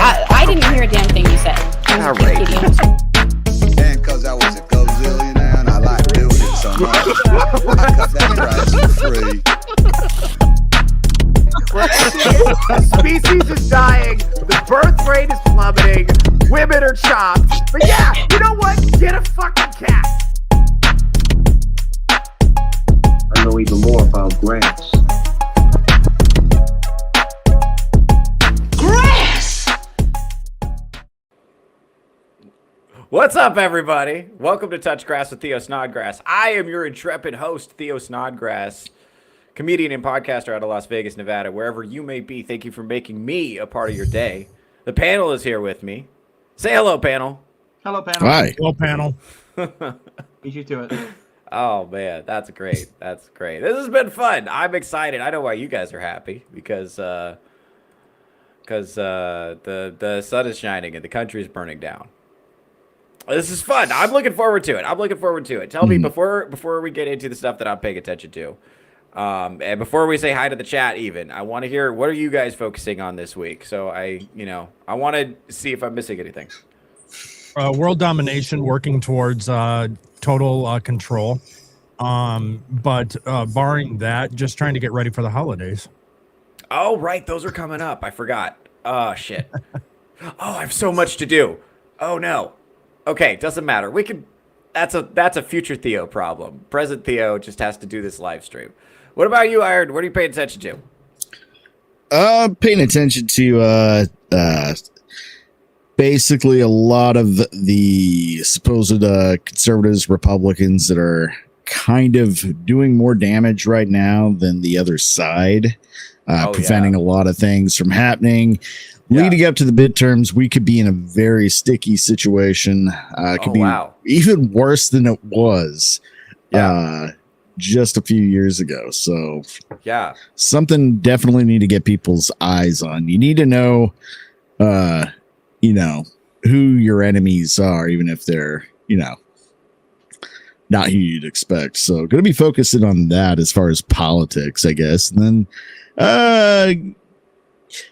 I didn't hear a damn thing you said. All right. And because I was a gazillionaire and I like building so much, I cut that price for free. Species is dying, the birth rate is plummeting, women are chopped. But yeah, you know what? Get a fucking cat. I know even more about grass. What's up, everybody? Welcome to Touch Grass with Theo Snodgrass. I am your intrepid host, Theo Snodgrass, comedian and podcaster out of Las Vegas, Nevada. Wherever you may be, thank you for making me a part of your day. The panel is here with me. Say hello, panel. Hello, panel. Hi. Hello, panel. Beat you to it. Oh, man, that's great. That's great. This has been fun. I'm excited. I know why you guys are happy, because the sun is shining and the country is burning down. This is fun. I'm looking forward to it. Tell me before we get into the stuff that I'm paying attention to, and before we say hi to the chat, even I want to hear, what are you guys focusing on this week? So I want to see if I'm missing anything. World domination, working towards total control, but barring that, just trying to get ready for the holidays. Oh, right, those are coming up. I forgot. Oh shit. Oh, I have so much to do. Oh no. Okay, doesn't matter. We can. That's a future Theo problem. Present Theo just has to do this live stream. What about you, Iron? What are you paying attention to? Paying attention to basically a lot of the supposed conservatives, Republicans that are kind of doing more damage right now than the other side, preventing a lot of things from happening. Leading up to the midterms, we could be in a very sticky situation. Could be even worse than it was just a few years ago. So, something definitely need to get people's eyes on. You need to know, who your enemies are, even if they're, not who you'd expect. So, going to be focusing on that as far as politics, I guess. And then,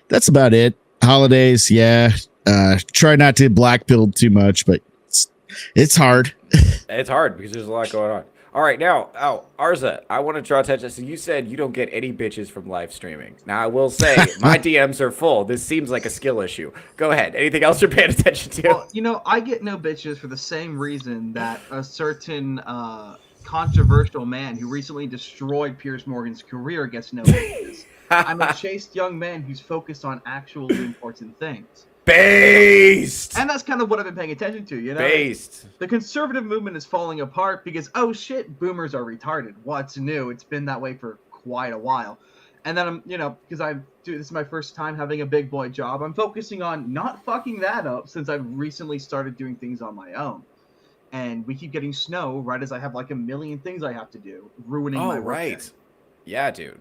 that's about it. Holidays, try not to black pill too much, but it's hard. It's hard because there's a lot going on. All right, now, Arza, I want to draw attention. So you said you don't get any bitches from live streaming. Now, I will say my DMs are full. This seems like a skill issue. Go ahead. Anything else you're paying attention to? Well, I get no bitches for the same reason that a certain controversial man who recently destroyed Piers Morgan's career gets no bitches. I'm a chaste young man who's focused on actually important things. Based! And that's kind of what I've been paying attention to, Based. The conservative movement is falling apart because, oh shit, boomers are retarded. What's new? It's been that way for quite a while. And then because this is my first time having a big boy job, I'm focusing on not fucking that up since I've recently started doing things on my own. And we keep getting snow right as I have like a million things I have to do, ruining my work day. Yeah, dude.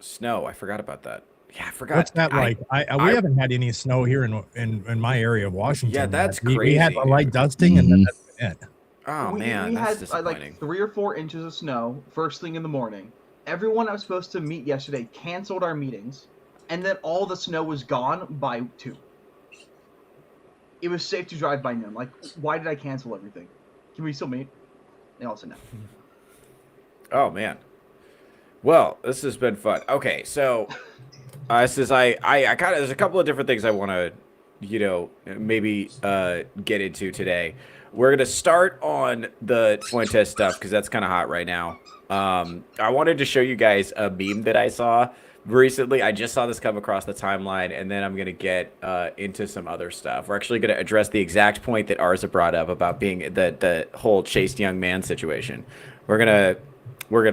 Snow. I forgot about that. Yeah, I forgot. What's that like? We haven't had any snow here in my area of Washington. Yeah, that's crazy. crazy. We had a light dusting, and then that's it. Oh, man, we that's had disappointing. like 3 or 4 inches of snow first thing in the morning. Everyone I was supposed to meet yesterday canceled our meetings, and then all the snow was gone by 2. It was safe to drive by noon. Like, why did I cancel everything? Can we still meet? They also know. Oh, man. Well, this has been fun. Okay, so since I kind of, there's a couple of different things I want to, maybe get into today. We're going to start on the Fuentes stuff because that's kind of hot right now. I wanted to show you guys a meme that I saw recently. I just saw this come across the timeline, and then I'm going to get into some other stuff. We're actually going to address the exact point that Arza brought up about being the whole chaste young man situation. We're going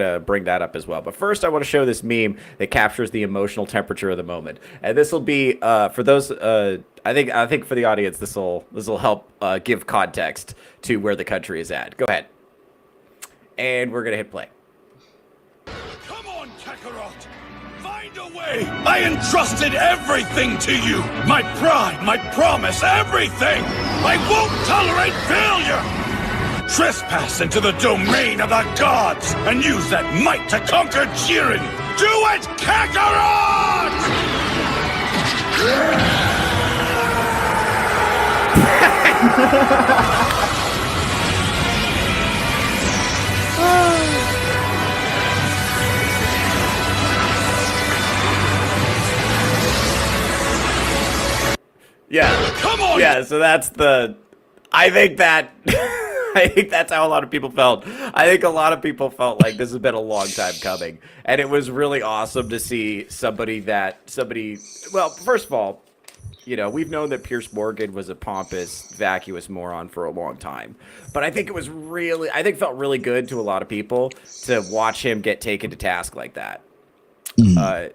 to bring that up as well. But first, I want to show this meme that captures the emotional temperature of the moment. And this will be, for those, I think for the audience, this will help give context to where the country is at. Go ahead. And we're going to hit play. Come on, Kakarot. Find a way. I entrusted everything to you. My pride, my promise, everything. I won't tolerate failure. Trespass into the domain of the gods and use that might to conquer Jiren. Do it, Kakarot! Yeah. Come on! Yeah, so that's the. I think that. I think that's how a lot of people felt. I think a lot of people felt like this has been a long time coming. And it was really awesome to see somebody. Well, first of all, you know, we've known that Pierce Morgan was a pompous, vacuous moron for a long time. But I think it felt really good to a lot of people to watch him get taken to task like that.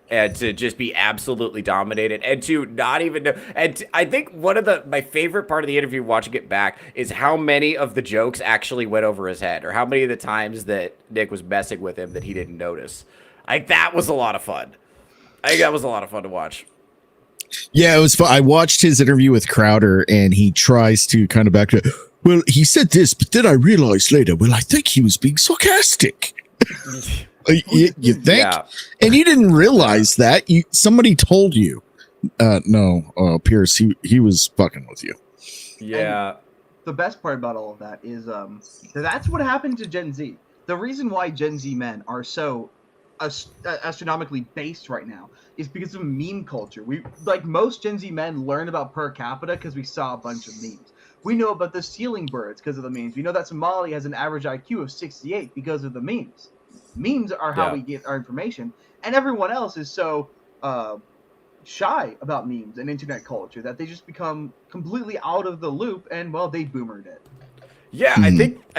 And to just be absolutely dominated, and to not even know. And I think one of my favorite part of the interview, watching it back, is how many of the jokes actually went over his head, or how many of the times that Nick was messing with him that he didn't notice. Like, that was a lot of fun. I think that was a lot of fun to watch. Yeah, it was fun. I watched his interview with Crowder, and he tries to kind of back to, well, he said this, but then I realized later, well, I think he was being sarcastic. You think? Yeah. And you didn't realize that. Somebody told you. No, Pierce, he was fucking with you. Yeah. And the best part about all of that is that's what happened to Gen Z. The reason why Gen Z men are so astronomically based right now is because of meme culture. Like most Gen Z men learn about per capita because we saw a bunch of memes. We know about the ceiling birds because of the memes. We know that Somali has an average IQ of 68 because of the memes. Memes are how we get our information, and everyone else is so shy about memes and internet culture that they just become completely out of the loop, and well, they boomered it. Yeah, I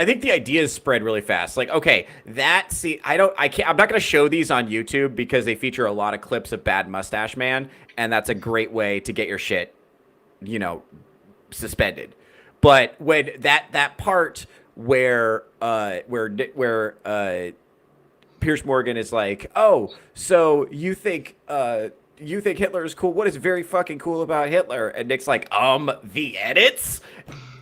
think the ideas spread really fast. Like, okay, I'm not gonna show these on YouTube because they feature a lot of clips of Bad Mustache Man, and that's a great way to get your shit, you know, suspended. But when that part where Pierce Morgan is like, oh, so you think Hitler is cool? What is very fucking cool about Hitler? And Nick's like, the edits?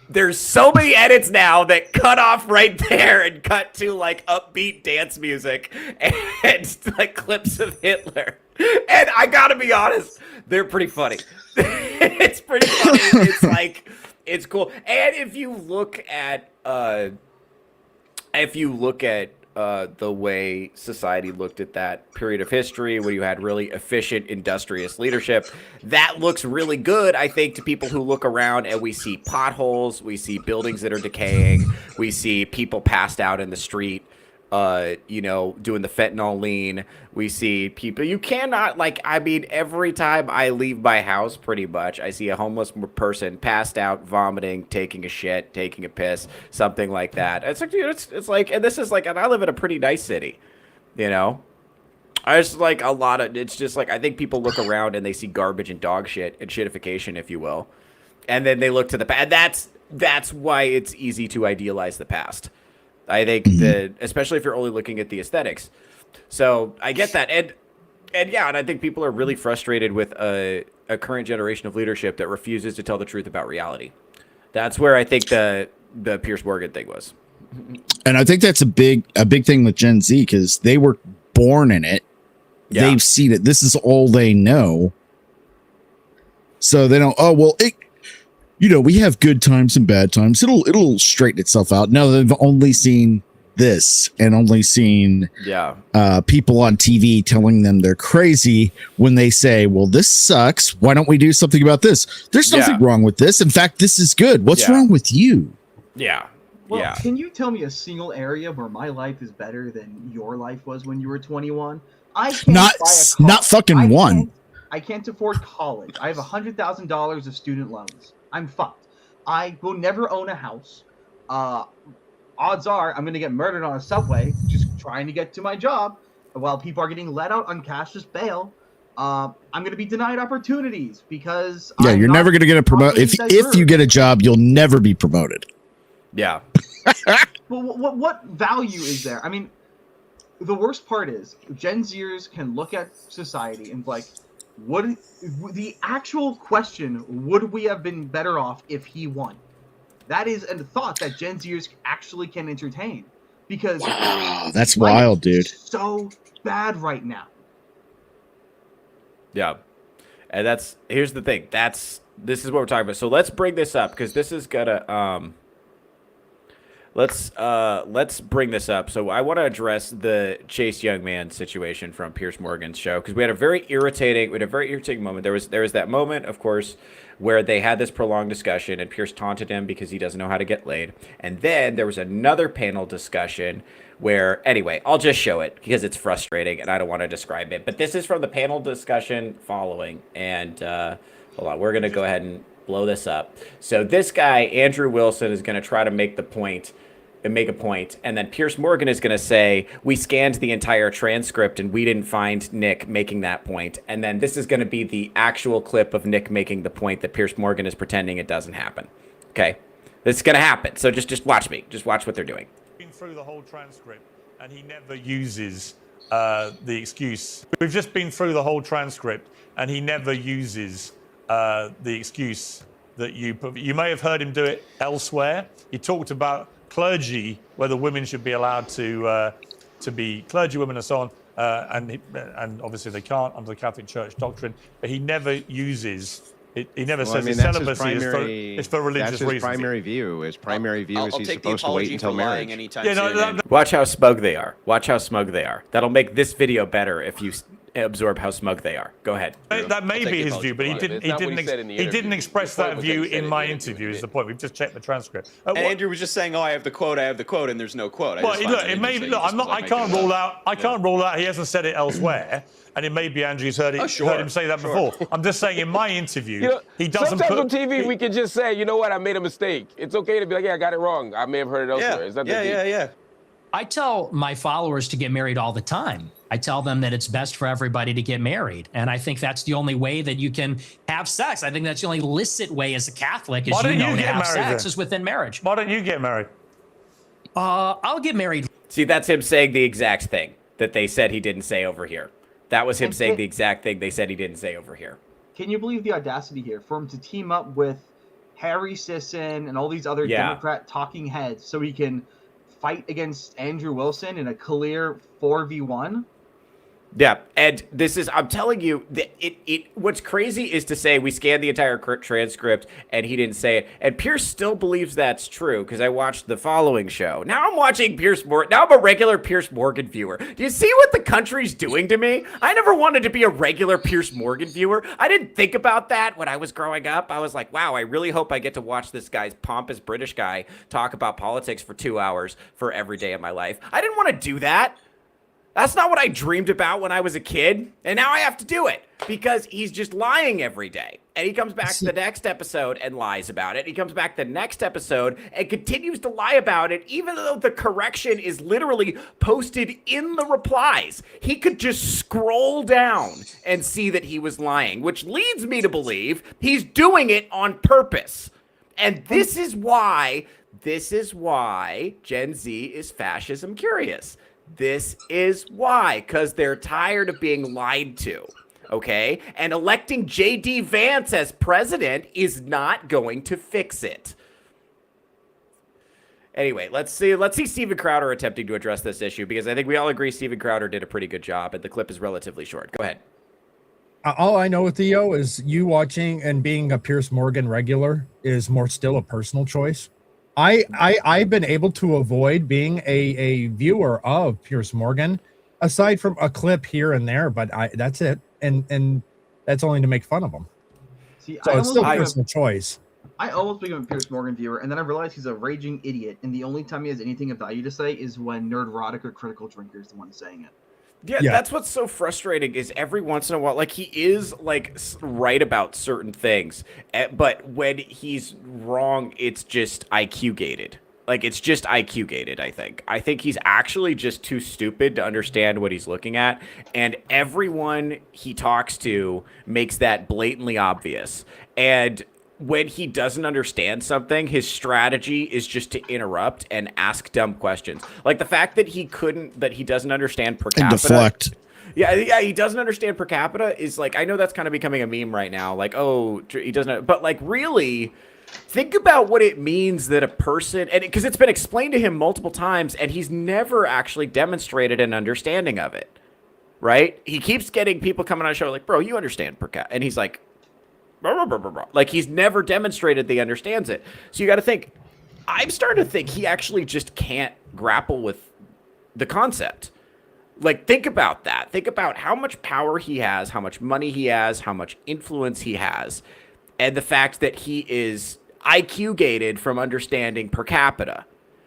There's so many edits now that cut off right there and cut to like upbeat dance music and like clips of Hitler. And I gotta be honest, they're pretty funny. It's pretty funny. It's like, it's cool. And if you look at the way society looked at that period of history where you had really efficient, industrious leadership, that looks really good, I think, to people who look around and we see potholes, we see buildings that are decaying, we see people passed out in the street, doing the fentanyl lean. We see people, you cannot, every time I leave my house, pretty much, I see a homeless person passed out, vomiting, taking a shit, taking a piss, something like that. It's like, and this is like, and I live in a pretty nice city, you know? It's like it's just like, I think people look around and they see garbage and dog shit and shitification, if you will. And then they look to the past. That's why it's easy to idealize the past. I think that, especially if you're only looking at the aesthetics. So I get that. And I think people are really frustrated with a current generation of leadership that refuses to tell the truth about reality. That's where I think the Pierce Morgan thing was. And I think that's a big thing with Gen Z, because they were born in it. Yeah. They've seen it. This is all they know. So they don't, we have good times and bad times. It'll straighten itself out. No, they've only seen this and only seen people on TV telling them they're crazy when they say, well, this sucks. Why don't we do something about this? There's nothing wrong with this. In fact, this is good. What's wrong with you? Yeah. Well, can you tell me a single area where my life is better than your life was when you were 21? I can't buy a car. Not fucking one. I can't afford college. I have $100,000 of student loans. I'm fucked. I will never own a house. Odds are I'm going to get murdered on a subway just trying to get to my job while people are getting let out on cashless bail. I'm going to be denied opportunities because you're never going to get a promote. If you get a job, you'll never be promoted. Yeah. Well, what value is there? I mean, the worst part is Gen Zers can look at society and be like, the actual question, would we have been better off if he won? That is a thought that Gen Zers actually can entertain, because that's wild, dude. So bad right now. Yeah. And here's the thing. That's This is what we're talking about. So let's bring this up because this is gonna let's bring this up. So I want to address the Chase Youngman situation from Piers Morgan's show because we had a very irritating moment. There was that moment, of course, where they had this prolonged discussion and Piers taunted him because he doesn't know how to get laid. And then there was another panel discussion where, anyway, I'll just show it because it's frustrating and I don't want to describe it. But this is from the panel discussion following. And hold on, we're going to go ahead and blow this up. So this guy, Andrew Wilson, is going to try to make a point, and then Piers Morgan is going to say, we scanned the entire transcript and we didn't find Nick making that point. And then this is going to be the actual clip of Nick making the point that Piers Morgan is pretending it doesn't happen. Okay? This is going to happen. So just watch me. Just watch what they're doing. Been through the whole transcript and he never uses the excuse. We've just been through the whole transcript and he never uses the excuse that you may have heard him do it elsewhere. He talked about clergy, whether women should be allowed to be clergy women and so on, and obviously they can't under the Catholic Church doctrine. But he never uses it. He never says his celibacy is for religious that's his reasons. Primary view. His primary view is he's supposed to wait until marriage. Watch how smug they are. Watch how smug they are. That'll make this video better if you absorb how smug they are. Go ahead. That may be his view, but he didn't express that view in my interview. Is the point? We've just checked the transcript. And Andrew was just saying, "Oh, I have the quote, and there's no quote." Well, look, it may look. I can't rule out. He hasn't said it elsewhere, and it may be Andrew's heard him say that before. I'm just saying, in my interview, he doesn't. Sometimes on TV, we can just say, you know what, I made a mistake. It's okay to be like, yeah, I got it wrong. I may have heard it elsewhere. It's not yeah. I tell my followers to get married all the time. I tell them that it's best for everybody to get married. And I think that's the only way that you can have sex. I think that's the only licit way as a Catholic, as you know, to have sex is within marriage. Why don't you get married? I'll get married. See, that's him saying the exact thing that they said he didn't say over here. That was him saying the exact thing they said he didn't say over here. Can you believe the audacity here for him to team up with Harry Sisson and all these other Democrat talking heads so he can fight against Andrew Wilson in a clear 4v1? Yeah, and this is, I'm telling you, what's crazy is to say we scanned the entire transcript and he didn't say it. And Piers still believes that's true because I watched the following show. Now I'm watching Piers Morgan. Now I'm a regular Piers Morgan viewer. Do you see what the country's doing to me? I never wanted to be a regular Piers Morgan viewer. I didn't think about that when I was growing up. I was like, wow, I really hope I get to watch this guy's pompous British guy talk about politics for 2 hours for every day of my life. I didn't want to do that. That's not what I dreamed about when I was a kid. And now I have to do it because he's just lying every day. And he comes back to the next episode and lies about it. He comes back the next episode and continues to lie about it, even though the correction is literally posted in the replies. He could just scroll down and see that he was lying, which leads me to believe he's doing it on purpose. And this is why Gen Z is fascism curious. This is why, because they're tired of being lied to, okay? And electing J.D. Vance as president is not going to fix it. Anyway, let's see Steven Crowder attempting to address this issue, because I think we all agree Steven Crowder did a pretty good job, and the clip is relatively short. Go ahead. All I know, Theo, is you watching and being a Piers Morgan regular is more still a personal choice. I've been able to avoid being a viewer of Piers Morgan, aside from a clip here and there, but that's it, and that's only to make fun of him. See, so it's still a personal choice. I almost became a Piers Morgan viewer, and then I realized he's a raging idiot, and the only time he has anything of value to say is when Nerdrotic or Critical Drinker is the one saying it. Yeah, that's what's so frustrating is every once in a while, like he is like right about certain things, but when he's wrong, it's just IQ gated. Like it's just IQ gated, I think he's actually just too stupid to understand what he's looking at. And everyone he talks to makes that blatantly obvious. And when he doesn't understand something, his strategy is just to interrupt and ask dumb questions. Like the fact that he doesn't understand per capita. And deflect. Yeah, he doesn't understand per capita is like, I know that's kind of becoming a meme right now. Like, oh, he doesn't, but like really think about what it means that a person, and because it's been explained to him multiple times and he's never actually demonstrated an understanding of it, right? He keeps getting people coming on the show like, bro, you understand per capita. And he's like, Like, he's never demonstrated that he understands it. So you got to think, I'm starting to think he actually just can't grapple with the concept. Like, think about that. Think about how much power he has, how much money he has, how much influence he has, and the fact that he is IQ gated from understanding per capita.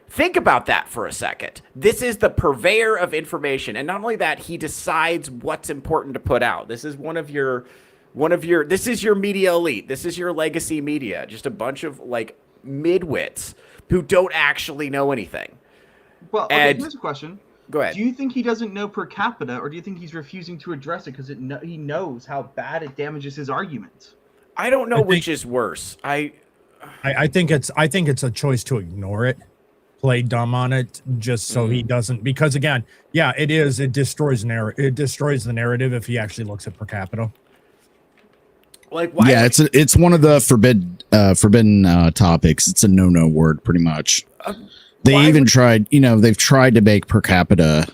Think about that for a second. This is the purveyor of information. And not only that, he decides what's important to put out. This is this is your media elite. This is your legacy media. Just a bunch of like midwits who don't actually know anything. Well, okay, here's a question. Go ahead. Do you think he doesn't know per capita, or do you think he's refusing to address it because he knows how bad it damages his argument? I don't know which is worse. I think it's a choice to ignore it, play dumb on it, just so he doesn't. Because again, yeah, it destroys the narrative if he actually looks at per capita. Like, why? Yeah, it's one of the forbidden topics. It's a no word, pretty much. They've tried to make per capita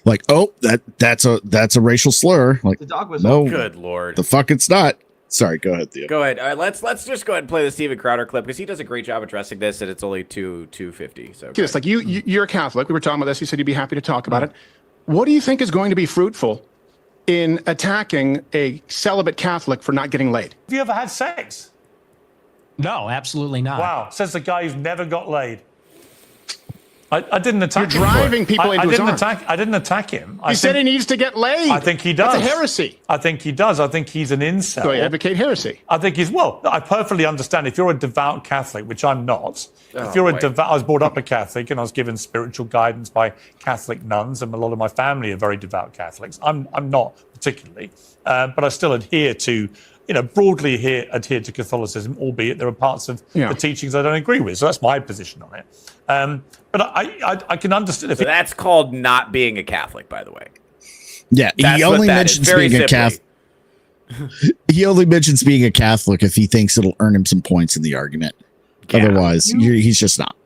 like, oh, that's a racial slur. Like, the dog was no, good lord, the fuck it's not. Sorry, go ahead, Theo. Go ahead. All right, let's just go ahead and play the Steven Crowder clip because he does a great job addressing this, and it's only 2:50. So it's like you're a Catholic. We were talking about this. You said you'd be happy to talk about it. What do you think is going to be fruitful in attacking a celibate Catholic for not getting laid? Have you ever had sex? No, absolutely not. Wow, says the guy who's never got laid. I didn't attack You're him. driving people into his arms. I didn't attack him. He said he needs to get laid. I think he does. That's a heresy. I think he does. I think he's an incel. So you advocate heresy. I think I perfectly understand if you're a devout Catholic, which I'm not. If you're I was brought up a Catholic and I was given spiritual guidance by Catholic nuns, and a lot of my family are very devout Catholics. I'm not particularly, but I still adhere to, broadly adhere to Catholicism, albeit there are parts of the teachings I don't agree with. So that's my position on it. But I can understand if that's called not being a Catholic, by the way. Yeah, he only mentions being a Catholic. He only mentions being a Catholic if he thinks it'll earn him some points in the argument. Yeah. Otherwise, he's just not.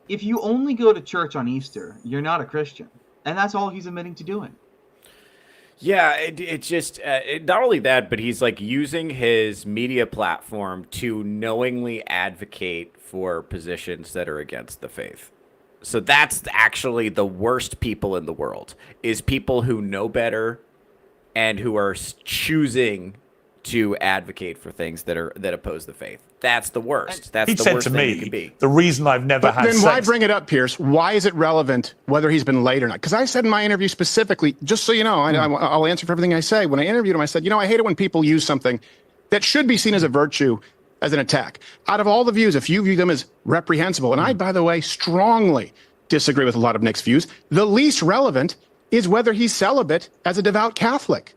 If you only go to church on Easter, you're not a Christian, and that's all he's admitting to doing. Yeah, it just not only that, but he's like using his media platform to knowingly advocate for positions that are against the faith. So that's actually the worst people in the world, is people who know better and who are choosing to advocate for things that oppose the faith. That's the worst. That's the worst thing you can be. The reason I've never had sex. Then why bring it up, Pierce? Why is it relevant whether he's been laid or not? Because I said in my interview specifically, just so you know, I'll answer for everything I say. When I interviewed him, I said, I hate it when people use something that should be seen as a virtue as an attack. Out of all the views, if you view them as reprehensible, and I, by the way, strongly disagree with a lot of Nick's views, the least relevant is whether he's celibate as a devout Catholic.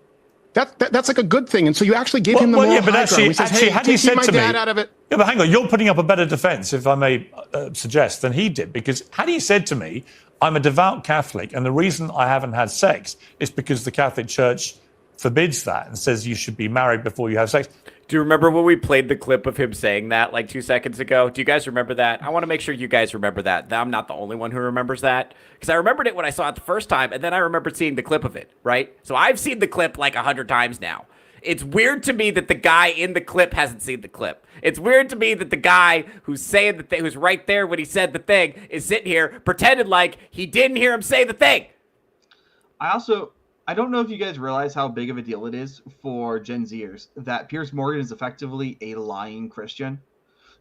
That's like a good thing, and so you actually gave him the moral high ground. He says, "Hey, had he said my to dad me, out of it." Yeah, but hang on, you're putting up a better defence, if I may suggest, than he did, because had he said to me, "I'm a devout Catholic, and the reason I haven't had sex is because the Catholic Church forbids that and says you should be married before you have sex." Do you remember when we played the clip of him saying that like 2 seconds ago? Do you guys remember that? I want to make sure you guys remember that. I'm not the only one who remembers that, because I remembered it when I saw it the first time, and then I remembered seeing the clip of it, right? So I've seen the clip like 100 times now. It's weird to me that the guy in the clip hasn't seen the clip. It's weird to me that the guy who's saying the thing, who's right there when he said the thing, is sitting here pretending like he didn't hear him say the thing. I don't know if you guys realize how big of a deal it is for Gen Zers that Piers Morgan is effectively a lying Christian.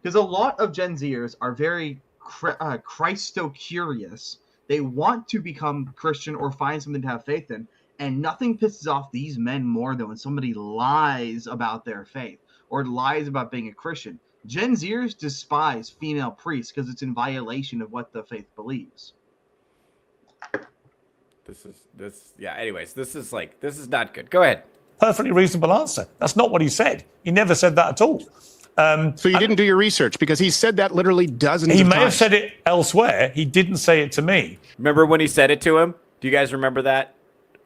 Because a lot of Gen Zers are very Christo-curious. They want to become Christian or find something to have faith in. And nothing pisses off these men more than when somebody lies about their faith or lies about being a Christian. Gen Zers despise female priests because it's in violation of what the faith believes. Anyways, this is not good. Go ahead. Perfectly reasonable answer. That's not what he said. He never said that at all. So you didn't do your research, because he said that literally dozens of times. He may have said it elsewhere. He didn't say it to me. Remember when he said it to him? Do you guys remember that?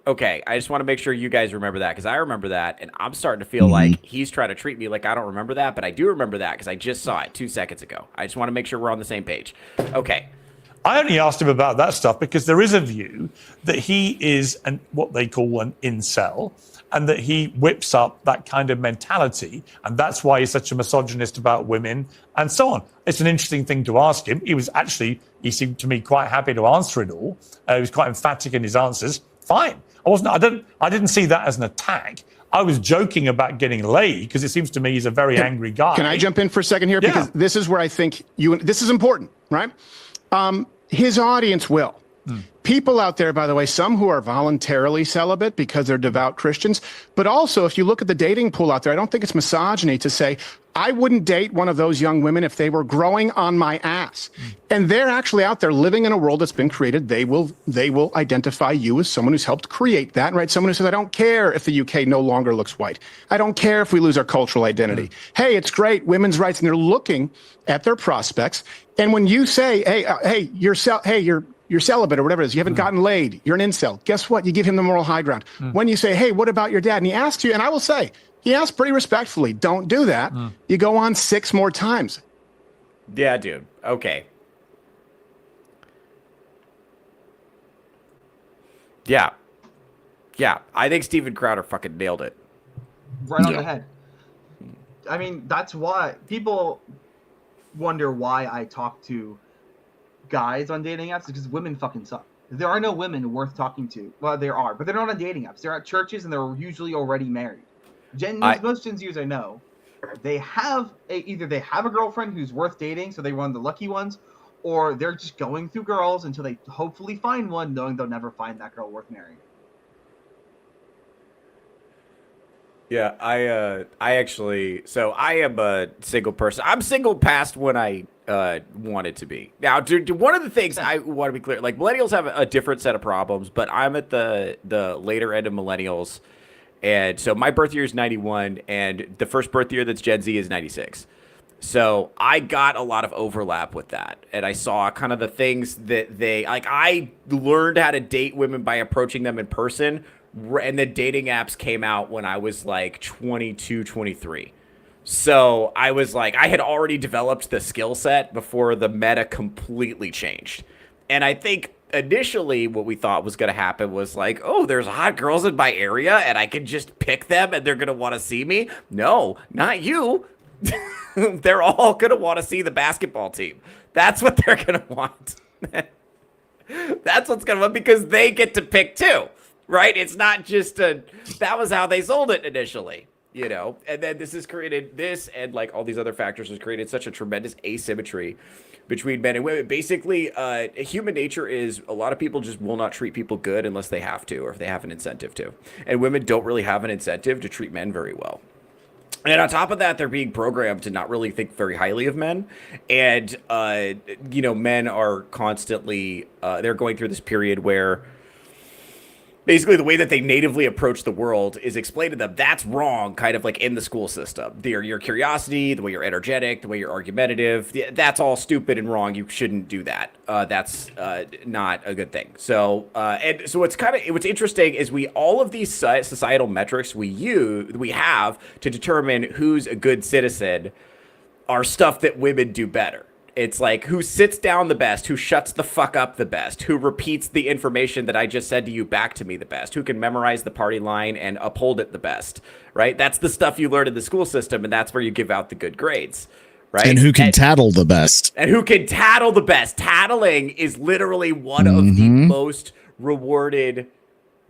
Okay, I just want to make sure you guys remember that, because I remember that, and I'm starting to feel like he's trying to treat me like I don't remember that, but I do remember that because I just saw it 2 seconds ago. I just want to make sure we're on the same page. Okay. I only asked him about that stuff because there is a view that he is what they call an incel, and that he whips up that kind of mentality, and that's why he's such a misogynist about women and so on. It's an interesting thing to ask him. He seemed to me quite happy to answer it all. He was quite emphatic in his answers. Fine. I didn't see that as an attack. I was joking about getting laid because it seems to me he's a very angry guy. Can I jump in for a second here? Yeah. Because this is where I think this is important, right? His audience will. People out there, by the way, some who are voluntarily celibate because they're devout Christians, but also if you look at the dating pool out there, I don't think it's misogyny to say, I wouldn't date one of those young women if they were growing on my ass. And they're actually out there living in a world that's been created. They will identify you as someone who's helped create that, right? Someone who says, I don't care if the UK no longer looks white. I don't care if we lose our cultural identity. Hey, it's great, women's rights. And they're looking at their prospects. And when you say, you're celibate or whatever it is, you haven't gotten laid, you're an incel. Guess what? You give him the moral high ground. When you say, hey, what about your dad? And he asks you, and I will say, he asked pretty respectfully, don't do that. You go on 6 more times. Yeah, dude. Okay. Yeah. Yeah. I think Steven Crowder fucking nailed it. Right on the head. I mean, that's why people wonder why I talk to guys on dating apps, because women fucking suck. There are no women worth talking to. Well, there are, but they're not on dating apps. They're at churches and they're usually already married. Most Gen Zers I know, they have either they have a girlfriend who's worth dating, so they run the lucky ones, or they're just going through girls until they hopefully find one, knowing they'll never find that girl worth marrying. Yeah, I am a single person. I'm single past when I wanted to be. Now, one of the things I want to be clear, like millennials have a different set of problems, but I'm at the later end of millennials. And so my birth year is 91, and the first birth year that's Gen Z is 96. So I got a lot of overlap with that. And I saw kind of the things that I learned how to date women by approaching them in person. And the dating apps came out when I was like 22, 23. So I was like, I had already developed the skill set before the meta completely changed. And I think initially what we thought was going to happen was like, oh, there's hot girls in my area and I can just pick them and they're going to want to see me. No, not you. They're all going to want to see the basketball team. That's what they're going to want. That's what's going to want, because they get to pick too, right? It's not just that was how they sold it initially, you know? And then this has created this, and like all these other factors has created such a tremendous asymmetry between men and women. Basically, human nature is a lot of people just will not treat people good unless they have to, or if they have an incentive to. And women don't really have an incentive to treat men very well. And on top of that, they're being programmed to not really think very highly of men. And, men are constantly, they're going through this period where basically the way that they natively approach the world is explained to them. That's wrong, kind of like in the school system. Your curiosity, the way you're energetic, the way you're argumentative, that's all stupid and wrong. You shouldn't do that. That's not a good thing. So, what's interesting is all of these societal metrics we have to determine who's a good citizen are stuff that women do better. It's like who sits down the best, who shuts the fuck up the best, who repeats the information that I just said to you back to me the best, who can memorize the party line and uphold it the best, right? That's the stuff you learn in the school system, and that's where you give out the good grades, right? And who can tattle the best. And who can tattle the best. Tattling is literally one of the most rewarded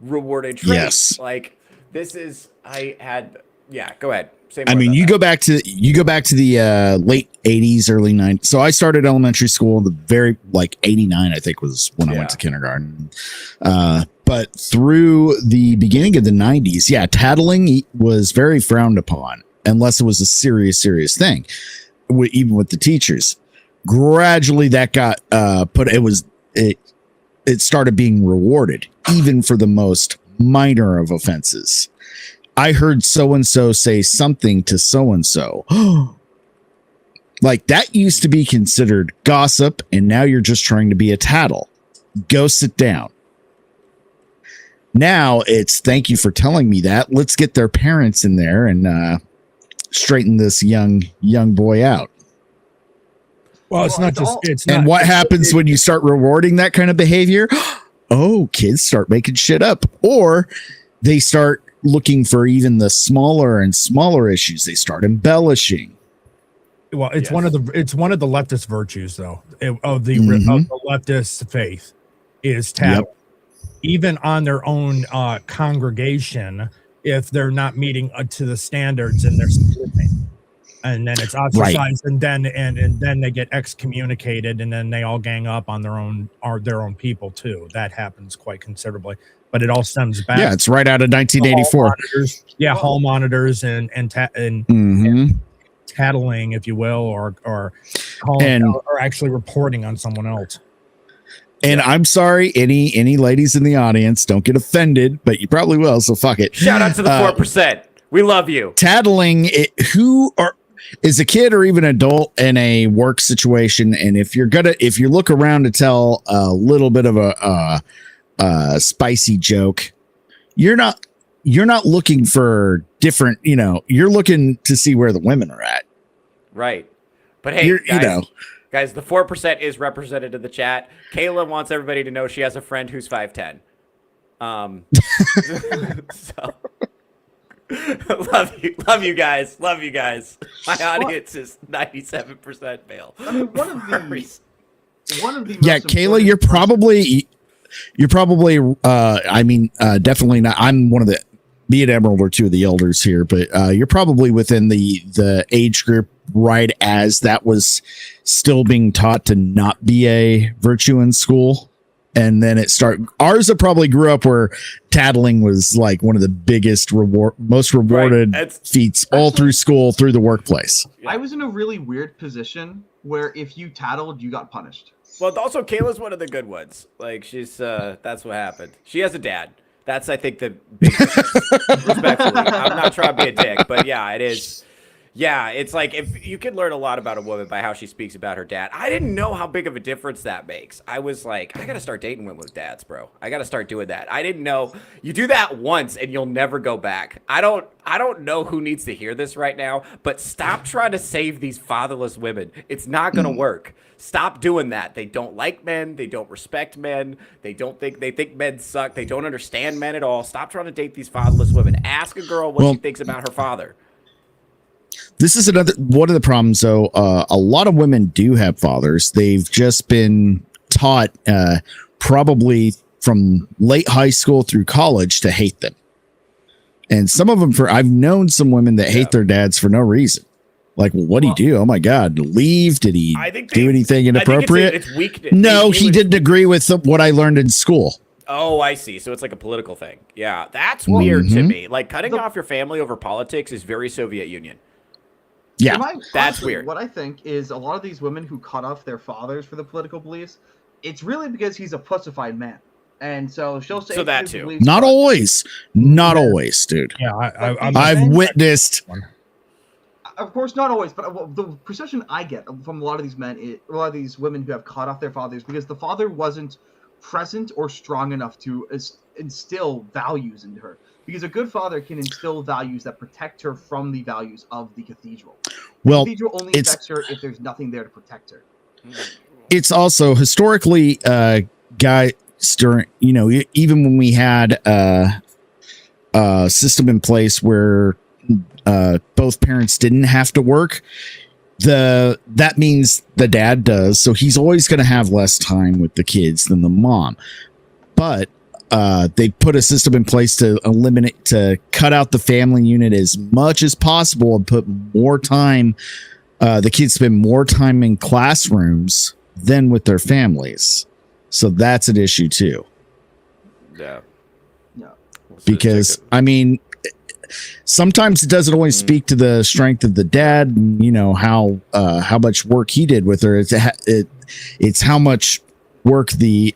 traits. Yes. Like, this is, go ahead. I mean, you go back to the late 80s, early 90s. So I started elementary school in the very 89, I think, was when I went to kindergarten. But through the beginning of the 90s, tattling was very frowned upon unless it was a serious thing, even with the teachers. Gradually that got it started being rewarded, even for the most minor of offenses. I heard so-and-so say something to so-and-so. Like, that used to be considered gossip, and now you're just trying to be a tattle. Go sit down. Now it's, thank you for telling me that. Let's get their parents in there and straighten this young boy out. Well, it's not just. It's not. And what happens when you start rewarding that kind of behavior? Oh, kids start making shit up, or they start looking for even the smaller and smaller issues. They start embellishing. Well, it's one of the leftist virtues, though, of the leftist faith is tattling. Yep. Even on their own congregation, if they're not meeting to the standards and they're sleeping, and then it's ostracized, and then they get excommunicated, and then they all gang up on their own people too. That happens quite considerably, but it all stems back. Yeah, it's right out of 1984. Hall monitors and tattling, if you will, or calling or actually reporting on someone else. And I'm sorry, any ladies in the audience, don't get offended, but you probably will, so fuck it. Shout out to the 4%. We love you. Tattling, is a kid or even adult in a work situation, and if you look around to tell a little bit of a spicy joke, you're not looking for different, you're looking to see where the women are at. Right. But hey, guys, the 4% is represented in the chat. Kayla wants everybody to know she has a friend who's 5'10". So love you guys. My audience is 97% male. I mean, one of the Kayla, you're probably definitely not. I'm one of the, be it Emerald or two of the elders here, but you're probably within the age group right as that was still being taught to not be a virtue in school. And then ours probably grew up where tattling was like one of the biggest most rewarded feats all through school, through the workplace. I was in a really weird position where if you tattled, you got punished. Well, also Kayla's one of the good ones. Like she's, that's what happened. She has a dad. That's, I think, the big respectfully. I'm not trying to be a dick, but yeah, it is. Yeah, it's like if you can learn a lot about a woman by how she speaks about her dad. I didn't know how big of a difference that makes. I was like, I got to start dating women with dads, bro. I got to start doing that. I didn't know. You do that once and you'll never go back. I don't know who needs to hear this right now, but stop trying to save these fatherless women. It's not going to work. Stop doing that. They don't like men. They don't respect men. They think men suck. They don't understand men at all. Stop trying to date these fatherless women. Ask a girl what she thinks about her father. This is one of the problems, though. A lot of women do have fathers. They've just been taught, probably from late high school through college, to hate them. And some of them, I've known some women that hate their dads for no reason. Like, well, what did he do? Oh my God, leave? Did he do anything inappropriate? It's weakness. No, he didn't agree with what I learned in school. Oh, I see. So it's like a political thing. Yeah, that's weird to me. Like cutting off your family over politics is very Soviet Union. Yeah, that's weird. What I think is a lot of these women who cut off their fathers for the political beliefs, it's really because he's a pussified man. And so she'll say... So that too. Not always, dude. Yeah, I've witnessed... Of course, not always, but the perception I get from a lot of these men, a lot of these women who have cut off their fathers, because the father wasn't present or strong enough to instill values into her. Because a good father can instill values that protect her from the values of the cathedral. The cathedral only affects her if there's nothing there to protect her. It's also historically, guys, during, even when we had a system in place where both parents didn't have to work, that means the dad does, so he's always going to have less time with the kids than the mom. But they put a system in place to cut out the family unit as much as possible and put more time. The kids spend more time in classrooms than with their families, so that's an issue too. Yeah. Because sometimes it doesn't always speak to the strength of the dad, how much work he did with her. It's how much work the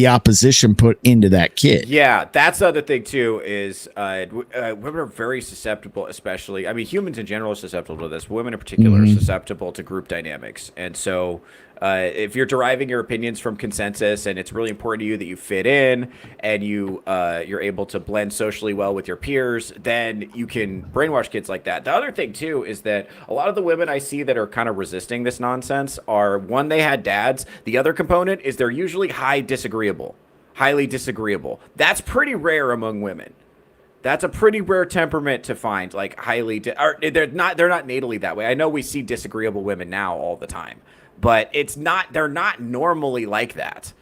opposition put into that kid. Yeah, that's the other thing too, is women are very susceptible, especially, humans in general are susceptible to this. Women in particular are susceptible to group dynamics. And so if you're deriving your opinions from consensus and it's really important to you that you fit in and you're able to blend socially well with your peers, then you can brainwash kids like that. The other thing too is that a lot of the women I see that are kind of resisting this nonsense are, one, they had dads. The other component is they're usually highly disagreeable. That's pretty rare among women. That's a pretty rare temperament to find, like they're not natally that way. I know we see disagreeable women now all the time, but they're not normally like that.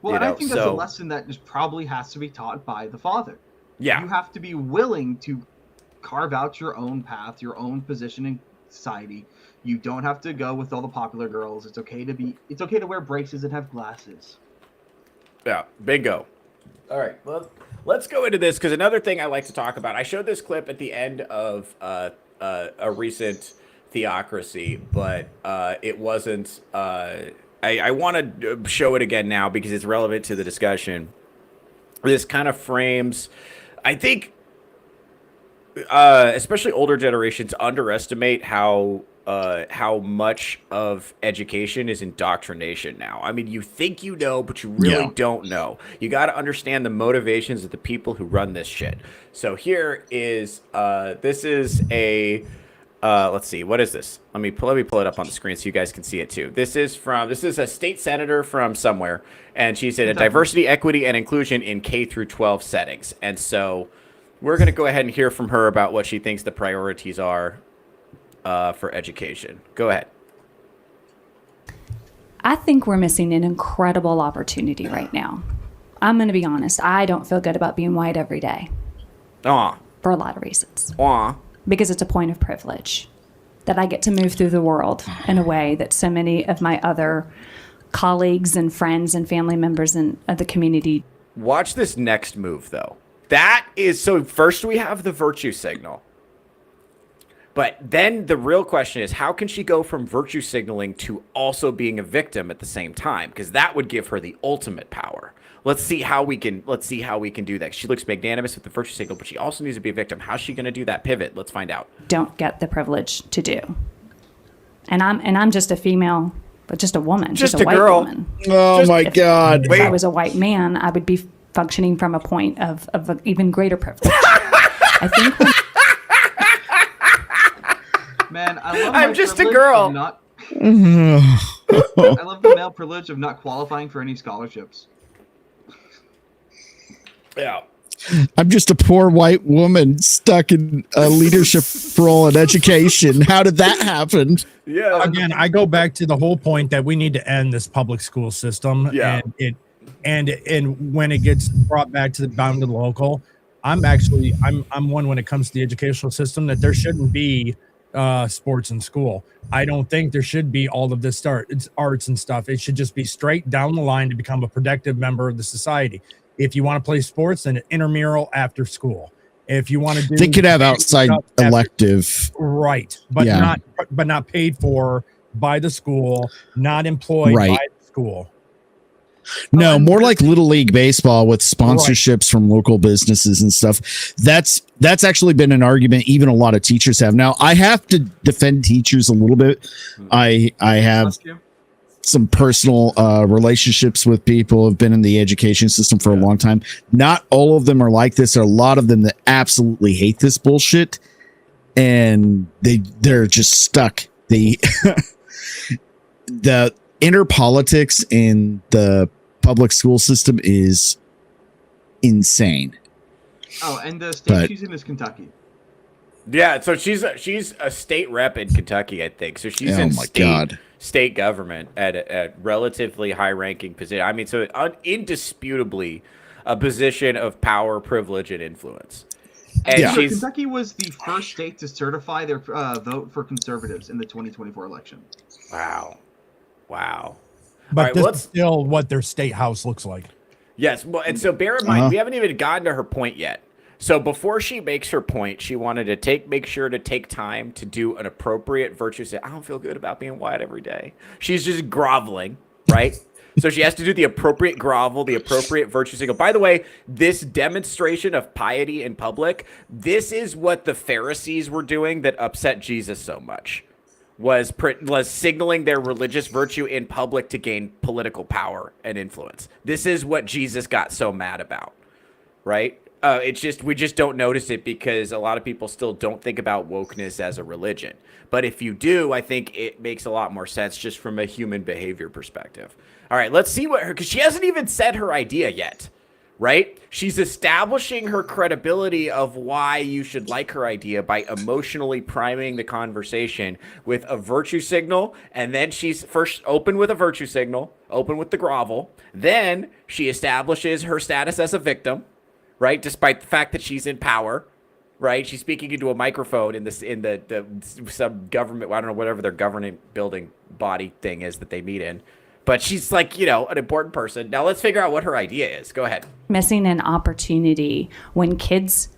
Well, and I think that's a lesson that just probably has to be taught by the father. Yeah. You have to be willing to carve out your own path, your own position in society. You don't have to go with all the popular girls. It's okay to wear braces and have glasses. Yeah, bingo. All right, well, let's go into this, because another thing I like to talk about, I showed this clip at the end of a recent Theocracy, but it wasn't, I want to show it again now because it's relevant to the discussion. This kind of frames, I think, especially older generations underestimate how much of education is indoctrination now. I mean, you think you know, but you really don't know. You got to understand the motivations of the people who run this shit. So here is, this is a, let's see, what is this? Let me pull it up on the screen so you guys can see it too. This is a state senator from somewhere, and she said diversity, equity, and inclusion in K through 12 settings. And so we're going to go ahead and hear from her about what she thinks the priorities are for education. Go ahead. I think we're missing an incredible opportunity right now. I'm going to be honest. I don't feel good about being white every day. For a lot of reasons. Because it's a point of privilege that I get to move through the world in a way that so many of my other colleagues and friends and family members of the community. Watch this next move, though. That is, so first we have the virtue signal. But then the real question is, how can she go from virtue signaling to also being a victim at the same time? Because that would give her the ultimate power. Let's see how we can do that. She looks magnanimous with the virtue signal, but she also needs to be a victim. How's she going to do that pivot? Let's find out. Don't get the privilege to do. And I'm just a female, but just a woman, just a white girl. woman. Oh my God! If I was a white man, I would be functioning from a point of an even greater privilege. I think. Man, I love I'm just a girl. I love the male privilege of not qualifying for any scholarships. Yeah. I'm just a poor white woman stuck in a leadership role in education. How did that happen? Yeah. Again, I go back to the whole point that we need to end this public school system. Yeah. And when it gets brought back to the down to the local, I'm one when it comes to the educational system that there shouldn't be sports in school. I don't think there should be all of this arts and stuff. It should just be straight down the line to become a productive member of the society. If you want to play sports, then an intramural after school. If you want to do, they could have outside elective, right? But not paid for by the school, not employed by the school. No, more like Little League baseball with sponsorships from local businesses and stuff. That's actually been an argument even a lot of teachers have. Now, I have to defend teachers a little bit. I have some personal relationships with people who have been in the education system for a long time. Not all of them are like this. There are a lot of them that absolutely hate this bullshit, and they're just stuck. The inner politics in the public school system is insane. Oh, and the state she's in is Kentucky. Yeah, so she's a state rep in Kentucky, I think. So she's in state government at a relatively high-ranking position. I mean, so indisputably a position of power, privilege, and influence. And so Kentucky was the first state to certify their vote for conservatives in the 2024 election. Wow. But this is still what their state house looks like. Yes, well, and so bear in mind, we haven't even gotten to her point yet. So before she makes her point, she wanted to make sure to take time to do an appropriate virtue. Say, I don't feel good about being white every day. She's just groveling, right? So she has to do the appropriate grovel, the appropriate virtue signal. By the way, this demonstration of piety in public, this is what the Pharisees were doing that upset Jesus so much. was signaling their religious virtue in public to gain political power and influence. This is what Jesus got so mad about, right? It's just we just don't notice it because a lot of people still don't think about wokeness as a religion. But if you do, I think it makes a lot more sense just from a human behavior perspective. All right, let's see what her, because she hasn't even said her idea yet, right? She's establishing her credibility of why you should like her idea by emotionally priming the conversation with a virtue signal. And then she's first open with a virtue signal, open with the grovel. Then she establishes her status as a victim, right? Despite the fact that she's in power, right? She's speaking into a microphone in the some government, I don't know, whatever their governing building body thing is that they meet in. But she's like, you know, an important person. Now let's figure out what her idea is. Go ahead. Missing an opportunity when kids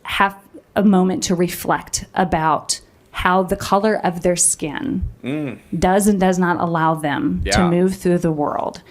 have a moment to reflect about how the color of their skin does and does not allow them to move through the world.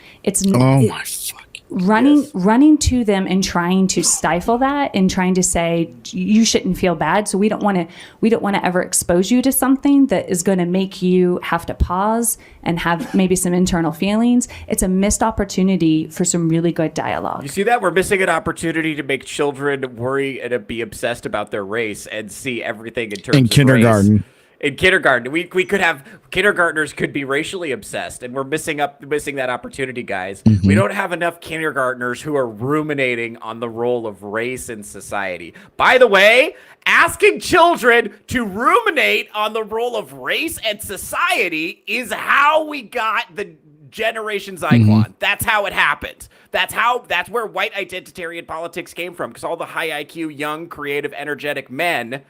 Running to them and trying to stifle that and trying to say you shouldn't feel bad, so we don't want to ever expose you to something that is going to make you have to pause and have maybe some internal feelings. It's a missed opportunity for some really good dialogue. You see that? We're missing an opportunity to make children worry and be obsessed about their race and see everything in terms of kindergarten. Race. In kindergarten, we could have kindergartners could be racially obsessed, and we're missing that opportunity, guys. We don't have enough kindergartners who are ruminating on the role of race in society. By the way, asking children to ruminate on the role of race and society is how we got the Generation Zyklon. That's how it happened. That's where white identitarian politics came from, because all the high IQ, young, creative, energetic men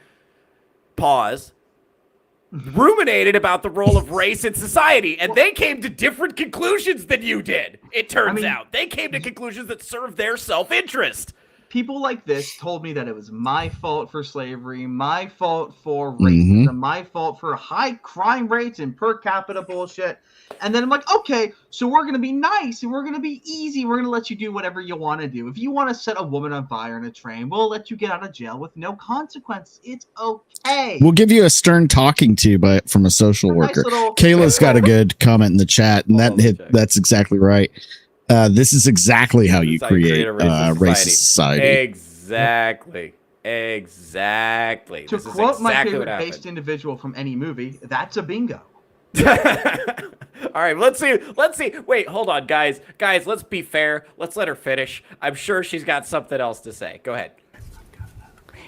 ruminated about the role of race in society, and they came to different conclusions than you did. It turns out they came to conclusions that serve their self-interest. People like this told me that it was my fault for slavery, my fault for racism, my fault for high crime rates and per capita bullshit. And then I'm like, okay, so we're going to be nice and we're going to be easy. We're going to let you do whatever you want to do. If you want to set a woman on fire in a train, we'll let you get out of jail with no consequence. It's okay. We'll give you a stern talking to from a social worker. Kayla's got a good comment in the chat, and that's exactly right. This is exactly how you create a racist society. Exactly. To quote my favorite based individual from any movie, that's a bingo. All right, let's see. Wait, hold on, guys. Let's be fair. Let's let her finish. I'm sure she's got something else to say. Go ahead.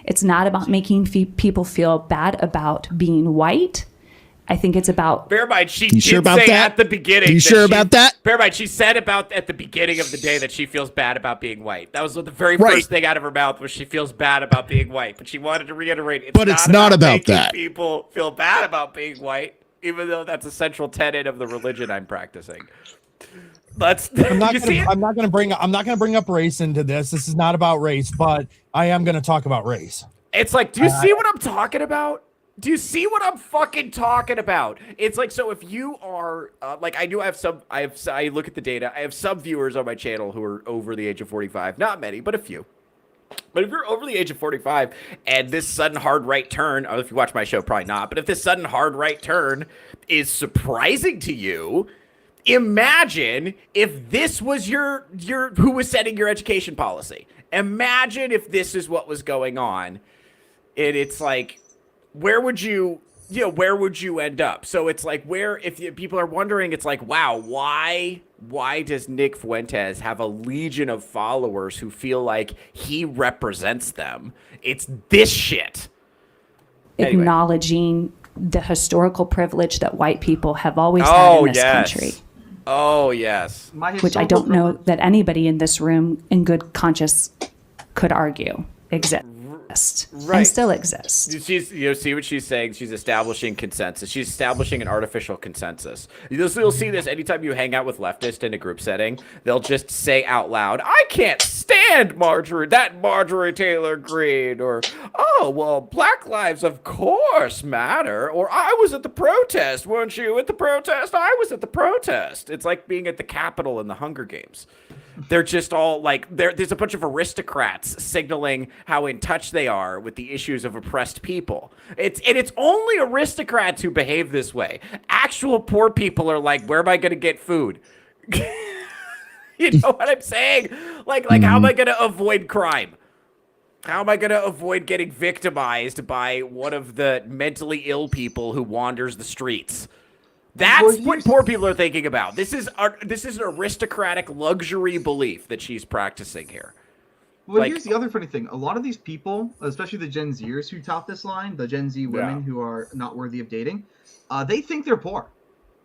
It's not about making people feel bad about being white. I think it's about. Bear in mind, she did say at the beginning. You sure about that? Bear in mind, she said at the beginning of the day that she feels bad about being white. That was the very first thing out of her mouth was she feels bad about being white. But she wanted to reiterate, it's not about that. People feel bad about being white, even though that's a central tenet of the religion I'm practicing. I'm not going to bring up race into this. This is not about race, but I am going to talk about race. It's like, do you see what I'm talking about? Do you see what I'm fucking talking about? It's like, so if you are I look at the data. I have some viewers on my channel who are over the age of 45. Not many, but a few. But if you're over the age of 45 and this sudden hard right turn, or if you watch my show, probably not, but if this sudden hard right turn is surprising to you, imagine if this was your who was setting your education policy. Imagine if this is what was going on. It's like, where would you end up? So it's like, if people are wondering, it's like, wow, why does Nick Fuentes have a legion of followers who feel like he represents them? It's this shit. Anyway. Acknowledging the historical privilege that white people have always had in this country. Oh, yes. Which I don't know that anybody in this room in good conscience could argue exists. And still exists. You see what she's saying? She's establishing consensus. She's establishing an artificial consensus. You'll see this anytime you hang out with leftists in a group setting. They'll just say out loud, "I can't stand Marjorie Taylor Greene," or "Oh, well, Black lives of course matter," or "I was at the protest. Weren't you at the protest? I was at the protest." It's like being at the Capitol in the Hunger Games. They're just all like there's a bunch of aristocrats signaling how in touch they are with the issues of oppressed people. It's only aristocrats who behave this way. Actual poor people are like, where am I going to get food? You know what I'm saying? Like how am I going to avoid crime? How am I going to avoid getting victimized by one of the mentally ill people who wanders the streets? That's what poor people are thinking about. This is an aristocratic luxury belief that she's practicing here. Well, here's the other funny thing. A lot of these people, especially the Gen Zers who tout this line, the Gen Z women who are not worthy of dating, they think they're poor.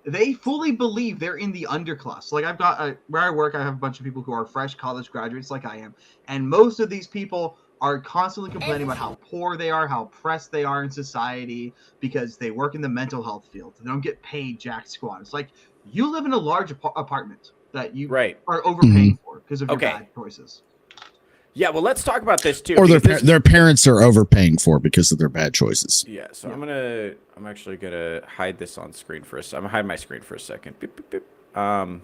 They fully believe they're in the underclass. Like I've got where I work, I have a bunch of people who are fresh college graduates like I am. And most of these people are constantly complaining about how poor they are, how oppressed they are in society because they work in the mental health field. They don't get paid jack squat. It's like you live in a large apartment that you are overpaying for because of your bad choices. Yeah, well, let's talk about this too. Or their parents are overpaying for because of their bad choices. Yeah, so I'm actually gonna hide this on screen for a second. I'm gonna hide my screen for a second. Beep, beep, beep. All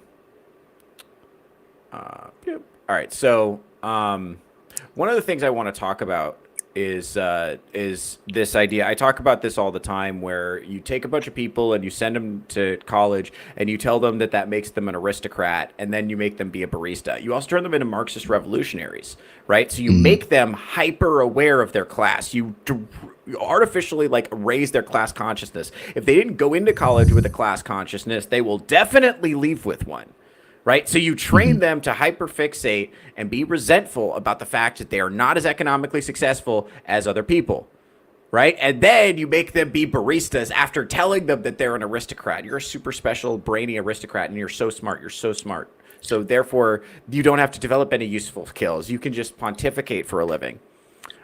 right, so one of the things I want to talk about is this idea. I talk about this all the time where you take a bunch of people and you send them to college and you tell them that makes them an aristocrat and then you make them be a barista. You also turn them into Marxist revolutionaries, right? So you make them hyper aware of their class. You artificially raise their class consciousness. If they didn't go into college with a class consciousness, they will definitely leave with one. Right? So you train them to hyperfixate and be resentful about the fact that they are not as economically successful as other people. Right? And then you make them be baristas after telling them that they're an aristocrat. You're a super special, brainy aristocrat, and you're so smart. You're so smart. So therefore, you don't have to develop any useful skills. You can just pontificate for a living.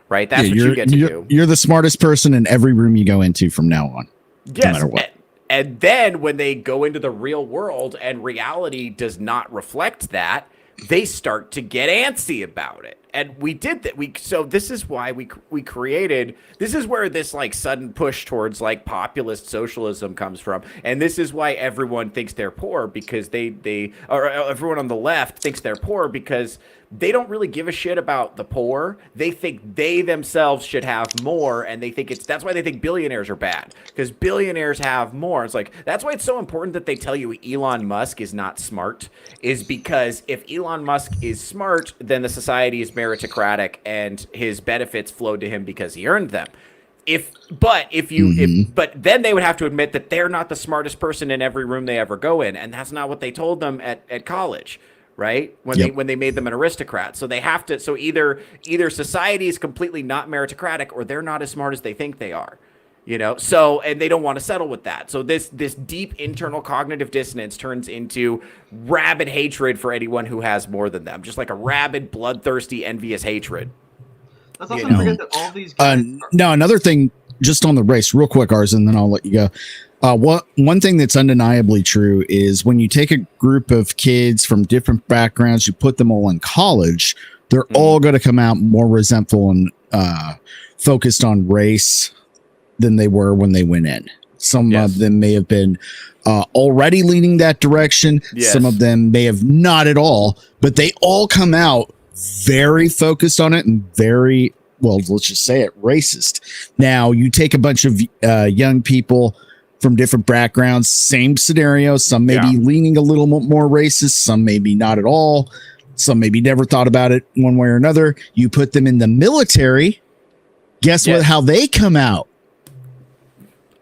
Right? That's what you get to do. You're the smartest person in every room you go into from now on. Yes. No matter what. And then when they go into the real world and reality does not reflect that, they start to get antsy about it. And we did that. So this is why we created. This is where this sudden push towards populist socialism comes from. And this is why everyone thinks they're poor because or everyone on the left thinks they're poor because they don't really give a shit about the poor. They think they themselves should have more, and they think that's why they think billionaires are bad because billionaires have more. It's that's why it's so important that they tell you Elon Musk is not smart, is because if Elon Musk is smart, then the society is meritocratic and his benefits flowed to him because he earned them. But then they would have to admit that they're not the smartest person in every room they ever go in, and that's not what they told them at college. Right? When they made them an aristocrat. So they have to, so either society is completely not meritocratic or they're not as smart as they think they are. You know, so, and they don't want to settle with that. So this deep internal cognitive dissonance turns into rabid hatred for anyone who has more than them. Just like a rabid, bloodthirsty, envious hatred. Let's also forget that all these guys now, another thing, just on the race, real quick, Ars, and then I'll let you go. One thing that's undeniably true is when you take a group of kids from different backgrounds, you put them all in college, they're all going to come out more resentful and focused on race than they were when they went in. Some of them may have been already leaning that direction. Yes. Some of them may have not at all, but they all come out very focused on it and very, well, let's just say it, racist. Now, you take a bunch of young people from different backgrounds, same scenario. Some may be leaning a little more racist. Some maybe not at all. Some maybe never thought about it one way or another. You put them in the military. Guess what? How they come out?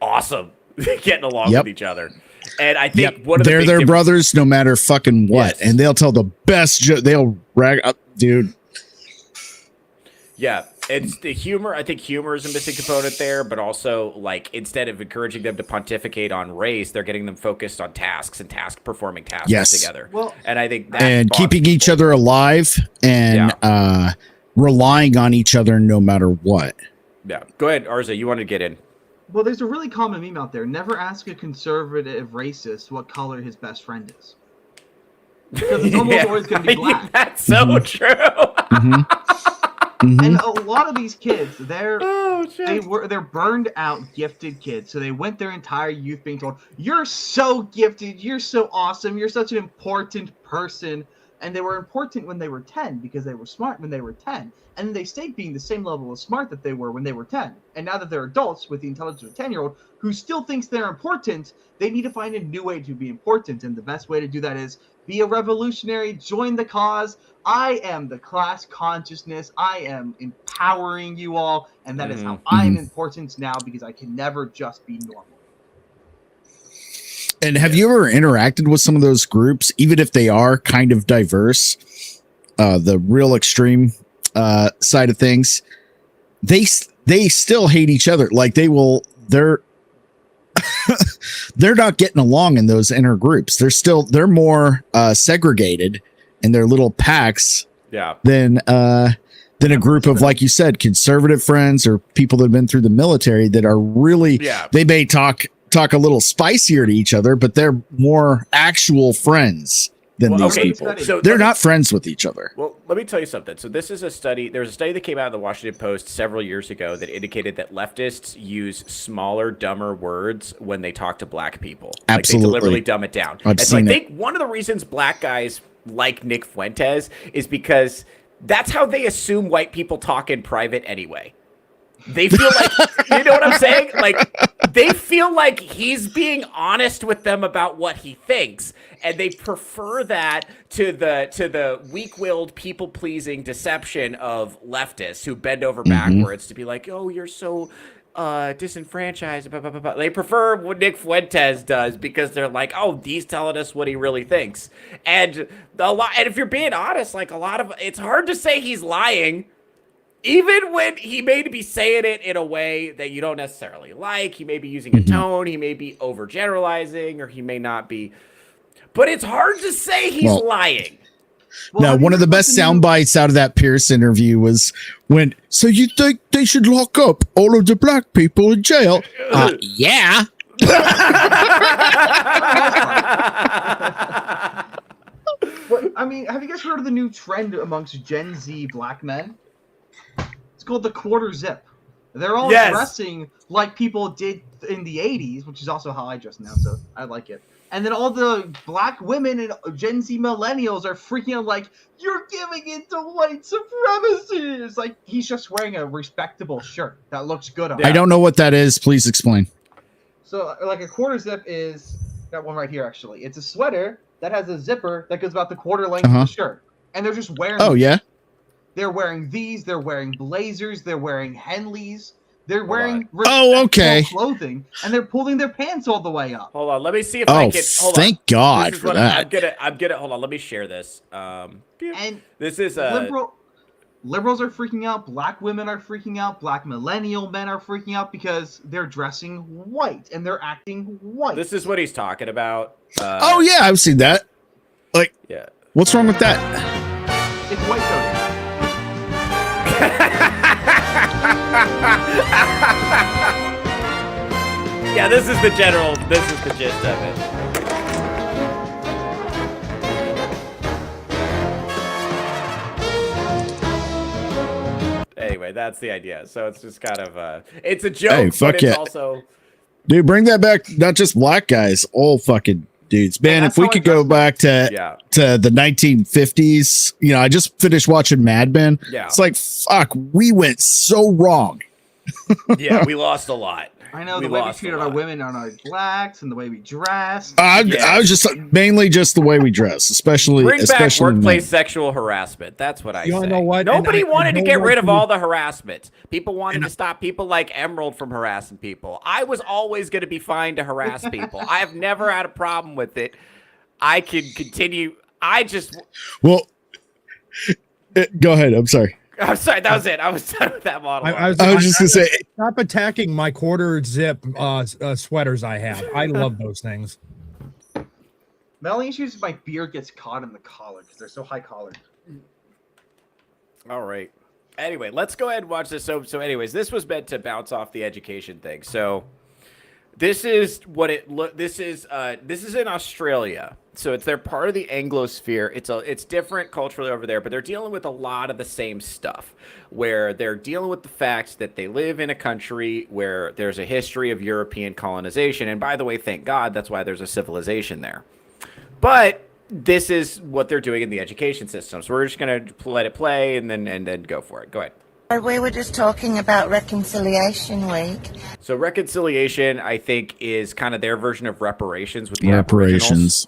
Awesome. Getting along with each other. And I think one of they're their brothers no matter fucking what. Yes. And they'll tell the best joke. They'll rag up, dude. Yeah. It's the humor. I think humor is a missing component there, but also instead of encouraging them to pontificate on race, they're getting them focused on tasks and performing tasks together. Well, and I think that's keeping each other alive and relying on each other no matter what. Yeah. Go ahead, Arza. You want to get in? Well, there's a really common meme out there. Never ask a conservative racist what color his best friend is. Because it's almost always going to be black. That's so true. And a lot of these kids, they're burned out, gifted kids. So they went their entire youth being told, "You're so gifted, you're so awesome, you're such an important person," and they were important when they were 10 because they were smart when they were 10, and then they stayed being the same level of smart that they were when they were 10. And now that they're adults with the intelligence of a 10-year-old who still thinks they're important, they need to find a new way to be important, and the best way to do that is be a revolutionary, join the cause. I am the class consciousness. I am empowering you all, and that is how I'm important now because I can never just be normal. And have you ever interacted with some of those groups, even if they are kind of diverse, the real extreme side of things? They still hate each other. Like they're not getting along in those inner groups. They're more segregated in their little packs than a group of, like you said, conservative friends or people that have been through the military that are really they may talk a little spicier to each other, but they're more actual friends than these people. So they're not friends with each other. Well, let me tell you something. So this is a study. There's a study that came out of the Washington Post several years ago that indicated that leftists use smaller, dumber words when they talk to black people. Absolutely. Like they deliberately dumb it down. I think one of the reasons black guys like Nick Fuentes is because that's how they assume white people talk in private anyway. They feel like, you know what I'm saying? Like, they feel like he's being honest with them about what he thinks, and they prefer that to the weak-willed, people-pleasing deception of leftists who bend over backwards to be like, oh, you're so disenfranchised. Blah, blah, blah, blah. They prefer what Nick Fuentes does because they're like, oh, he's telling us what he really thinks. And if you're being honest, like it's hard to say he's lying. Even when he may be saying it in a way that you don't necessarily like, he may be using a tone, he may be overgeneralizing, or he may not be. But it's hard to say he's lying. Now, one of the best sound bites out of that Pierce interview was when, so you think they should lock up all of the black people in jail? Yeah. I mean, have you guys heard of the new trend amongst Gen Z black men? It's called the quarter zip. They're all dressing like people did in the 80s, which is also how I dress now, so I like it. And then all the black women and Gen Z millennials are freaking out like, you're giving it to white supremacy. It's like he's just wearing a respectable shirt that looks good on him. I don't know what that is. Please explain. So, like, a quarter zip is, got one right here, actually. It's a sweater that has a zipper that goes about the quarter length of the shirt. And they're just wearing They're wearing these. They're wearing blazers. They're wearing Henleys. They're wearing clothing, and they're pulling their pants all the way up. Hold on, let me see if I can. Hold thank on. God for that. I'm gonna. Hold on, let me share this. And this is liberals are freaking out. Black women are freaking out. Black millennial men are freaking out because they're dressing white and they're acting white. This is what he's talking about. Oh yeah, I've seen that. Like, what's wrong with that? It's white coding. Yeah, this is the gist of it. Anyway, that's the idea. So it's just kind of it's a joke, but it's also dude, bring that back. Not just black guys, all fucking dudes. Man, if we could go back to the 1950s, you know, I just finished watching Mad Men. Yeah. It's like, fuck, we went so wrong. Yeah, we lost a lot. I know the way we treated our women on our blacks and the way we dress. I was just mainly just the way we dress, especially back workplace sexual harassment. That's what I say. Know what? Nobody wanted to get rid of all the harassment. People wanted to stop people like Emerald from harassing people. I was always going to be fine to harass people. I have never had a problem with it. I can continue. Well, go ahead. I'm sorry. I'm sorry, that was it. I was done with that model. I was just gonna say, stop attacking my quarter zip sweaters I have. I love those things. My only issue is my beard gets caught in the collar because they're so high collared. All right. Anyway, let's go ahead and watch this. So anyways, this was meant to bounce off the education thing. So this is what this is in Australia. So they're part of the Anglosphere. It's different culturally over there, but they're dealing with a lot of the same stuff, where they're dealing with the fact that they live in a country where there's a history of European colonization. And by the way, thank God, that's why there's a civilization there. But this is what they're doing in the education system. So we're just going to let it play and then go for it. Go ahead. We were just talking about Reconciliation Week. So reconciliation, I think, is kind of their version of reparations with the Reparations. Aboriginals.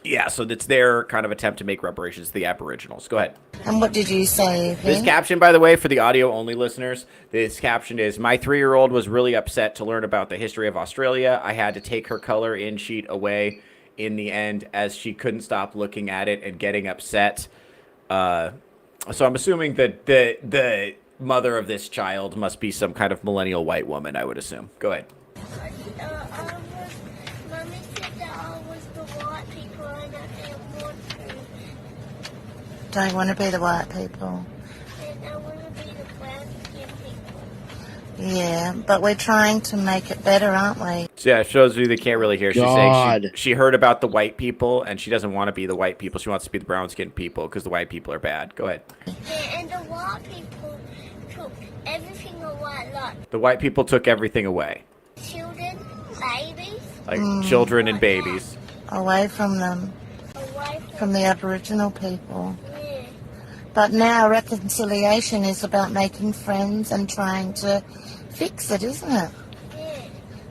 Yeah, so it's their kind of attempt to make reparations to the Aboriginals. Go ahead. And what did you say, Evie? This caption, by the way, for the audio-only listeners, this caption is, my 3-year-old was really upset to learn about the history of Australia. I had to take her color-in sheet away in the end as she couldn't stop looking at it and getting upset. So I'm assuming that the mother of this child must be some kind of millennial white woman, I would assume. Go ahead. Mummy said that I was the white people and I didn't want to. Don't want to be the white people. And I want to be the brown skin people. Yeah, but we're trying to make it better, aren't we? So yeah, it shows you they can't really hear. She's saying she heard about the white people, and she doesn't want to be the white people. She wants to be the brown-skinned people because the white people are bad. Go ahead. Yeah, and the white people took everything away, like The white people took everything away. children, babies. Like children and babies. Away from them. Away From the Aboriginal people. Yeah. But now reconciliation is about making friends and trying to fix it, isn't it? Yeah.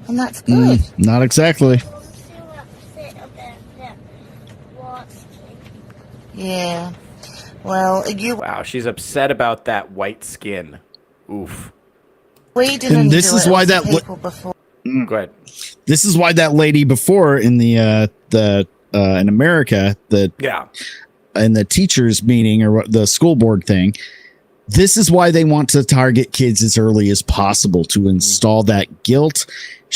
And that's good. Not exactly. I'm still upset about that white skin. Yeah. Well, Wow, she's upset about that white skin. Oof. we didn't And this do is it why with that people before. Go ahead. This is why that lady before in the in America, in the teachers meeting or the school board thing, this is why they want to target kids as early as possible to install that guilt,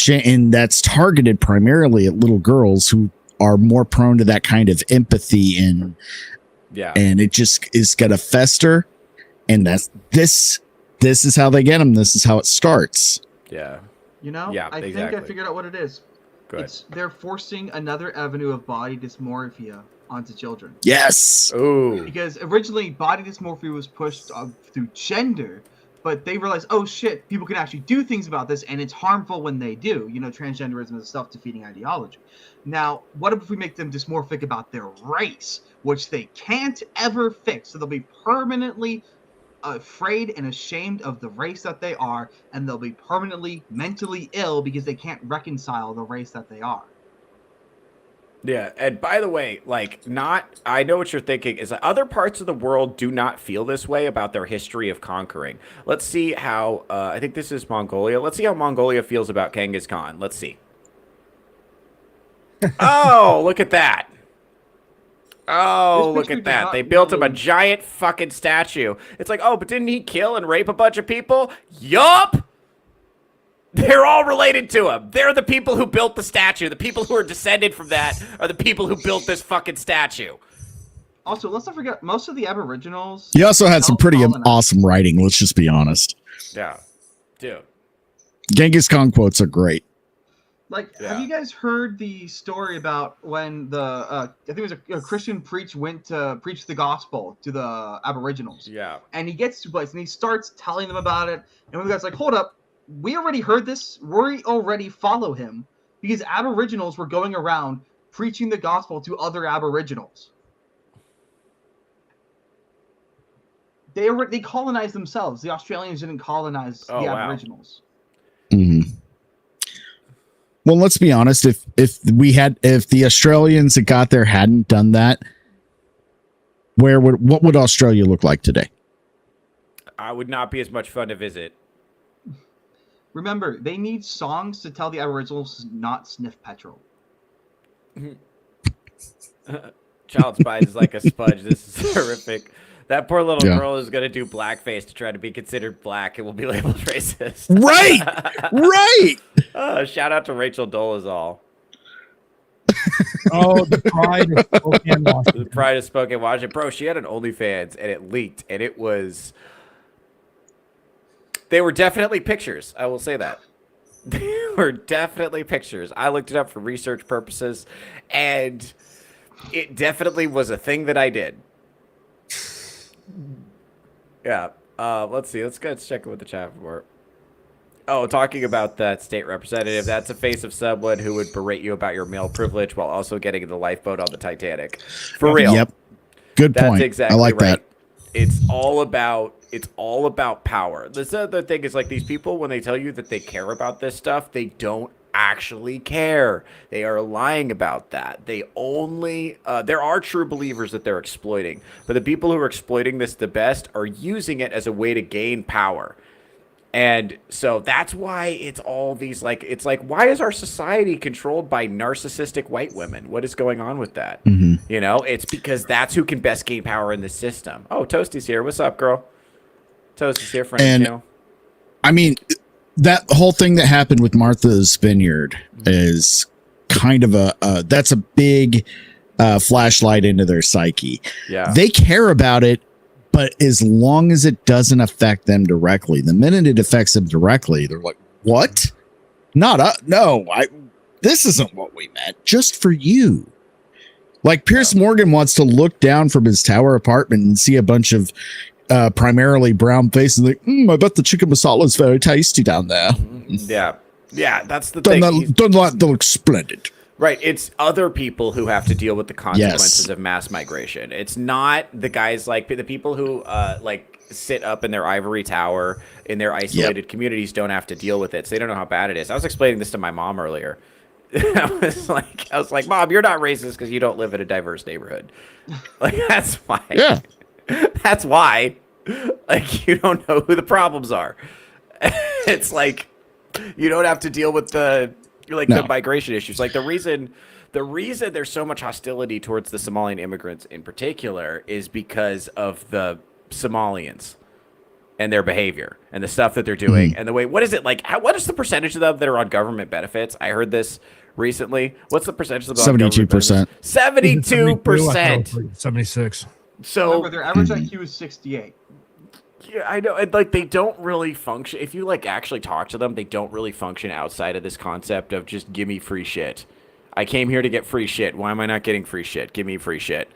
and that's targeted primarily at little girls who are more prone to that kind of empathy and it just is gonna fester, and this is how they get them. This is how it starts. Yeah. You know, Yeah, I think exactly. I figured out what it is. Go ahead. They're forcing another avenue of body dysmorphia onto children. Yes. Ooh. Because originally body dysmorphia was pushed through gender, but they realized, oh shit, people can actually do things about this, and it's harmful when they do. You know, transgenderism is a self-defeating ideology. Now, what if we make them dysmorphic about their race, which they can't ever fix? So they'll be permanently afraid and ashamed of the race that they are, and they'll be permanently mentally ill because they can't reconcile the race that they are. Yeah, and by the way, I know what you're thinking, is that other parts of the world do not feel this way about their history of conquering. Let's see how, I think this is Mongolia. Let's see how Mongolia feels about Genghis Khan. Let's see. Oh, look at that. Oh, look at that. They built him a giant fucking statue. It's like, oh, but didn't he kill and rape a bunch of people? Yup! They're all related to him. They're the people who built the statue. The people who are descended from that are the people who built this fucking statue. Also, let's not forget, most of the Aboriginals... He also had some pretty awesome writing, let's just be honest. Yeah. Dude. Genghis Khan quotes are great. Have you guys heard the story about when I think it was a Christian priest went to preach the gospel to the Aboriginals? Yeah. And he gets to a place and he starts telling them about it. And one of the guys like, hold up, we already heard this. We already follow him. Because Aboriginals were going around preaching the gospel to other Aboriginals. They colonized themselves. The Australians didn't colonize the Aboriginals. Mm-hmm. Well, let's be honest. If the Australians that got there hadn't done that, what would Australia look like today? I would not be as much fun to visit. Remember, they need songs to tell the Aboriginals to not sniff petrol. Child Spies is like a sponge. This is horrific. That poor little girl is going to do blackface to try to be considered black and will be labeled racist. Right! Right! Shout out to Rachel Dolezal. Oh, the pride of Spokane, Washington. The pride of Spokane, Washington. Bro, she had an OnlyFans and it leaked and it was... They were definitely pictures. I will say that. They were definitely pictures. I looked it up for research purposes and it definitely was a thing that I did. Yeah. Let's see. Let's go check it with the chat for. Oh, talking about that state representative, that's a face of someone who would berate you about your male privilege while also getting in the lifeboat on the Titanic. For real. Yep. Good point. That's exactly I like right. that. It's all about power. This other thing is like these people, when they tell you that they care about this stuff, they don't actually care. They are lying about that. They only there are true believers that they're exploiting, but the people who are exploiting this the best are using it as a way to gain power. And so that's why it's all these it's like, why is our society controlled by narcissistic white women? What is going on with that? Mm-hmm. You know, it's because that's who can best gain power in the system. Oh, Toasty's here. What's up, girl? Toasty's here, friend. And you know? I mean, that whole thing that happened with Martha's Vineyard is kind of that's a big flashlight into their psyche. Yeah. They care about it, but as long as it doesn't affect them directly. The minute it affects them directly, they're like, what? This isn't what we meant. Just for you. Like Piers Morgan wants to look down from his tower apartment and see a bunch of primarily brown faces. Like, I bet the chicken masala is very tasty down there. Yeah. Yeah, that's the thing. Doesn't that look splendid? Right. It's other people who have to deal with the consequences of mass migration. It's not the guys like the people who sit up in their ivory tower in their isolated communities don't have to deal with it. So they don't know how bad it is. I was explaining this to my mom earlier. I was like, Mom, you're not racist because you don't live in a diverse neighborhood. Like, that's why. Yeah. That's why. Like, you don't know who the problems are. It's like you don't have to deal with the migration issues. Like the reason there's so much hostility towards the Somalian immigrants in particular is because of the Somalians and their behavior and the stuff that they're doing and the way. What is it like? What is the percentage of them that are on government benefits? I heard this recently. What's the percentage of them? 72%. 72%. 76. So remember, their average IQ is 68. Yeah, I know. And they don't really function. If you actually talk to them, they don't really function outside of this concept of just give me free shit. I came here to get free shit. Why am I not getting free shit? Give me free shit.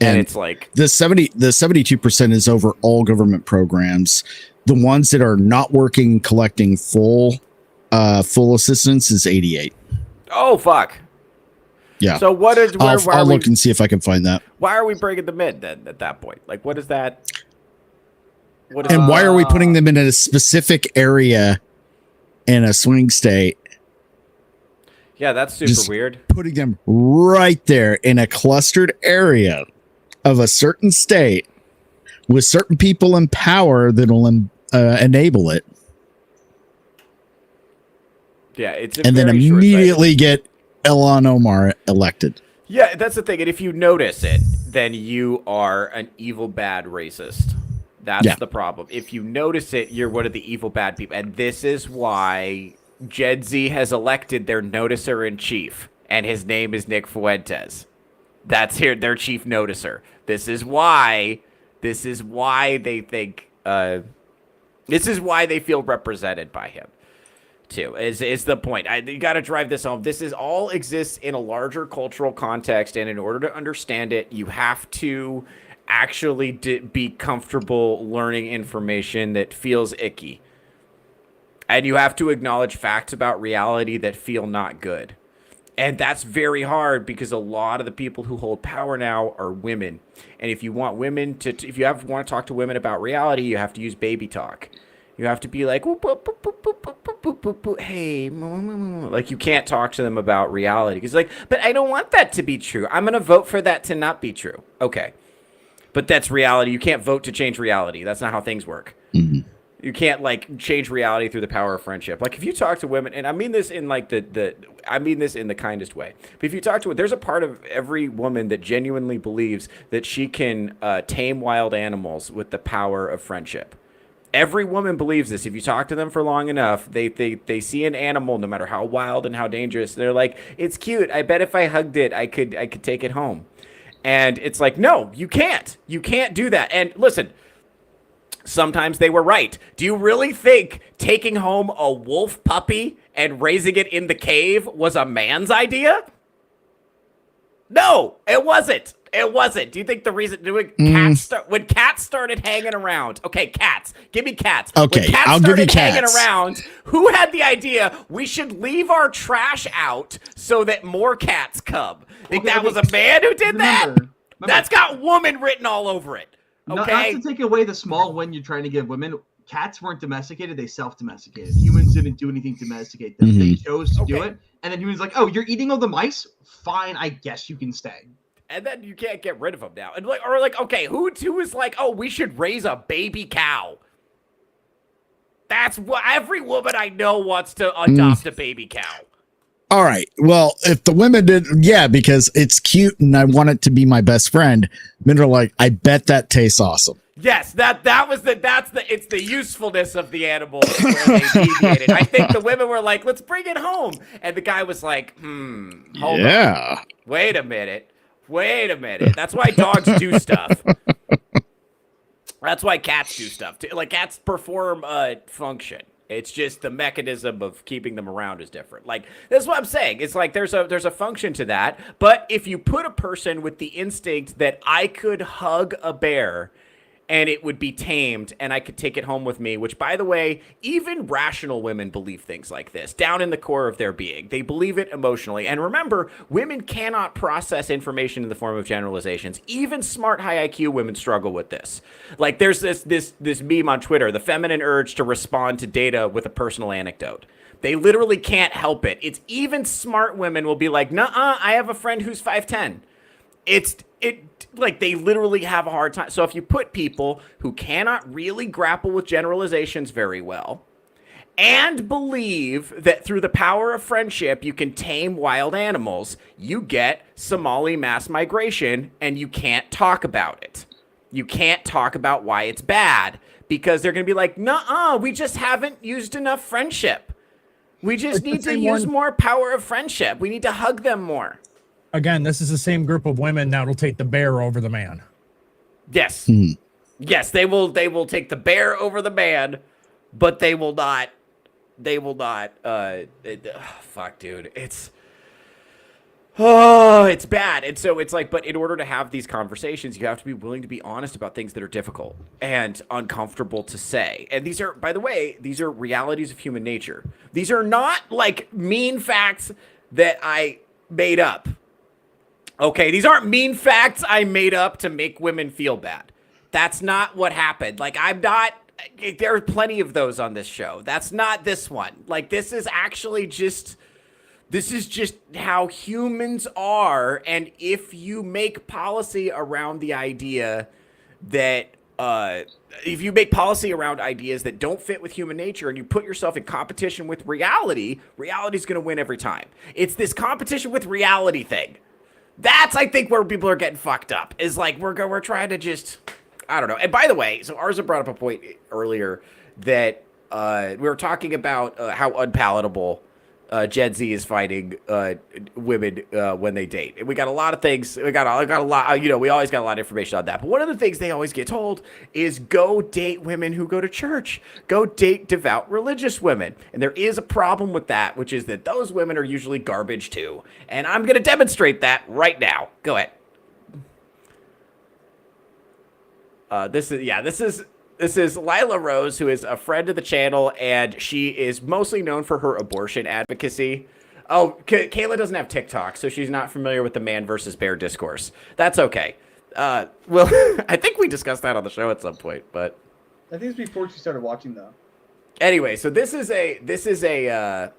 And it's like the 72% is over all government programs. The ones that are not working, collecting full assistance is 88. Oh fuck. Yeah. So what is? I'll look and see if I can find that. Why are we bringing them in then? At that point, what is that? And why are we putting them in a specific area in a swing state? Yeah, that's super weird. Putting them right there in a clustered area of a certain state with certain people in power that'll enable it. Yeah, it's and then immediately get Ilhan Omar elected. Yeah, that's the thing. And if you notice it, then you are an evil, bad racist. That's the problem. If you notice it, you're one of the evil, bad people. And this is why Gen Z has elected their noticer in chief, and his name is Nick Fuentes. That's their chief noticer. This is why they think. This is why they feel represented by him. Too is the point. You got to drive this home. This is all exists in a larger cultural context, and in order to understand it, you have to actually be comfortable learning information that feels icky. And you have to acknowledge facts about reality that feel not good. And that's very hard because a lot of the people who hold power now are women. And if you want want to talk to women about reality, you have to use baby talk. You have to be like, hey, like you can't talk to them about reality. Because but I don't want that to be true. I'm going to vote for that to not be true. Okay. But that's reality. You can't vote to change reality. That's not how things work. Mm-hmm. You can't change reality through the power of friendship. Like if you talk to women, and I mean this in I mean this in the kindest way. But if you talk to there's a part of every woman that genuinely believes that she can tame wild animals with the power of friendship. Every woman believes this. If you talk to them for long enough, they see an animal, no matter how wild and how dangerous. They're like, it's cute. I bet if I hugged it, I could take it home. And it's like, no, you can't. You can't do that. And listen, sometimes they were right. Do you really think taking home a wolf puppy and raising it in the cave was a man's idea? No, it wasn't. It wasn't. Do you think the reason when cats started hanging around? Okay, cats. Give me cats. Okay, when cats I'll give you started hanging cats. around, who had the idea we should leave our trash out so that more cats come? Think that was a man who did that? That's got woman written all over it. Okay. Not to take away the small win you're trying to give women. Cats weren't domesticated; they self-domesticated. Humans didn't do anything to domesticate them. They chose to do it, and then humans like, "Oh, you're eating all the mice? Fine, I guess you can stay." And then you can't get rid of them now. And okay, who is like, oh, we should raise a baby cow. That's what every woman I know wants to adopt a baby cow. All right. Well, if the women did, yeah, because it's cute and I want it to be my best friend. Men are like, I bet that tastes awesome. Yes, it's the usefulness of the animal where they deviated. I think the women were like, let's bring it home. And the guy was like, hold on. Wait a minute. That's why dogs do stuff. That's why cats do stuff. Like cats perform a function. It's just the mechanism of keeping them around is different. Like that's what I'm saying. It's like there's a function to that. But if you put a person with the instinct that I could hug a bear and it would be tamed and I could take it home with me, which, by the way, even rational women believe things like this down in the core of their being. They believe it emotionally. And remember, women cannot process information in the form of generalizations. Even smart, high IQ women struggle with this. Like there's this meme on Twitter, the feminine urge to respond to data with a personal anecdote. They literally can't help it. It's even smart women will be like, nuh-uh, I have a friend who's 5'10". Like they literally have a hard time. So if you put people who cannot really grapple with generalizations very well and believe that through the power of friendship you can tame wild animals, you get Somali mass migration, and you can't talk about it. You can't talk about why it's bad because they're going to be like, nuh-uh, we just haven't used enough friendship. We just need to use more power of friendship. We need to hug them more. Again, this is the same group of women that'll take the bear over the man. Yes. Yes, they will take the bear over the man, but they will not fuck, dude. It's bad. And so it's like, but in order to have these conversations, you have to be willing to be honest about things that are difficult and uncomfortable to say. And these are, by the way, these are realities of human nature. These are not like mean facts that I made up. Okay, these aren't mean facts I made up to make women feel bad. That's not what happened. Like, there are plenty of those on this show. That's not this one. Like, this is just how humans are. And if you make policy around the idea that, if you make policy around ideas that don't fit with human nature and you put yourself in competition with reality, reality's going to win every time. It's this competition with reality thing. That's, I think, where people are getting fucked up. Is like we're trying to just, I don't know. And by the way, so Arza brought up a point earlier that we were talking about how unpalatable Gen Z is finding women when they date. And we got a lot of things. We got a lot. We always got a lot of information on that. But one of the things they always get told is go date women who go to church. Go date devout religious women. And there is a problem with that, which is that those women are usually garbage too. And I'm going to demonstrate that right now. Go ahead. This is Lila Rose, who is a friend of the channel, and she is mostly known for her abortion advocacy. Oh, Kayla doesn't have TikTok, so she's not familiar with the man versus bear discourse. That's okay. Well, I think we discussed that on the show at some point, but I think it's before she started watching, though. Anyway, so this is a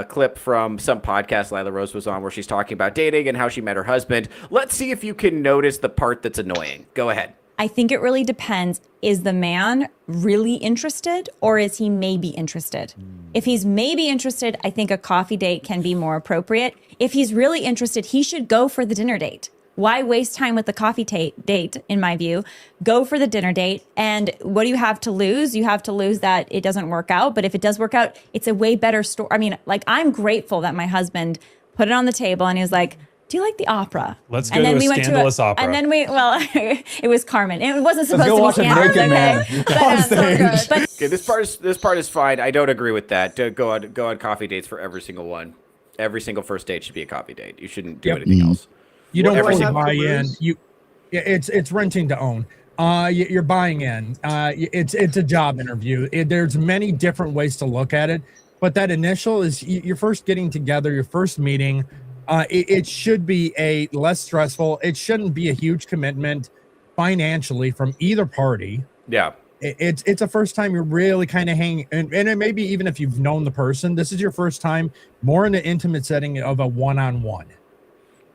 clip from some podcast Lila Rose was on where she's talking about dating and how she met her husband. Let's see if you can notice the part that's annoying. Go ahead. I think it really depends. Is the man really interested, or is he maybe interested? If he's maybe interested, I think a coffee date can be more appropriate. If he's really interested, he should go for the dinner date. Why waste time with the coffee date, in my view? Go for the dinner date. And what do you have to lose? You have to lose that it doesn't work out. But if it does work out, it's a way better story. I mean, like, I'm grateful that my husband put it on the table and he was like, do you like the opera? Let's go to a scandalous opera. And then it was Carmen. It wasn't supposed to be scandalous. Okay, this part is fine. I don't agree with that. Go on coffee dates for every single one. Every single first date should be a coffee date. You shouldn't do anything else. You don't Every really single- buy in. It's renting to own. You're buying in. It's a job interview. There's many different ways to look at it, but that initial is you're first getting together, your first meeting. It should be a less stressful. It shouldn't be a huge commitment financially from either party. Yeah. It's a first time you're really kind of hanging, and it may be even if you've known the person, this is your first time more in the intimate setting of a one-on-one.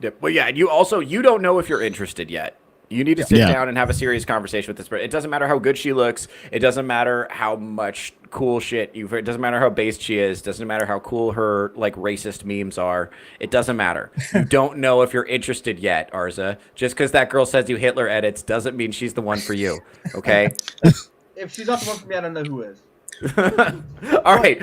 Yeah, but yeah, and you don't know if you're interested yet. You need to sit down and have a serious conversation with this person. It doesn't matter how good she looks. It doesn't matter how much cool shit it doesn't matter how based she is. Doesn't matter how cool her like racist memes are. It doesn't matter. You don't know if you're interested yet, Arza. Just because that girl sends you Hitler edits doesn't mean she's the one for you. Okay. If she's not the one for me, I don't know who is. All right,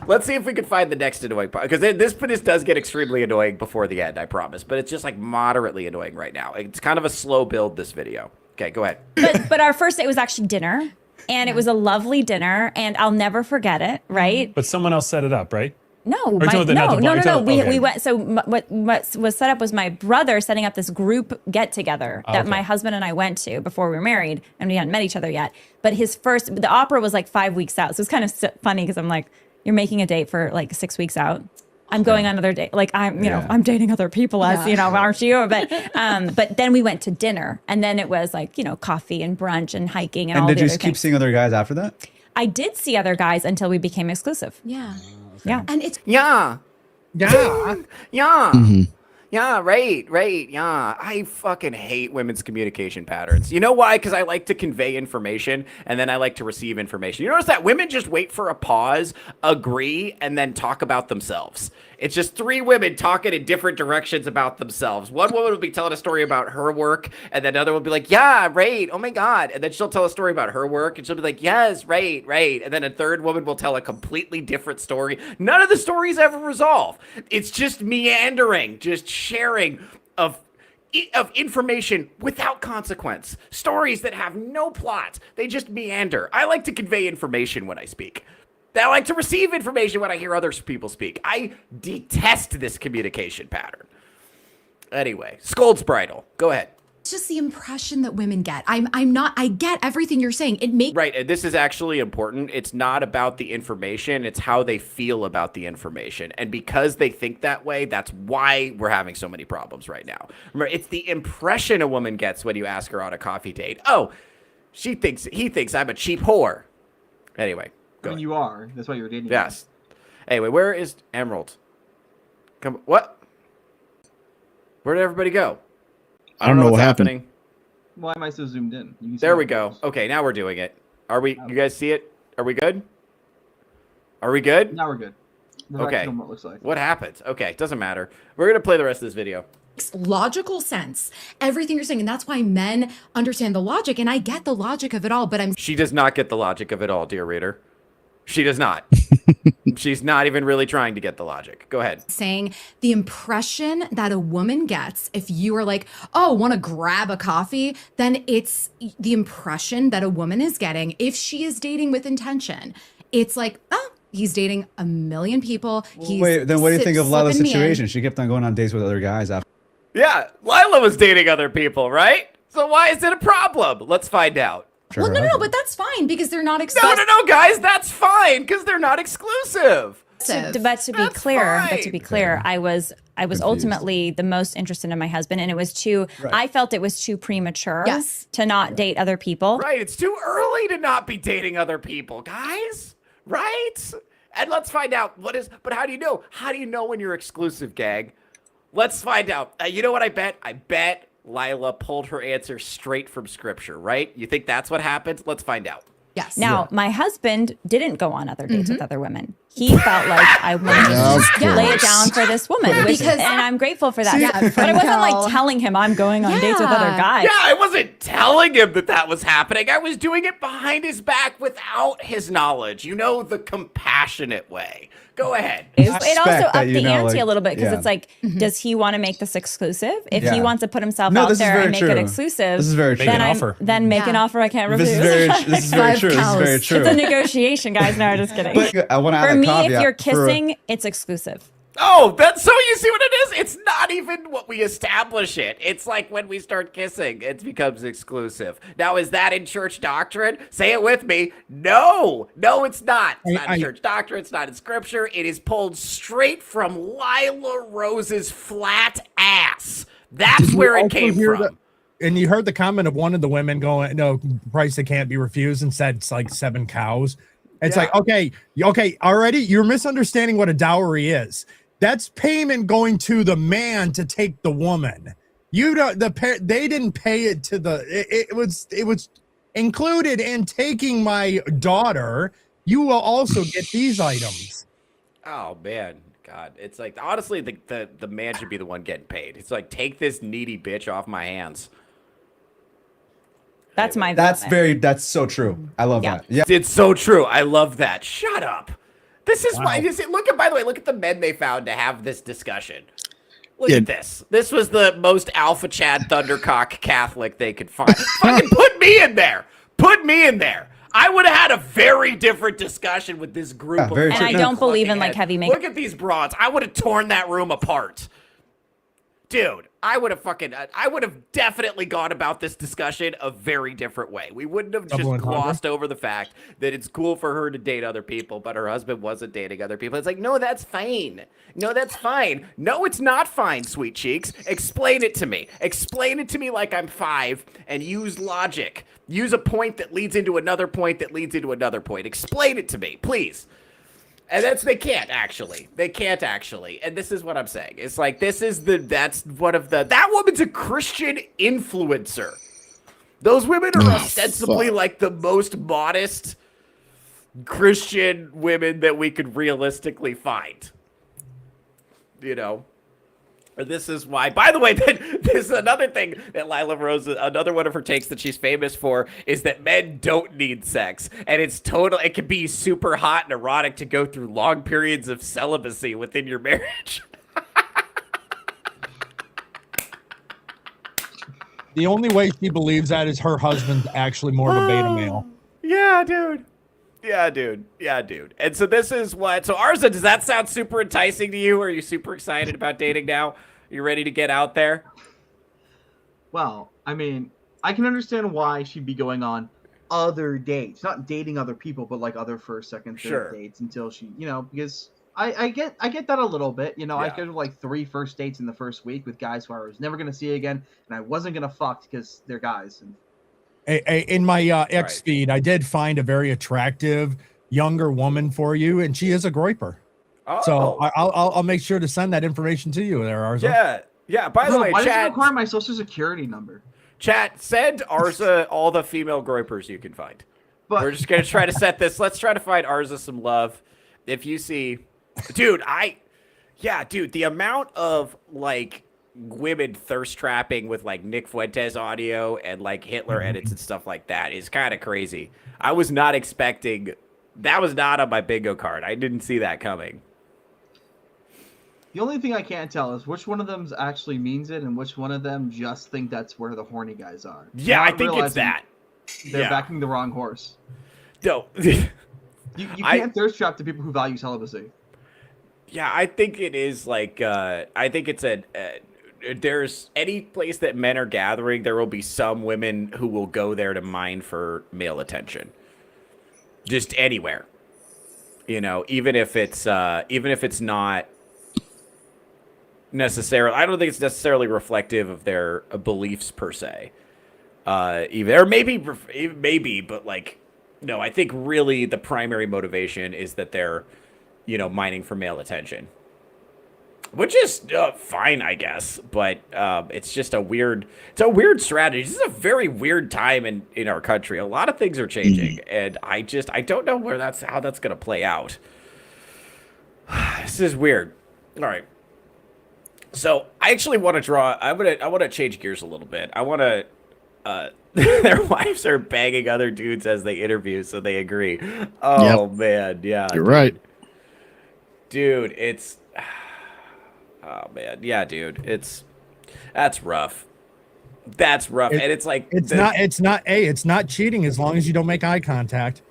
let's see if we can find the next annoying part, because this does get extremely annoying before the end, I promise. But it's just like moderately annoying right now. It's kind of a slow build, this video. Okay, go ahead. But our first date was actually dinner, and it was a lovely dinner, and I'll never forget it. Right? But someone else set it up, right? No, Or you told them not to block- you told- We okay. went. So what was set up was my brother setting up this group get together that okay. my husband and I went to before we were married, and we hadn't met each other yet. But the opera was like 5 weeks out, so it's kind of funny because I'm like, you're making a date for like 6 weeks out. I'm going on another date. Like I'm dating other people, as aren't you? But then we went to dinner, and then it was like coffee and brunch and hiking and all. And did the you other keep things. seeing other guys after that? I did see other guys until we became exclusive. Yeah. Yeah. And it's Yeah. Yeah. Yeah. Mm-hmm. Yeah, right, yeah. I fucking hate women's communication patterns. You know why? Because I like to convey information, and then I like to receive information. You notice that women just wait for a pause, agree, and then talk about themselves. It's just three women talking in different directions about themselves. One woman will be telling a story about her work, and then another will be like, yeah, right, oh my God. And then she'll tell a story about her work, and she'll be like, yes, right. And then a third woman will tell a completely different story. None of the stories ever resolve. It's just meandering, just sharing of information without consequence. Stories that have no plot. They just meander. I like to convey information when I speak. I like to receive information when I hear other people speak. I detest this communication pattern. Anyway, Scold's Bridal. Go ahead. It's just the impression that women get. I get everything you're saying. It makes Right, and this is actually important. It's not about the information, it's how they feel about the information. And because they think that way, that's why we're having so many problems right now. Remember, it's the impression a woman gets when you ask her on a coffee date. Oh, he thinks I'm a cheap whore. Anyway. I mean, you are. That's why you're dating. Yes. Anyway, where is Emerald? What? Where did everybody go? I don't know what's what happened. happening. Why am I so zoomed in? You can see There my we go. face. Okay, now we're doing it. Are we? You guys see it? Are we good? Are we good? Now we're good. We're back Okay. to what it looks like. What happened? Okay, doesn't matter. We're gonna play the rest of this video. logical sense. Everything you're saying, and that's why men understand the logic. And I get the logic of it all, but She does not get the logic of it all, dear reader. She does not. She's not even really trying to get the logic. Go ahead. saying the impression that a woman gets if you are like, oh, want to grab a coffee, then it's the impression that a woman is getting if she is dating with intention. It's like, oh, he's dating a million people. He's Wait, then what do you think of Lila's slipping me in. situation? She kept on going on dates with other guys after. Yeah, Lila was dating other people, right? So why is it a problem? Let's find out. Well, no, but that's fine because they're not exclusive. No, guys, that's fine because they're not exclusive. But to be clear, I was ultimately the most interested in my husband, and it was I felt it was too premature to not date other people. Right, it's too early to not be dating other people, guys. Right? And let's find out but how do you know? How do you know when you're exclusive, gang? Let's find out. You know what I bet? I bet Lila pulled her answer straight from scripture, right? You think that's what happened? Let's find out. Yes. Now, my husband didn't go on other dates with other women. He felt like I wanted to just lay it down for this woman, and I'm grateful for that. But I wasn't like telling him I'm going on dates with other guys. Yeah, I wasn't telling him that was happening. I was doing it behind his back without his knowledge. You know, the compassionate way. Go ahead. It also upped the ante a little bit because it's like, does he want to make this exclusive? If he wants to put himself out there and make it exclusive, this is very true. Then make an offer I can't refuse. This is very true. This is very true. It's a negotiation, guys. No, I'm just kidding. But I want to add For a me, caveat if you're kissing, it's exclusive. Oh, that's so you see what it is? It's not even what we establish it. It's like when we start kissing, it becomes exclusive. Now, is that in church doctrine? Say it with me. No, it's not. It's not in church doctrine. It's not in scripture. It is pulled straight from Lila Rose's flat ass. That's where it came from. And you heard the comment of one of the women going, no, price that can't be refused, and said it's like 7 cows. It's like, okay, already you're misunderstanding what a dowry is. That's payment going to the man to take the woman. You don't. They didn't pay it to the. It was included in taking my daughter. You will also get these items. Oh man, God! It's like honestly, the man should be the one getting paid. It's like take this needy bitch off my hands. That's my. That's so true. I love that. Yeah, it's so true. I love that. Shut up. This is why. Look at. By the way, look at the men they found to have this discussion. Look at this. This was the most alpha Chad Thundercock Catholic they could find. Fucking put me in there. Put me in there. I would have had a very different discussion with this group. And I don't believe in like heavy makeup. Look at these broads. I would have torn that room apart. Dude, I would have definitely gone about this discussion a very different way. We wouldn't have just glossed over the fact that it's cool for her to date other people, but her husband wasn't dating other people. It's like, no, that's fine. No, that's fine. No, it's not fine, sweet cheeks. Explain it to me. Explain it to me like I'm 5 and use logic. Use a point that leads into another point that leads into another point. Explain it to me, please. And they can't actually. They can't actually. And this is what I'm saying. It's like, that woman's a Christian influencer. Those women are ostensibly like the most modest Christian women that we could realistically find. You know? This is why, by the way, this is another thing that Lila Rose, another one of her takes that she's famous for, is that men don't need sex. And it can be super hot and erotic to go through long periods of celibacy within your marriage. The only way she believes that is her husband's actually more of a beta male. Yeah, dude. Yeah, dude. And so this is what... So, Arza, does that sound super enticing to you? Are you super excited about dating now? Are you ready to get out there? Well, I mean, I can understand why she'd be going on other dates. Not dating other people, but like other first, second, third dates until she... because I get that a little bit. I scheduled like 3 first dates in the first week with guys who I was never going to see again, and I wasn't going to fuck because they're guys. And in my X feed, I did find a very attractive younger woman for you, and she is a groiper. Oh. So I'll make sure to send that information to you there, Arza. Yeah. By the way, why does chat, it require my social security number? Chat, send Arza all the female groipers you can find. But we're just gonna try to set this. Let's try to find Arza some love. If you see, dude, the amount of like women thirst trapping with like Nick Fuentes audio and like Hitler edits and stuff like that is kind of crazy. I was not expecting that. Was not on my bingo card. I didn't see that coming. The only thing I can't tell is which one of them actually means it and which one of them just think that's where the horny guys are. Yeah, I think it's that. They're backing the wrong horse. No. you can't thirst trap to people who value celibacy. Yeah, I think it is like, I think it's there's any place that men are gathering, there will be some women who will go there to mine for male attention. Just anywhere. Even if it's not necessarily, I don't think it's necessarily reflective of their beliefs per se. Or maybe, but like, no, I think really the primary motivation is that they're, mining for male attention. Which is fine, I guess, but it's just a weird strategy. This is a very weird time in our country. A lot of things are changing, and I don't know how that's gonna play out. This is weird. All right. So I actually want to I want to change gears a little bit. I want to. Their wives are banging other dudes as they interview, so they agree. Oh man, yeah. You're right, dude. It's. Oh man, yeah, dude. That's rough. That's rough, and it's like it's not cheating as long as you don't make eye contact.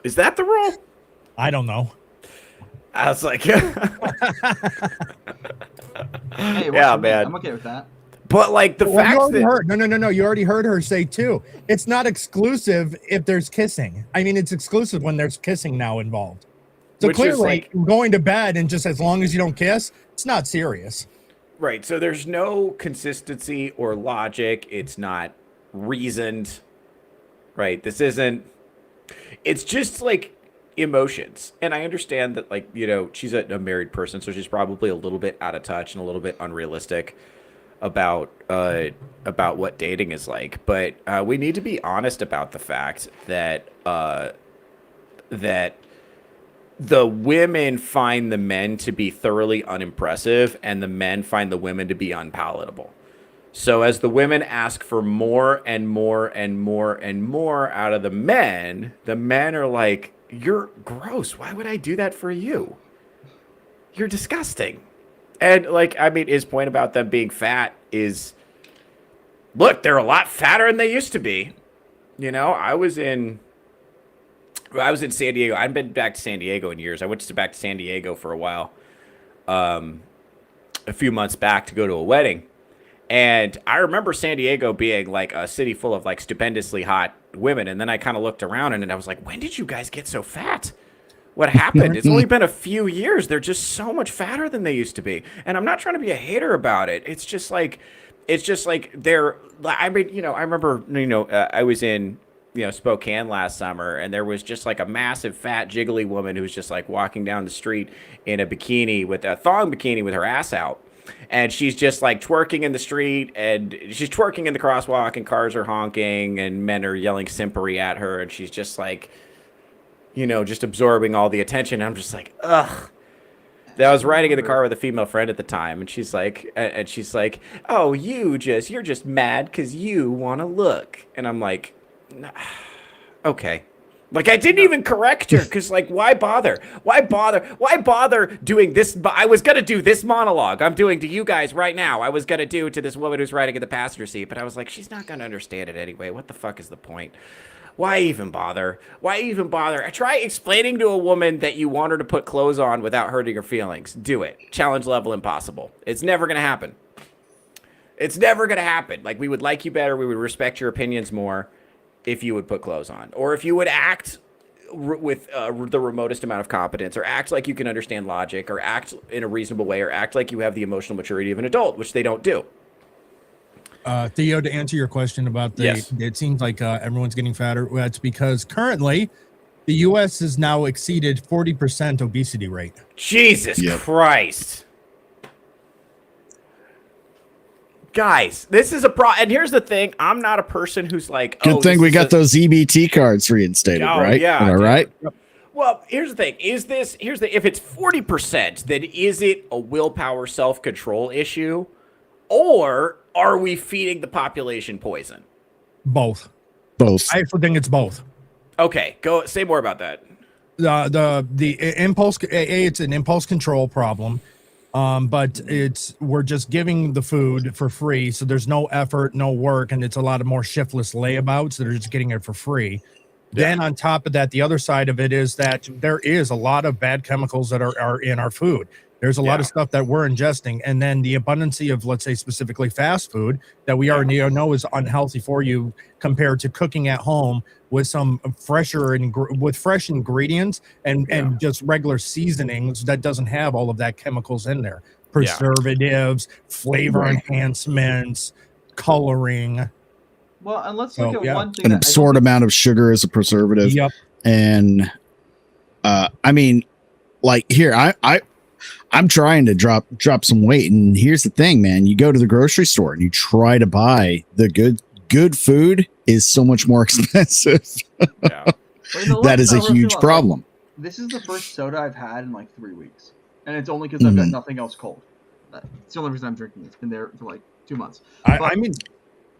Is that the rule? I don't know. I was like, Hey, yeah, man. I'm okay with that. But like the fact that no, you already heard her say too. It's not exclusive if there's kissing. I mean, it's exclusive when there's kissing now involved. So Which is clearly, like- going to bed and just as long as you don't kiss, it's not serious. right. So there's no consistency or logic. It's not reasoned. Right. This isn't. It's just like emotions, and I understand that, like, you know, she's a married person, so she's probably a little bit out of touch and a little bit unrealistic about what dating is like. But we need to be honest about the fact that that the women find the men to be thoroughly unimpressive, and the men find the women to be unpalatable. So as the women ask for more and more and more and more out of the men are like, "You're gross. Why would I do that for you? You're disgusting." And like, I mean, his point about them being fat is, look, they're a lot fatter than they used to be. You know, I was in San Diego. I haven't been back to San Diego in years. I went back to San Diego for a while, a few months back to go to a wedding. And I remember San Diego being like a city full of like stupendously hot women. And then I kind of looked around and I was like, when did you guys get so fat? What happened? It's only been a few years. They're just so much fatter than they used to be. And I'm not trying to be a hater about it. It's just like they're, I mean, you know, I remember, you know, I was in, you know, Spokane last summer, and there was just like a massive fat jiggly woman who was just like walking down the street in a bikini, with a thong bikini with her ass out. And she's just like twerking in the street, and she's twerking in the crosswalk, and cars are honking and men are yelling simpery at her. And she's just like, you know, just absorbing all the attention. I'm just like, ugh. I was riding in the car with a female friend at the time, and she's like, oh, you're just mad because you want to look. And I'm like, okay. Like, I didn't even correct her, because, like, why bother? Why bother doing this? I was going to do this monologue I'm doing to you guys right now. I was going to do to this woman who's riding in the passenger seat, but I was like, she's not going to understand it anyway. What the fuck is the point? Why even bother? I try explaining to a woman that you want her to put clothes on without hurting her feelings. Do it. Challenge level impossible. It's never going to happen. Like, we would like you better. We would respect your opinions more if you would put clothes on, or if you would act with the remotest amount of competence, or act like you can understand logic, or act in a reasonable way, or act like you have the emotional maturity of an adult, which they don't do. Theo, to answer your question about it seems like everyone's getting fatter. That's because currently the U.S. has now exceeded 40% obesity rate. Jesus Christ. Guys, this is a problem. And here's the thing. I'm not a person who's like, good thing we got those EBT cards reinstated, right? Yeah. All right. Well, here's the thing. If it's 40%, then is it a willpower self-control issue, or are we feeding the population poison? Both. I actually think it's both. Okay, go say more about that. The impulse, it's an impulse control problem. But we're just giving the food for free, so there's no effort, no work, and it's a lot of more shiftless layabouts that are just getting it for free. Yeah. Then on top of that, the other side of it is that there is a lot of bad chemicals that are in our food. There's a lot of stuff that we're ingesting, and then the abundancy of, let's say, specifically fast food that we already know is unhealthy for you compared to cooking at home with some fresh ingredients and just regular seasonings that doesn't have all of that chemicals in there. Preservatives, flavor enhancements, coloring. Well, and let's look at one thing. An absurd amount of sugar is a preservative. Yep. And I mean, like, here, I'm trying to drop some weight, and here's the thing, man. You go to the grocery store and you try to buy the good food is so much more expensive. That is a huge problem. This is the first soda I've had in like 3 weeks, and it's only because I've got nothing else cold. It's the only reason I'm drinking it. It's been there for like 2 months. I mean,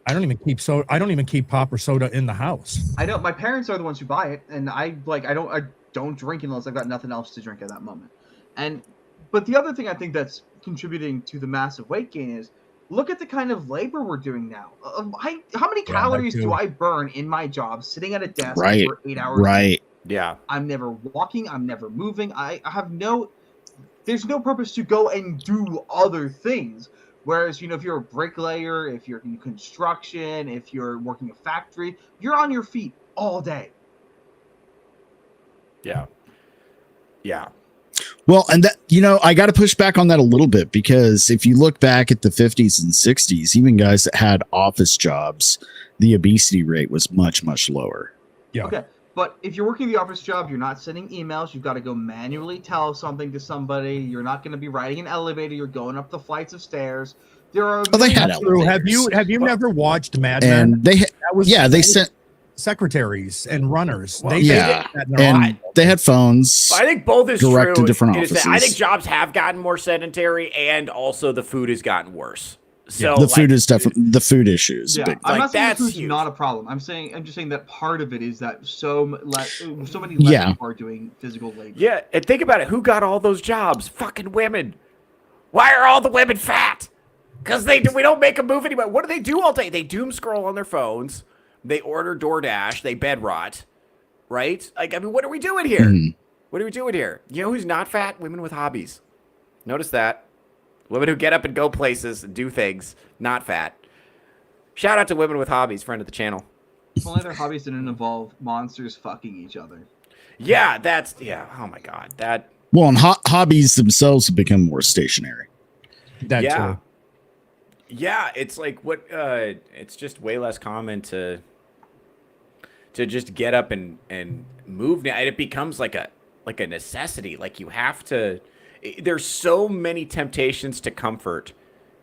I don't even keep soda. I don't even keep pop or soda in the house. I don't. My parents are the ones who buy it, and I don't drink unless I've got nothing else to drink at that moment. But the other thing I think that's contributing to the massive weight gain is, look at the kind of labor we're doing now. How many calories do I burn in my job sitting at a desk for 8 hours? Right. Yeah. I'm never walking. I'm never moving. I have no there's no purpose to go and do other things. Whereas, if you're a bricklayer, if you're in construction, if you're working a factory, you're on your feet all day. Yeah. Yeah. Well, and that, I got to push back on that a little bit, because if you look back at the 50s and 60s, even guys that had office jobs, the obesity rate was much, much lower. Yeah. Okay. But if you're working the office job, you're not sending emails. You've got to go manually tell something to somebody. You're not going to be riding an elevator. You're going up the flights of stairs. There are. They had elevators. Have you never watched Mad Men? And they sent secretaries and runners. They had phones. I think both is direct true. to different offices. I think jobs have gotten more sedentary, and also the food has gotten worse. So the food is definitely the food issues. Yeah, Big I'm not saying that's the food's huge. not a problem. I'm just saying that part of it is that so many less people are doing physical labor. Yeah, and think about it. Who got all those jobs? Fucking women. Why are all the women fat? Because we don't make a move anymore. What do they do all day? They doom scroll on their phones. They order DoorDash. They bed rot. Right? What are we doing here? What are we doing here? You know who's not fat? Women with hobbies. Notice that. Women who get up and go places and do things. Not fat. Shout out to Women with Hobbies, friend of the channel. If only their hobbies didn't involve monsters fucking each other. Yeah, oh my God. Well, and hobbies themselves have become more stationary. True. Yeah, it's like it's just way less common to just get up and move now. And it becomes like a necessity. Like you have to. There's so many temptations to comfort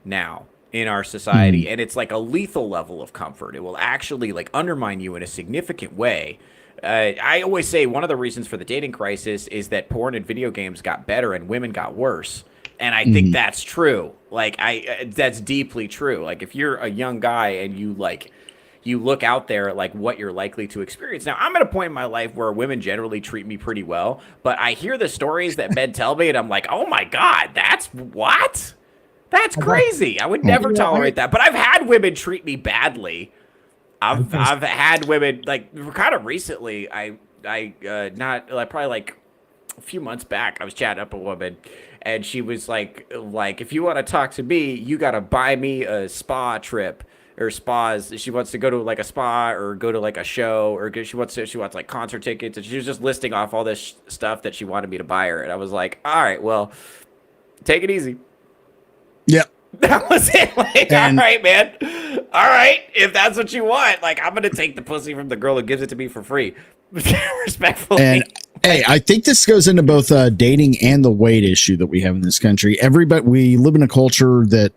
now in our society, and it's like a lethal level of comfort. It will actually undermine you in a significant way. I always say one of the reasons for the dating crisis is that porn and video games got better and women got worse. And I think that's true. That's deeply true. Like if you're a young guy and you look out there at what you're likely to experience. Now, I'm at a point in my life where women generally treat me pretty well, but I hear the stories that men tell me, and I'm like, oh my God, that's what? That's crazy. I would never tolerate that. But I've had women treat me badly. I've had women kind of recently. Probably a few months back, I was chatting up a woman, and she was like, if you want to talk to me, you got to buy me a spa trip. Or spas. She wants to go to a spa or go to a show, or she wants concert tickets, and she was just listing off all this stuff that she wanted me to buy her, and I was like, all right, well, take it easy. Yep. That was it. All right, man. All right, if that's what you want, I'm gonna take the pussy from the girl who gives it to me for free. Respectfully. And hey, I think this goes into both dating and the weight issue that we have in this country. We live in a culture that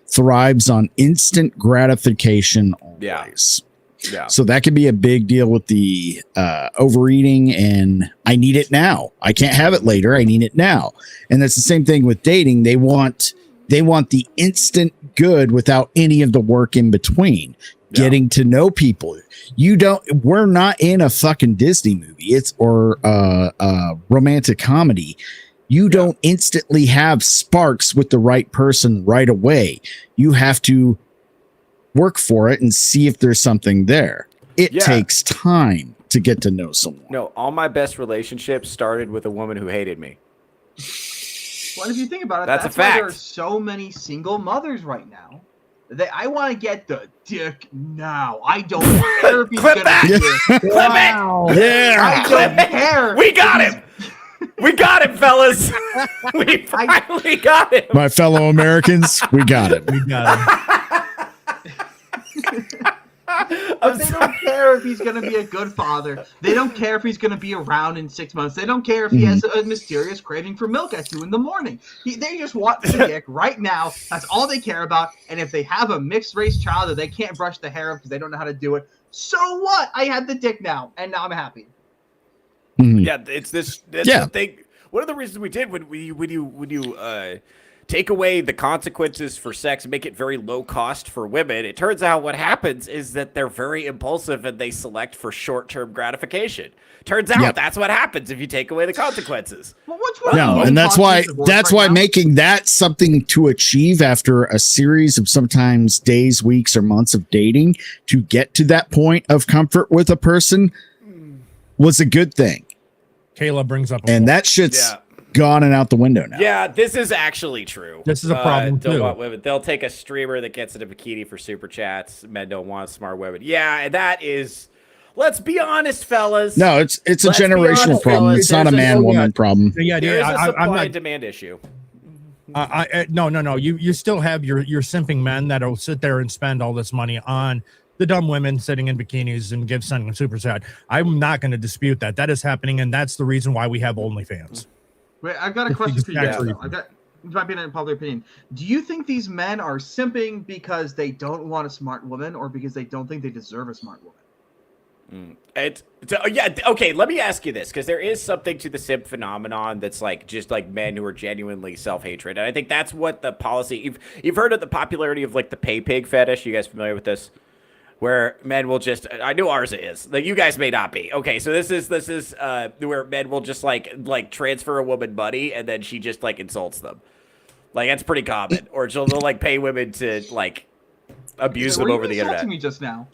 thrives on instant gratification always. Yeah. So that could be a big deal with the overeating, and I need it now. I can't have it later. I need it now. And that's the same thing with dating. They want the instant good without any of the work in between. Yeah. Getting to know people. We're not in a fucking Disney movie. Or a romantic comedy. You don't instantly have sparks with the right person right away. You have to work for it and see if there's something there. It takes time to get to know someone. No, all my best relationships started with a woman who hated me. Well, if you think about it, that's a why fact. There are so many single mothers right now. I want to get the dick now. I don't care if he's Clip that. Clip it. Yeah. I don't care. We got him. We got him, fellas. We finally got him. My fellow Americans, we got it. We got But they don't care if he's going to be a good father. They don't care if he's going to be around in 6 months. They don't care if he has a mysterious craving for milk at 2 a.m. They just want the dick right now. That's all they care about. And if they have a mixed race child that they can't brush the hair of because they don't know how to do it, so what? I had the dick now, and now I'm happy. Yeah, it's this. That's the thing. One of the reasons we did when you take away the consequences for sex and make it very low cost for women, it turns out what happens is that they're very impulsive and they select for short-term gratification. Turns out that's what happens if you take away the consequences. Well, and that's why making that something to achieve after a series of sometimes days, weeks, or months of dating to get to that point of comfort with a person was a good thing. Kayla brings up that shit's gone and out the window now. Yeah, this is actually true. This is a problem don't too. Want women. They'll take a streamer that gets in a bikini for super chats. Men don't want smart women. Yeah, that is. Let's be honest, fellas. No, it's a Let's be generational honest, problem. fellas. It's not a There's man-woman problem. Yeah, There is a I'm supply not. and demand issue. No. You still have your simping men that'll sit there and spend all this money on the dumb women sitting in bikinis and sending them super chat. I'm not going to dispute that. That is happening, and that's the reason why we have OnlyFans. Wait, I've got a question for you guys. It might be an unpopular opinion. Do you think these men are simping because they don't want a smart woman, or because they don't think they deserve a smart woman? Okay, let me ask you this, because there is something to the simp phenomenon that's like just like men who are genuinely self-hatred, and I think that's what the policy. You've heard of the popularity of like the pay pig fetish. You guys familiar with this? Where men will just, I know ours is, like you guys may not be. Okay, so this is where men will just like transfer a woman money and then she just like insults them. Like that's pretty common. Or they'll like pay women to like abuse them over the internet. Insulting me just now.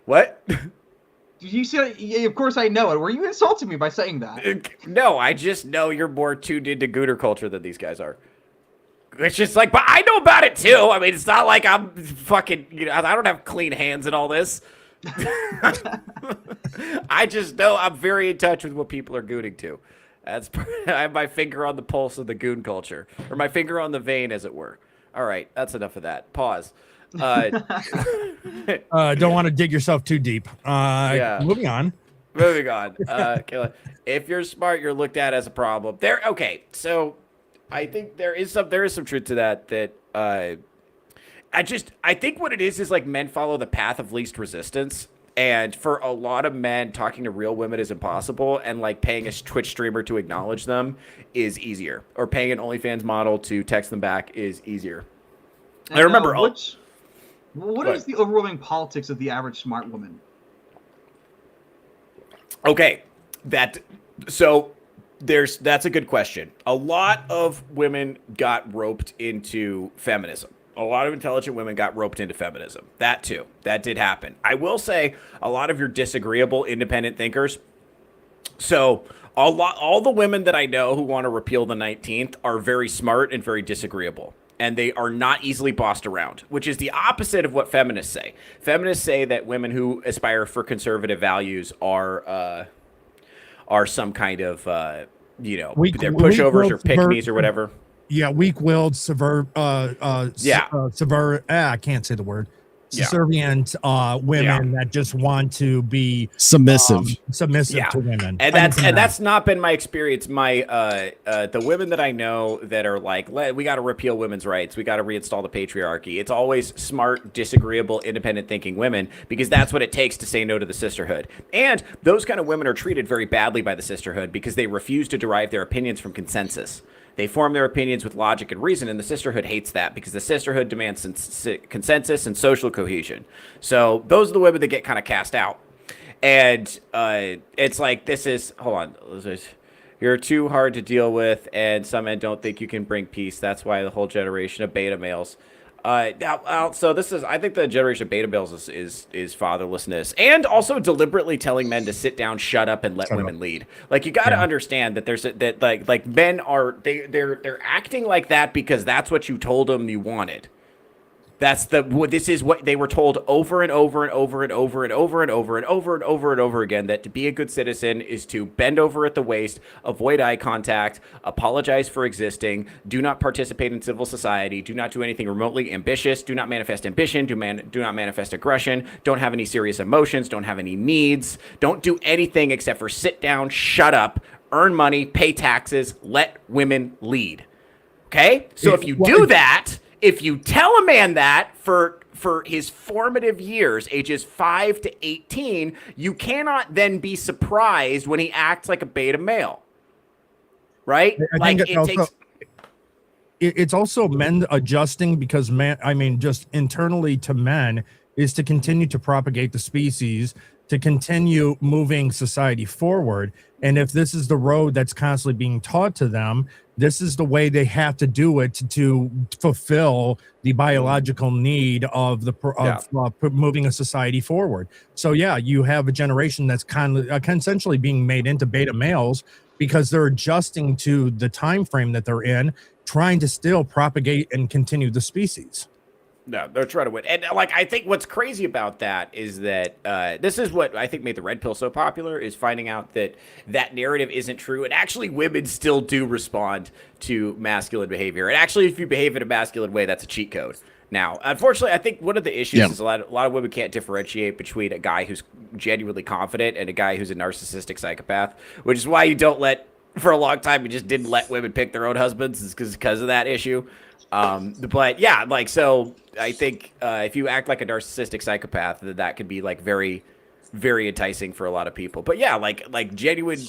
What? Did you say? Yeah, of course I know it. Were you insulting me by saying that? No, I just know you're more tuned into Gooner culture than these guys are. It's just like, but I know about it too. I mean, it's not like I'm fucking, I don't have clean hands in all this. I just know I'm very in touch with what people are gooning to. I have my finger on the pulse of the goon culture, or my finger on the vein, as it were. All right, that's enough of that. Pause. Don't want to dig yourself too deep. Yeah. Moving on. Kayla, if you're smart, you're looked at as a problem. Okay, so I think there is some truth to that. I think what it is like men follow the path of least resistance. And for a lot of men, talking to real women is impossible, and like paying a Twitch streamer to acknowledge them is easier, or paying an OnlyFans model to text them back is easier. And, I remember. What is the overwhelming politics of the average smart woman? Okay, that's a good question. A lot of women got roped into feminism. A lot of intelligent women got roped into feminism. That too. That did happen. I will say a lot of your disagreeable independent thinkers. So all the women that I know who want to repeal the 19th are very smart and very disagreeable. And they are not easily bossed around, which is the opposite of what feminists say. Feminists say that women who aspire for conservative values are some kind of, they're pushovers or pick-me's or whatever. Yeah, weak-willed, I can't say the word. Subservient women that just want to be submissive to women, and that's not been my experience. The women that I know that are like, we got to repeal women's rights, we got to reinstall the patriarchy. It's always smart, disagreeable, independent thinking women, because that's what it takes to say no to the sisterhood. And those kind of women are treated very badly by the sisterhood because they refuse to derive their opinions from consensus. They form their opinions with logic and reason, and the sisterhood hates that because the sisterhood demands consensus and social cohesion. So those are the women that get kind of cast out. And it's like, hold on. You're too hard to deal with, and some men don't think you can bring peace. That's why the whole generation of beta males. I think the generation of beta males is fatherlessness, and also deliberately telling men to sit down, shut up, and let women lead. Like, you got to understand that like men are they're acting like that because that's what you told them you wanted. This is what they were told over and over and over and over and over and over and over and over and over again, that to be a good citizen is to bend over at the waist, avoid eye contact, apologize for existing, do not participate in civil society, do not do anything remotely ambitious, do not manifest ambition, do not manifest aggression, don't have any serious emotions, don't have any needs, don't do anything except for sit down, shut up, earn money, pay taxes, let women lead. Okay? So if you do that, if you tell a man that for his formative years, ages 5 to 18, you cannot then be surprised when he acts like a beta male. Right? It's also men adjusting, because just internally to men is to continue to propagate the species, to continue moving society forward. And if this is the road that's constantly being taught to them, this is the way they have to do it to fulfill the biological need of moving a society forward. So yeah, you have a generation that's kind of essentially being made into beta males, because they're adjusting to the time frame that they're in, trying to still propagate and continue the species. No, they're trying to win. And like, I think what's crazy about that is that this is what I think made the red pill so popular, is finding out that that narrative isn't true. And actually women still do respond to masculine behavior. And actually, if you behave in a masculine way, that's a cheat code. Now, unfortunately, I think one of the issues is a lot of women can't differentiate between a guy who's genuinely confident and a guy who's a narcissistic psychopath, which is why you don't let, for a long time, you just didn't let women pick their own husbands, is because of that issue. But yeah, like, so I think if you act like a narcissistic psychopath, that could be like very, very enticing for a lot of people. But yeah, like genuine,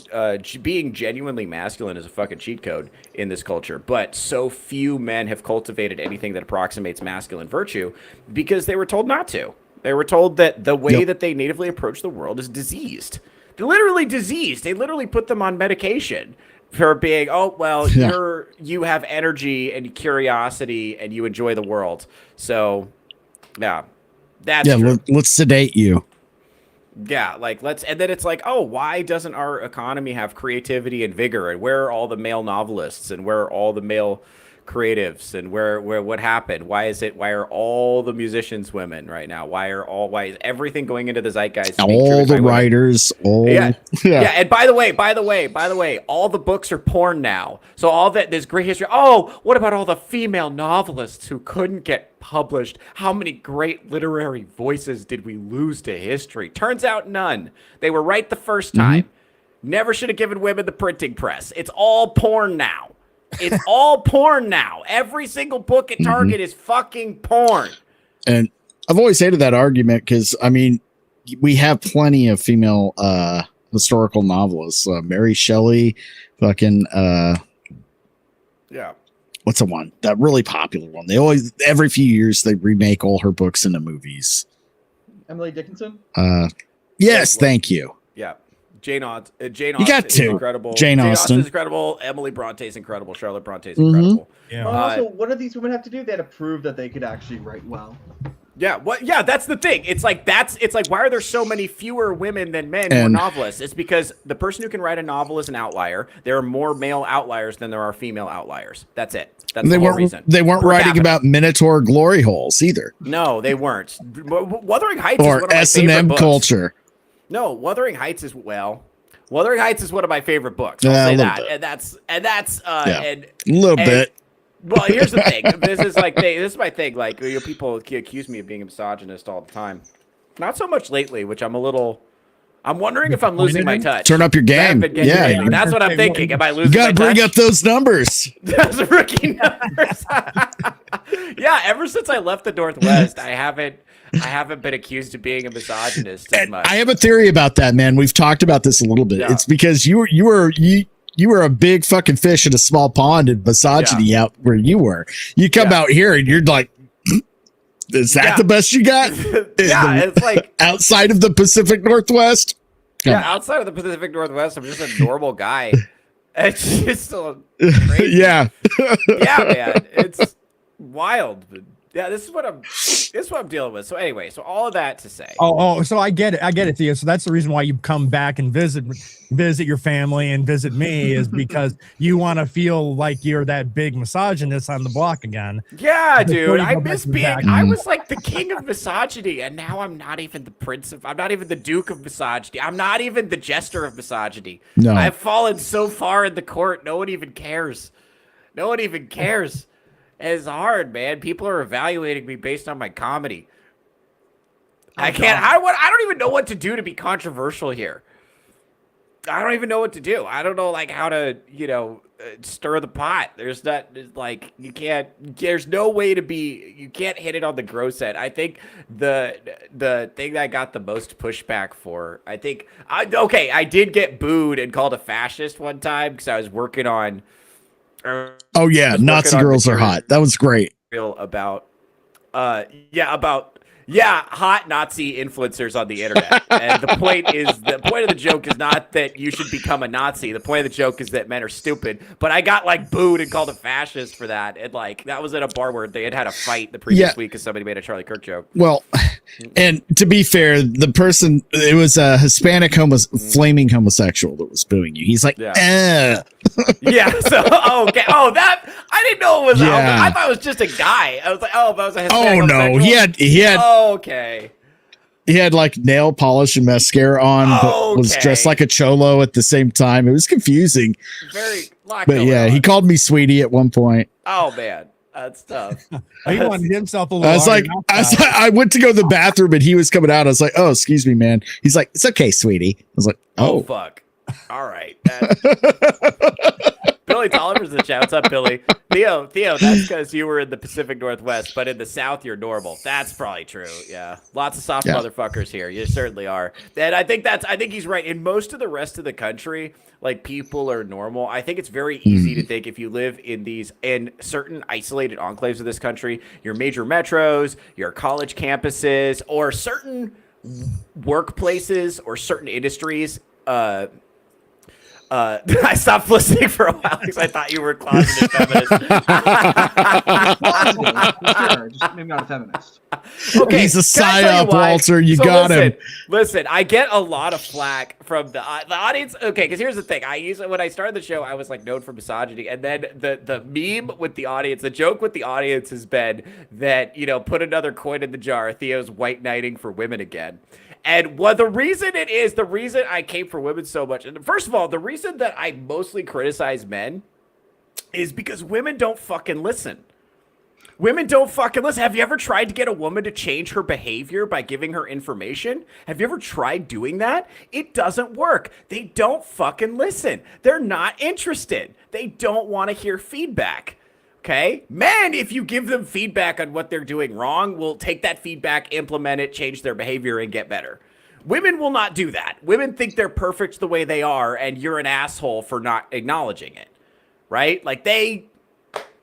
being genuinely masculine is a fucking cheat code in this culture. But so few men have cultivated anything that approximates masculine virtue because they were told not to. They were told that the way that they natively approach the world is diseased. They're literally diseased. They literally put them on medication for being, you have energy and curiosity and you enjoy the world. So, yeah, that's true. Let's sedate you. Yeah, like and then it's like, oh, why doesn't our economy have creativity and vigor? And where are all the male novelists? And where are all the male creatives? And where what happened? Why are all the musicians women right now? Why is everything going into the zeitgeist? All the writers, yeah. And by the way, all the books are porn now. So all that, there's great history. Oh, what about all the female novelists who couldn't get published? How many great literary voices did we lose to history? Turns out none. They were right the first time. Never should have given women the printing press. It's all porn now. It's all porn now. Every single book at Target is fucking porn. And I've always hated that argument because, I mean, we have plenty of female historical novelists. Mary Shelley, fucking, what's the one? That really popular one. They always, every few years, they remake all her books into movies. Emily Dickinson? Yes, thank you. Yeah. Jane Austen. You got is incredible. Jane Austen is incredible. Emily Bronte is incredible. Charlotte Bronte is incredible. Yeah. Also, what do these women have to do? They had to prove that they could actually write well. Yeah, yeah, that's the thing. It's like why are there so many fewer women than men who are novelists? It's because the person who can write a novel is an outlier. There are more male outliers than there are female outliers. That's it. That's the whole reason. They weren't writing about Minotaur glory holes either. No, they weren't. Wuthering Heights is one of my S&M favorite culture. No, Wuthering Heights is one of my favorite books. I'll say that. And a little bit. Well, here's the thing. This is my thing. Like, people accuse me of being a misogynist all the time. Not so much lately, which I'm wondering if I'm losing my touch. Turn up your game. Yeah, that's what I'm thinking. Am I losing my touch? You gotta bring up those numbers. Those rookie numbers. Yeah, ever since I left the Northwest, I haven't been accused of being a misogynist as much. I have a theory about that, man. We've talked about this a little bit. Yeah. It's because you were a big fucking fish in a small pond in misogyny out where you were. You come out here and you're like, is that the best you got? It's like outside of the Pacific Northwest. Outside of the Pacific Northwest, I'm just a normal guy. It's just so crazy. Yeah, man, it's wild. But yeah, this is what I'm dealing with. So anyway, so all of that to say. So I get it, Theo. So that's the reason why you come back and visit your family and visit me is because you want to feel like you're that big misogynist on the block again. Yeah, dude. I miss being. I was like the king of misogyny, and now I'm not even the prince of. I'm not even the duke of misogyny. I'm not even the jester of misogyny. No, I've fallen so far in the court. No one even cares. No one even cares. It's hard, man. People are evaluating me based on my comedy. I don't even know what to do to be controversial here. I don't even know what to do. I don't know how to, stir the pot. There's no way you can't hit it on the gross end. I think the thing that I got the most pushback for, I did get booed and called a fascist one time because I was working on Nazi girls are hot. That was great. About Yeah, hot Nazi influencers on the internet. And the point of the joke is not that you should become a Nazi. The point of the joke is that men are stupid. But I got like booed and called a fascist for that. And like that was at a bar where they had a fight the previous week because somebody made a Charlie Kirk joke. Well, and to be fair, the person, it was a Hispanic flaming homosexual that was booing you. He's like, yeah. So okay. Oh, that I didn't know it was. I thought it was just a guy. I was like, oh, that was a Hispanic homosexual. He had. Okay. He had like nail polish and mascara on, but was dressed like a cholo at the same time. It was confusing. But yeah, he called me sweetie at one point. Oh man, that's tough. He wanted himself a little. I went to go to the bathroom and he was coming out. I was like, oh, excuse me, man. He's like, it's okay, sweetie. I was like, oh fuck. All right. Billy Tolliver's in the chat. What's up, Billy? Theo, that's because you were in the Pacific Northwest, but in the South, you're normal. That's probably true. Yeah. Lots of soft motherfuckers here. You certainly are. And I think he's right. In most of the rest of the country, like people are normal. I think it's very easy to think if you live in certain isolated enclaves of this country, your major metros, your college campuses, or certain workplaces or certain industries, I stopped listening for a while because I thought you were closeted feminist. Sure, just maybe not a feminist. Okay, he's a psyop, Walter. You got him. Listen, I get a lot of flack from the audience. Okay, because here's the thing. When I started the show, I was like known for misogyny, and then the meme with the audience, the joke with the audience has been that put another coin in the jar. Theo's white knighting for women again. And the reason I came for women so much, and first of all, the reason that I mostly criticize men is because women don't fucking listen. Women don't fucking listen. Have you ever tried to get a woman to change her behavior by giving her information? Have you ever tried doing that? It doesn't work. They don't fucking listen. They're not interested. They don't want to hear feedback. Okay? Men, if you give them feedback on what they're doing wrong, will take that feedback, implement it, change their behavior, and get better. Women will not do that. Women think they're perfect the way they are, and you're an asshole for not acknowledging it. Right? Like they,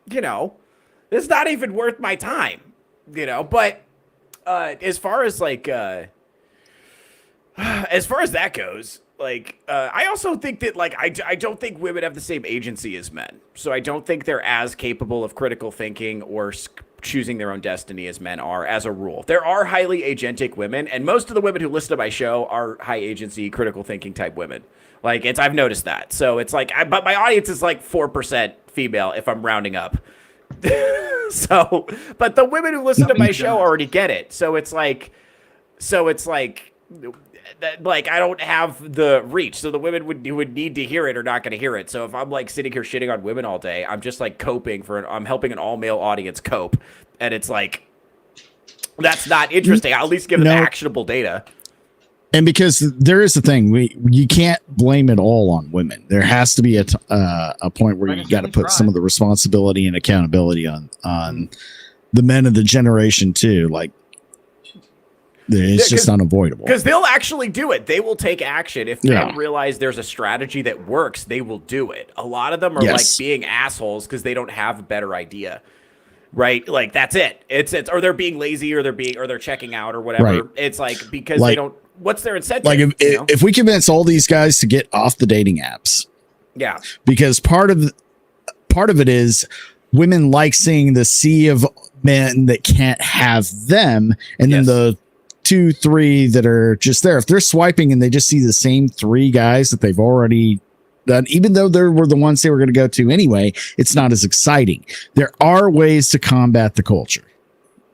it's not even worth my time. But as far as that goes, I also think that I don't think women have the same agency as men. So I don't think they're as capable of critical thinking or choosing their own destiny as men are, as a rule. There are highly agentic women, and most of the women who listen to my show are high agency, critical thinking type women. I've noticed that. So it's but my audience is 4% female if I'm rounding up. So, but the women who listen to my show already get it. So it's I don't have the reach. So the women who would need to hear it are not going to hear it. So if I'm sitting here shitting on women all day, I'm just coping I'm helping an all male audience cope. And it's that's not interesting. I'll at least give them actionable data. And because there is the thing, you can't blame it all on women. There has to be a point where you got to put some of the responsibility and accountability on the men of the generation too. It's just unavoidable. Because they'll actually do it. They will take action. If they realize there's a strategy that works, they will do it. A lot of them are being assholes because they don't have a better idea. Right? That's it. It's or they're being lazy or they're checking out or whatever. Right. It's because they don't. What's their incentive? If we convince all these guys to get off the dating apps. Yeah. Because part of it is women like seeing the sea of men that can't have them, and then the 2-3 that are just there. If they're swiping and they just see the same 3 guys that they've already done, even though they were the ones they were going to go to anyway, it's not as exciting. There are ways to combat the culture.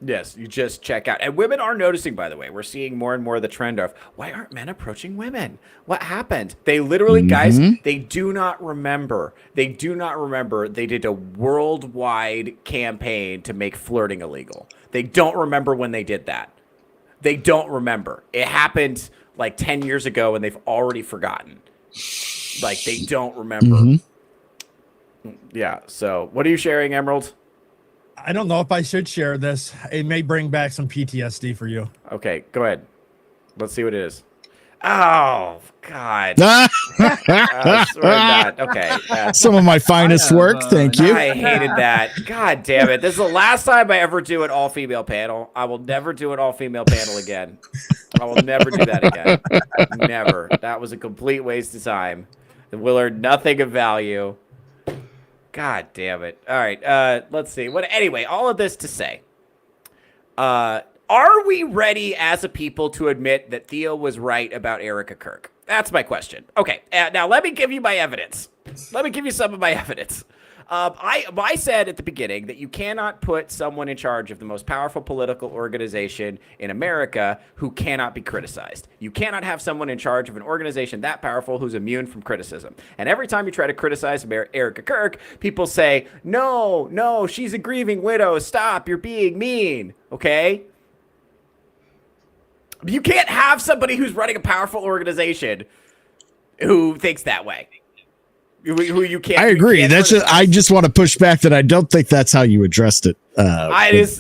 Yes, you just check out. And women are noticing, by the way. We're seeing more and more of the trend of, why aren't men approaching women? What happened? They literally, guys, they do not remember. They did a worldwide campaign to make flirting illegal. They don't remember when they did that. They don't remember. It happened 10 years ago and they've already forgotten. They don't remember. Yeah. So what are you sharing, Emerald? I don't know if I should share this. It may bring back some PTSD for you. Okay, go ahead. Let's see what it is. Oh God! I swear to God. Okay. Some of my finest work. Thank you. I hated that. God damn it! This is the last time I ever do an all-female panel. I will never do an all-female panel again. I will never do that again. Never. That was a complete waste of time. We'll learn nothing of value. God damn it! All right. Let's see. Anyway, all of this to say. Are we ready as a people to admit that Theo was right about Erica Kirk? That's my question. Okay, now let me give you my evidence. Let me give you some of my evidence. I said at the beginning that you cannot put someone in charge of the most powerful political organization in America who cannot be criticized. You cannot have someone in charge of an organization that powerful who's immune from criticism. And every time you try to criticize Erica Kirk, people say, no, she's a grieving widow. Stop, you're being mean. Okay? You can't have somebody who's running a powerful organization who thinks that way. Who you can't. I agree. I just want to push back that I don't think that's how you addressed it. Okay,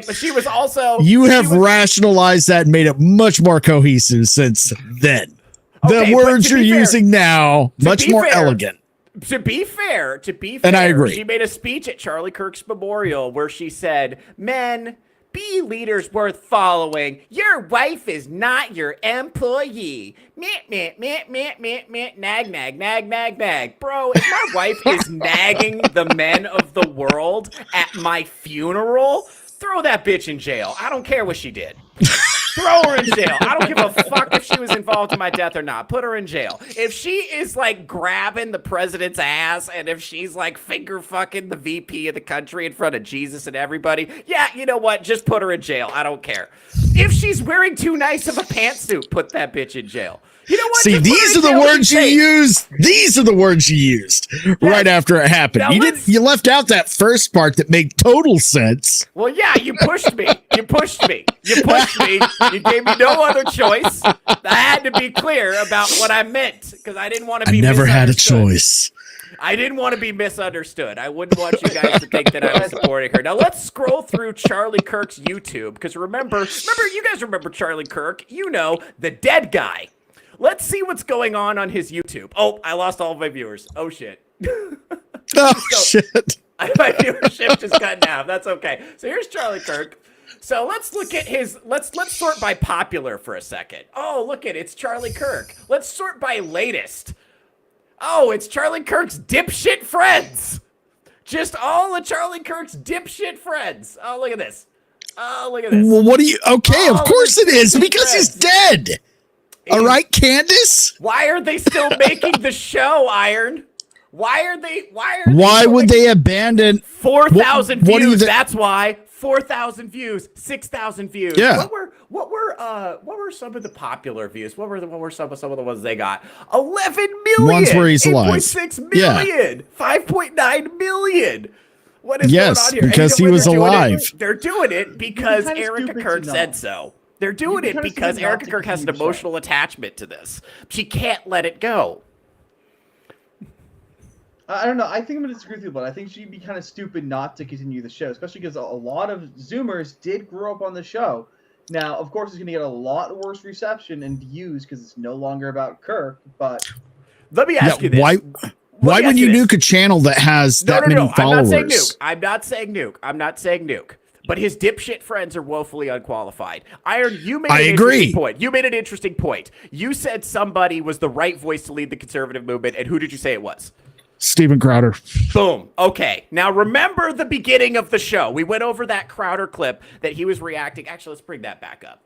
but she was also. You have rationalized that and made it much more cohesive since then. The words you're using now, much more elegant. To be fair, and I agree. She made a speech at Charlie Kirk's memorial where she said, "Men, be leaders worth following. Your wife is not your employee." Nag, nag. Bro, if my wife is nagging the men of the world at my funeral, throw that bitch in jail. I don't care what she did. Throw her in jail. I don't give a fuck if she was involved in my death or not. Put her in jail. If she is like grabbing the president's ass and if she's like finger fucking the VP of the country in front of Jesus and everybody, yeah, you know what? Just put her in jail. I don't care. If she's wearing too nice of a pantsuit, put that bitch in jail. You know what? See, these are the words you used. These are the words you used right after it happened. You left out that first part that made total sense. Well, yeah, you pushed me. You pushed me. You gave me no other choice. I had to be clear about what I meant because I didn't want to be. I never had a choice. I didn't want to be misunderstood. I wouldn't want you guys to think that I was supporting her. Now let's scroll through Charlie Kirk's YouTube because remember, you guys remember Charlie Kirk? You know, the dead guy. Let's see what's going on his YouTube. Oh, I lost all of my viewers. Oh, shit. Shit. My viewership just cut in half. That's okay. So here's Charlie Kirk. So let's look at let's sort by popular for a second. Oh, look it's Charlie Kirk. Let's sort by latest. Oh, it's Charlie Kirk's dipshit friends. Just all of Charlie Kirk's dipshit friends. Oh, look at this. Oh, look at this. Well, what do you... Okay, of course it is, because he's dead. All right, Candace? Why are they still making the show, Iron? Why would they abandon 4,000 views? That's why 4,000 views, 6,000 views. Yeah. What were some of the popular views? What were some of the ones they got? 11 million. Ones where he's alive. 8.6 million. Yeah. 5.9 million. What is going on here? Because he was alive. They're doing it because Erica Kirk said so. They're doing it because Erica Kirk has an emotional attachment to this. She can't let it go. I don't know. I think I'm going to disagree with you, but I think she'd be kind of stupid not to continue the show, especially because a lot of Zoomers did grow up on the show. Now, of course, it's going to get a lot worse reception and views because it's no longer about Kirk, but... Let me ask you this. Why would you nuke a channel that has that many followers? I'm not saying nuke. But his dipshit friends are woefully unqualified. Iron, you made an interesting point. You made an interesting point. You said somebody was the right voice to lead the conservative movement, and who did you say it was? Steven Crowder. Boom. Okay. Now remember the beginning of the show. We went over that Crowder clip that he was reacting. Actually, let's bring that back up.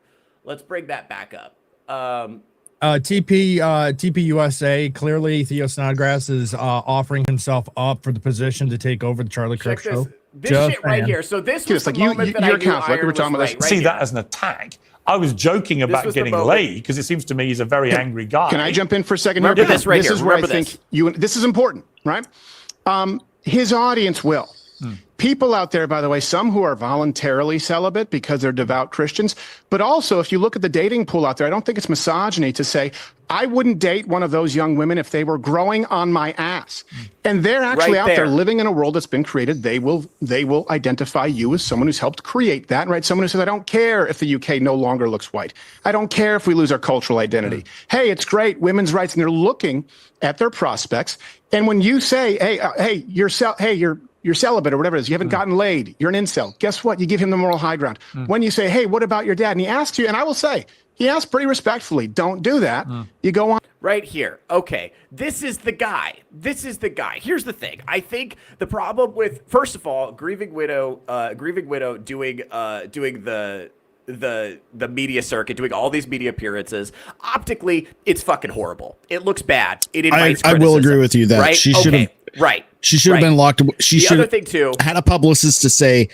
TP USA, clearly Theo Snodgrass is offering himself up for the position to take over the Charlie Kirk show. This shit right here. So this was the moment that I knew Iron was right. See that as an attack. I was joking about getting laid because it seems to me he's a very angry guy. Can I jump in for a second? Remember this right here. This is where I think this is important, right? His audience will. People out there, by the way, some who are voluntarily celibate because they're devout Christians, but also if you look at the dating pool out there, I don't think it's misogyny to say, I wouldn't date one of those young women if they were growing on my ass. And they're actually out there living in a world that's been created. They will identify you as someone who's helped create that, right? Someone who says, I don't care if the UK no longer looks white. I don't care if we lose our cultural identity. Hey, it's great, women's rights. And they're looking at their prospects. And when you say, hey, you're celibate or whatever it is, you haven't gotten laid, you're an incel. Guess what? You give him the moral high ground. When you say, hey, what about your dad? And he asks you, and I will say, he asks pretty respectfully, don't do that. You go on. Right here. Okay. This is the guy. Here's the thing. I think the problem with, first of all, Grieving Widow doing the media circuit, doing all these media appearances. Optically, it's fucking horrible. It looks bad. It invites I will agree with you that right? she should have She should have been locked. She should have had a publicist to say,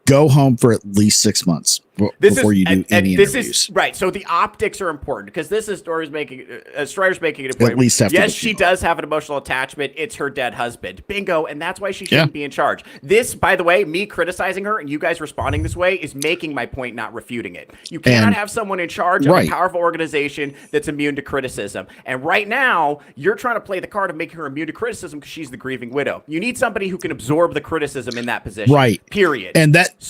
go home for at least 6 months before you do any interviews. Right. So the optics are important because this is Strider's making it a point. At least after yes, she does have an emotional attachment. It's her dead husband. Bingo. And that's why she shouldn't be in charge. This, by the way, me criticizing her and you guys responding this way is making my point, not refuting it. You cannot have someone in charge of a powerful organization that's immune to criticism. And right now, you're trying to play the card of making her immune to criticism because she's the grieving widow. You need somebody who can absorb the criticism in that position. Right. Period. And that's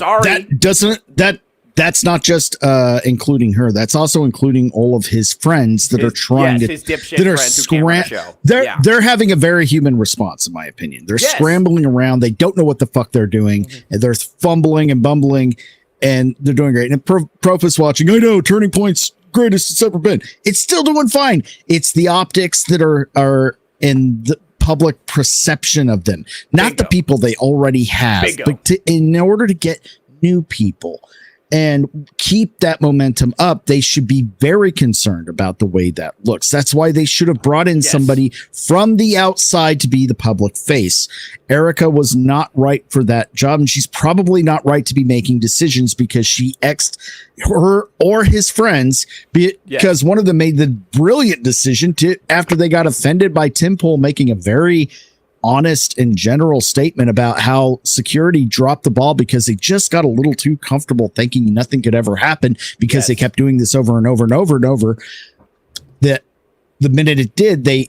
not just including her. That's also including all of his friends that are trying his dipshit friends who can't run the show. They're having a very human response, in my opinion. They're scrambling around. They don't know what the fuck they're doing. And they're fumbling and bumbling, and they're doing great. And Profus watching, I know, Turning Point's greatest it's ever been. It's still doing fine. It's the optics that are in the public perception of them, not the people they already have, but in order to get new people and keep that momentum up, they should be very concerned about the way that looks. That's why they should have brought in somebody from the outside to be the public face. Erica was not right for that job, and she's probably not right to be making decisions because she X'd her or his friends because one of them made the brilliant decision to, after they got offended by Tim Pool making a very honest and general statement about how security dropped the ball because they just got a little too comfortable thinking nothing could ever happen because they kept doing this over and over and over and over, that the minute it did, they,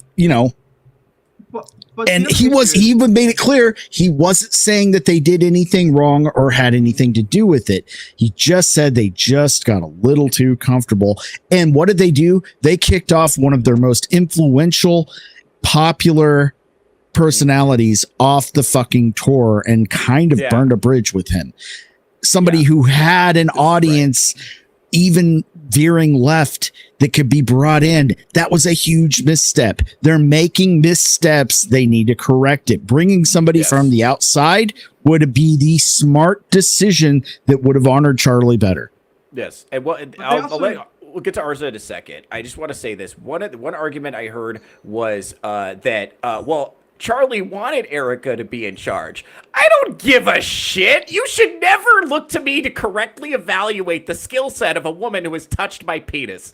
and he even made it clear he wasn't saying that they did anything wrong or had anything to do with it. He just said they just got a little too comfortable. And what did they do? They kicked off one of their most influential, popular personalities off the fucking tour and kind of burned a bridge with him. Somebody who had an audience even veering left that could be brought in. That was a huge misstep. They're making missteps. They need to correct it. Bringing somebody from the outside would be the smart decision that would have honored Charlie better. Yes. And we'll get to Arza in a second. I just want to say this. One argument I heard was that Charlie wanted Erica to be in charge. I don't give a shit. You should never look to me to correctly evaluate the skill set of a woman who has touched my penis.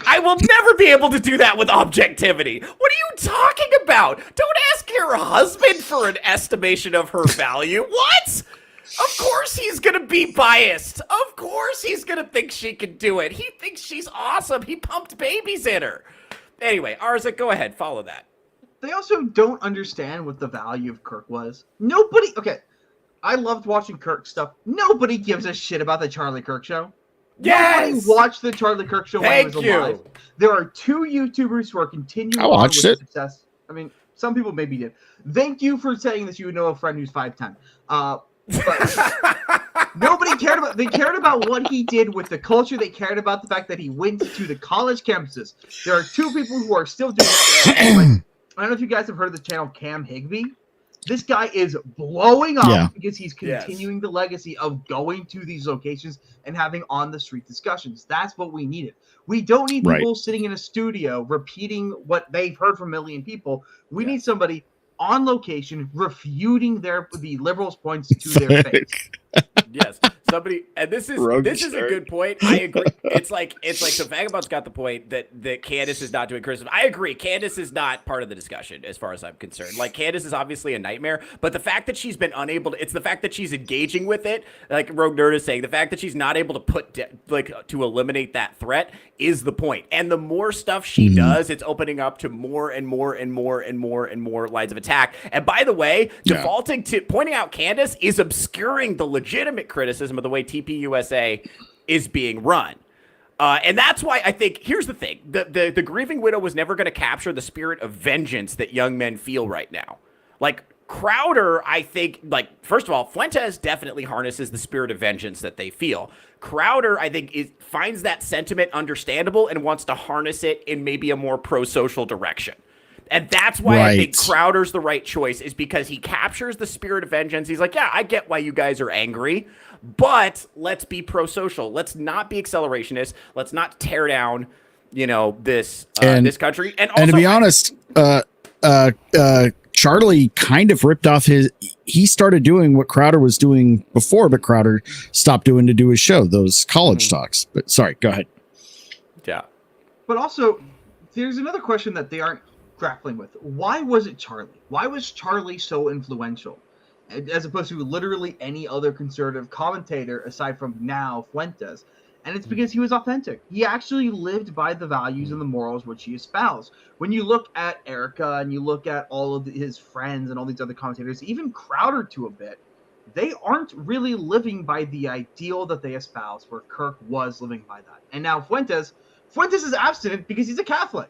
I will never be able to do that with objectivity. What are you talking about? Don't ask your husband for an estimation of her value. What? Of course he's going to be biased. Of course he's going to think she can do it. He thinks she's awesome. He pumped babies in her. Anyway, Arza, go ahead. Follow that. They also don't understand what the value of Kirk was. Nobody, I loved watching Kirk stuff. Nobody gives a shit about the Charlie Kirk show. Yes! Nobody watched the Charlie Kirk show when he was alive. There are 2 YouTubers who are continuing on with success. I mean, some people maybe did. Thank you for saying that you know a friend who's 5'10". But nobody cared about. They cared about what he did with the culture. They cared about the fact that he went to the college campuses. There are 2 people who are still doing that. I don't know if you guys have heard of the channel Cam Higby. This guy is blowing up because he's continuing the legacy of going to these locations and having on-the-street discussions. That's what we needed. We don't need people sitting in a studio repeating what they've heard from a million people. We need somebody on location refuting the liberals' points to their face. Yes. Somebody, and this is a good point. I agree. It's like so Vagabond's got the point that Candace is not doing criticism. I agree. Candace is not part of the discussion as far as I'm concerned. Like, Candace is obviously a nightmare, but the fact that she's been unable to, it's the fact that she's engaging with it, like Rogue Nerd is saying, the fact that she's not able to to eliminate that threat is the point. And the more stuff she does, it's opening up to more and more and more and more and more lines of attack. And by the way, defaulting to pointing out Candace is obscuring the legitimate criticism of the way TPUSA is being run. And that's why I think, here's the thing, the Grieving Widow was never going to capture the spirit of vengeance that young men feel right now. Like, Crowder, I think, like, first of all, Fuentes definitely harnesses the spirit of vengeance that they feel. Crowder, I think, finds that sentiment understandable and wants to harness it in maybe a more pro-social direction. And that's why I think Crowder's the right choice, is because he captures the spirit of vengeance. He's like, yeah, I get why you guys are angry, but let's be pro-social. Let's not be accelerationist. Let's not tear down, this this country. And also, to be honest, Charlie kind of ripped off he started doing what Crowder was doing before, but Crowder stopped to do his show, those college talks. But sorry, go ahead. Yeah. But also, there's another question that they aren't grappling with. Why was it Charlie? Why was Charlie so influential, as opposed to literally any other conservative commentator aside from now Fuentes? And it's because he was authentic. He actually lived by the values and the morals which he espoused. When you look at Erica and you look at all of his friends and all these other commentators, even Crowder to a bit, they aren't really living by the ideal that they espouse, where Kirk was living by that. And now Fuentes is abstinent because he's a Catholic.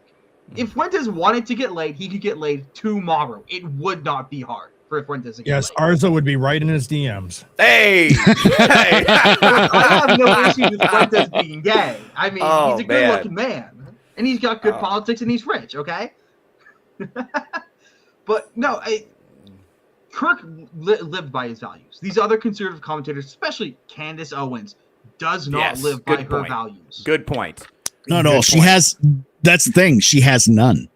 If Fuentes wanted to get laid, he could get laid tomorrow. It would not be hard for Fuentes to get laid. Arza would be right in his DMs. Hey! I have no issue with Fuentes being gay. I mean, he's a good-looking man. And he's got good politics and he's rich, okay? But no, Kirk lived by his values. These other conservative commentators, especially Candace Owens, does not live by her values. Good point. No, she has. That's the thing. She has none.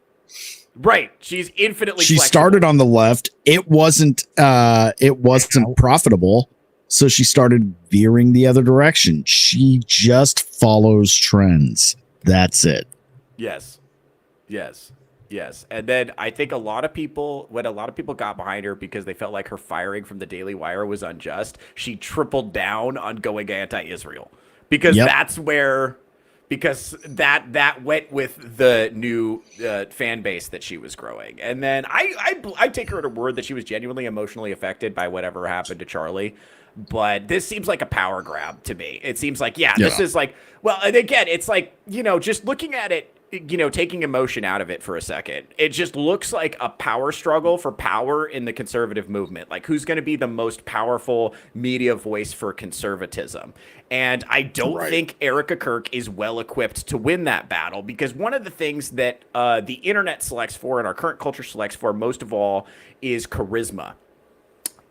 Right. She's infinitely She flexible. started on the left. It wasn't profitable. So she started veering the other direction. She just follows trends. That's it. Yes. And then I think when a lot of people got behind her because they felt like her firing from the Daily Wire was unjust, she tripled down on going anti-Israel. Because that's where... Because that went with the new fan base that she was growing. And then I take her at her word that she was genuinely emotionally affected by whatever happened to Charlie. But this seems like a power grab to me. It seems like, this is like, well, and again, it's like, just looking at it, taking emotion out of it for a second, it just looks like a power struggle for power in the conservative movement. Like, who's going to be the most powerful media voice for conservatism? And I don't think Erica Kirk is well equipped to win that battle, because one of the things that the internet selects for and our current culture selects for most of all is charisma.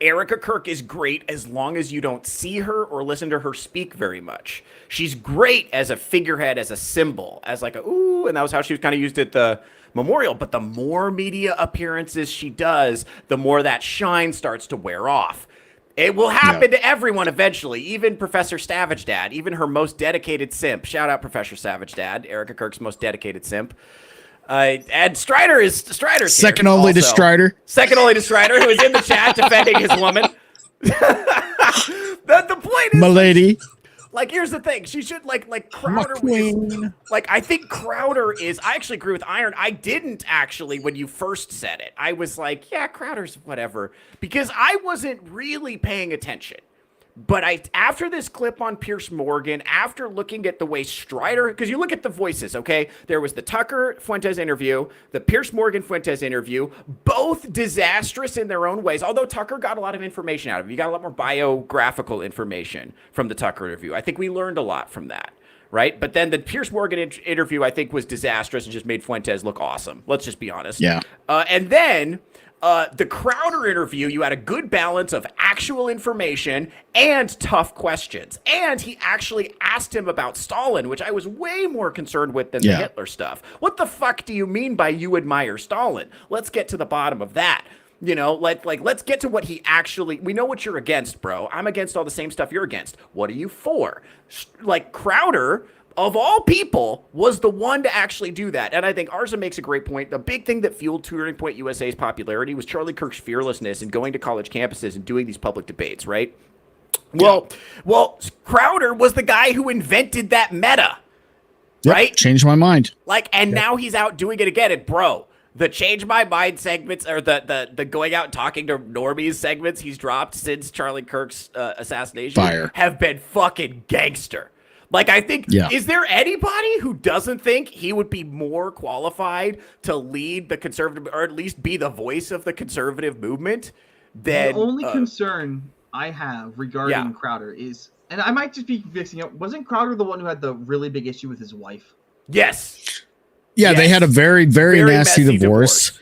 Erica Kirk is great as long as you don't see her or listen to her speak very much. She's great as a figurehead, as a symbol, as like a ooh, and that was how she was kind of used at the memorial. But the more media appearances she does, the more that shine starts to wear off. It will happen to everyone eventually, even Professor Savage Dad, even her most dedicated simp. Shout out Professor Savage Dad, Erica Kirk's most dedicated simp. And Strider's second only to Strider. Second only to Strider, who is in the chat defending his woman. The point is, my lady. Like, here's the thing. She should like Crowder. I think Crowder is. I actually agree with Iron. I didn't actually when you first said it. I was like, yeah, Crowder's whatever, because I wasn't really paying attention. But after this clip on Piers Morgan, after looking at the way Strider, because you look at the voices, okay? There was the Tucker Fuentes interview, the Piers Morgan Fuentes interview, both disastrous in their own ways. Although Tucker got a lot of information out of it. You got a lot more biographical information from the Tucker interview. I think we learned a lot from that, right? But then the Piers Morgan interview, I think, was disastrous and just made Fuentes look awesome. Let's just be honest. Yeah. And then... the Crowder interview, you had a good balance of actual information and tough questions. And he actually asked him about Stalin, which I was way more concerned with than the Hitler stuff. What the fuck do you mean by you admire Stalin? Let's get to the bottom of that. You know, let's get to what he actually. We know what you're against, bro. I'm against all the same stuff you're against. What are you for? Like Crowder, of all people, was the one to actually do that. And I think Arza makes a great point. The big thing that fueled Turning Point USA's popularity was Charlie Kirk's fearlessness in going to college campuses and doing these public debates, right? Well, Crowder was the guy who invented that meta, right? Changed my mind. And now he's out doing it again. And bro, the change my mind segments, or the going out and talking to normies segments he's dropped since Charlie Kirk's assassination have been fucking gangster. Like, I think, is there anybody who doesn't think he would be more qualified to lead the conservative, or at least be the voice of the conservative movement than... The only concern I have regarding Crowder is, and I might just be mixing it, wasn't Crowder the one who had the really big issue with his wife? Yes. Yeah, they had a very, very nasty divorce.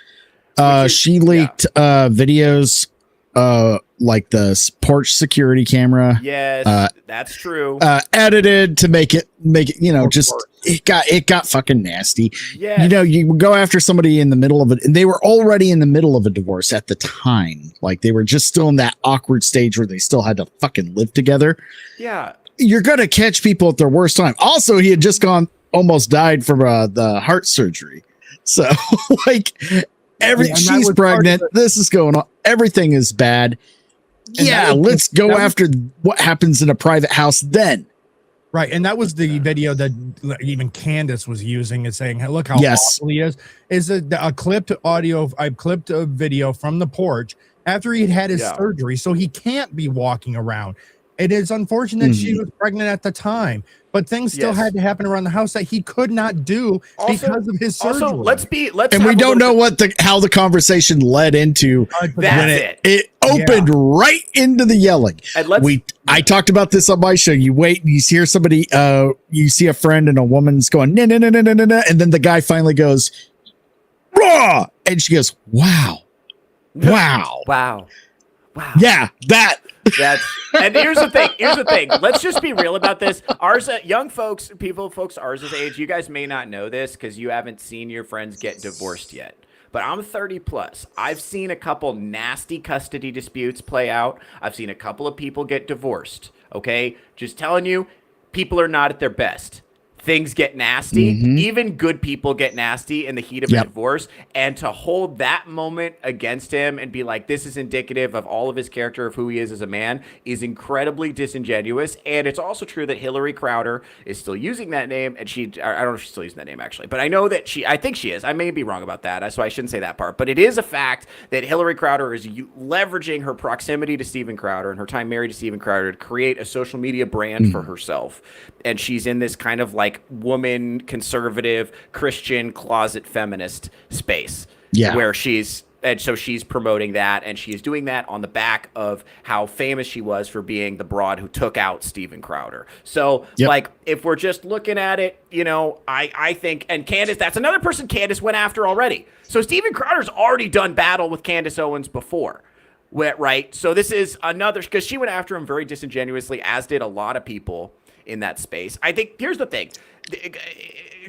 She leaked videos, like the porch security camera. Yes, that's true. Edited to make it, just it got fucking nasty. Yeah. You know, you go after somebody in the middle of it, and they were already in the middle of a divorce at the time. Like, they were just still in that awkward stage where they still had to fucking live together. Yeah. You're gonna catch people at their worst time. Also, he had just almost died from the heart surgery. So like she's pregnant. This is going on. Everything is bad. Let's go after what happens in a private house then. Right. And that was the video that even Candace was using and saying, hey, look how awful he is. Is a clipped audio. I clipped a video from the porch after he'd had his surgery. So he can't be walking around. It is unfortunate she was pregnant at the time, but things still had to happen around the house that he could not do because of his surgery. Also, and we don't know how the conversation led into it opened right into the yelling. And I talked about this on my show. You wait and you hear somebody, you see a friend and a woman's going, no, and then the guy finally goes, raw, and she goes, wow. Yeah, and here's the thing. Let's just be real about this. Young folks, folks ours' age, you guys may not know this because you haven't seen your friends get divorced yet. But I'm 30 plus. I've seen a couple nasty custody disputes play out. I've seen a couple of people get divorced. Okay? Just telling you, people are not at their best. Things get nasty. Even good people get nasty in the heat of a divorce. And to hold that moment against him and be like, this is indicative of all of his character, of who he is as a man, is incredibly disingenuous. And it's also true that Hillary Crowder is still using that name. And I don't know if she's still using that name, actually. But I know that I think she is. I may be wrong about that, so I shouldn't say that part. But it is a fact that Hillary Crowder is leveraging her proximity to Steven Crowder and her time married to Steven Crowder to create a social media brand for herself. And she's in this kind of like woman, conservative, Christian, closet feminist space. Where she's promoting that, and she's doing that on the back of how famous she was for being the broad who took out Steven Crowder. So like, if we're just looking at it, I think, and Candace, that's another person Candace went after already. So Steven Crowder's already done battle with Candace Owens before. Right? So this is another, because she went after him very disingenuously, as did a lot of people in that space. I think here's the thing.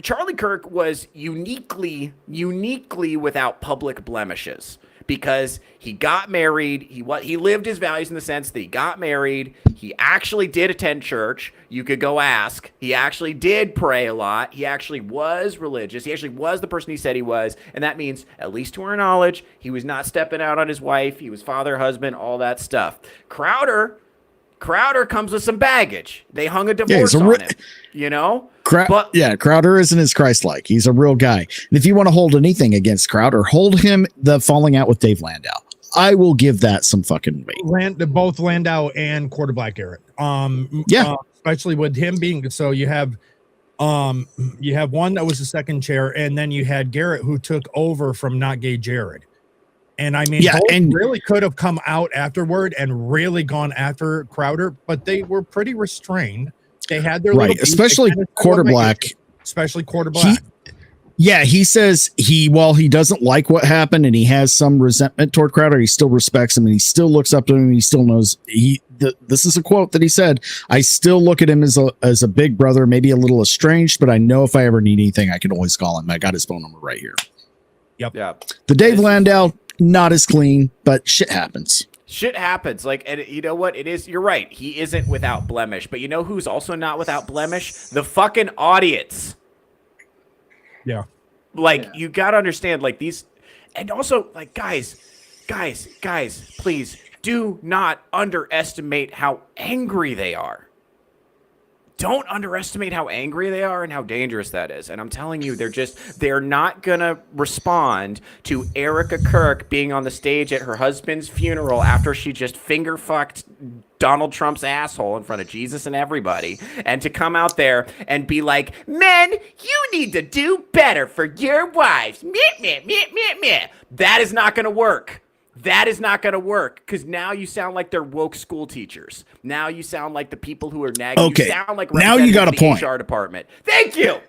Charlie Kirk was uniquely without public blemishes because he got married. He lived his values in the sense that he got married. He actually did attend church. You could go ask. He actually did pray a lot. He actually was religious. He actually was the person he said he was. And that means, at least to our knowledge, he was not stepping out on his wife. He was father, husband, all that stuff. Crowder comes with some baggage. They hung a divorce on him, Crowder isn't as Christ-like. He's a real guy. And if you want to hold anything against Crowder, hold him the falling out with Dave Landau. I will give that some fucking weight. Both Landau and Quarterback Garrett. Especially with him being, so you have one that was the second chair, and then you had Garrett who took over from Not Gay Jared. And I mean, and really could have come out afterward and really gone after Crowder, but they were pretty restrained. They had their especially Quarterback. He says while he doesn't like what happened and he has some resentment toward Crowder, he still respects him and he still looks up to him and he still knows this is a quote that he said, I still look at him as a big brother, maybe a little estranged, but I know if I ever need anything, I can always call him. I got his phone number right here. Yep. The Dave Landau, not as clean, but shit happens. Shit happens. Like, and you know what? It is. You're right. He isn't without blemish. But you know who's also not without blemish? The fucking audience. Yeah. Like, you got to understand, like, these. And also, like, guys, please do not underestimate how angry they are. Don't underestimate how angry they are and how dangerous that is. And I'm telling you, they're not going to respond to Erica Kirk being on the stage at her husband's funeral after she just finger fucked Donald Trump's asshole in front of Jesus and everybody, and to come out there and be like, men, you need to do better for your wives. Meh, meh, meh, meh, meh. That is not going to work. That is not going to work, because now you sound like they're woke school teachers. Now you sound like the people who are nagging. Okay. You sound like Now you got a point. HR department. Thank you.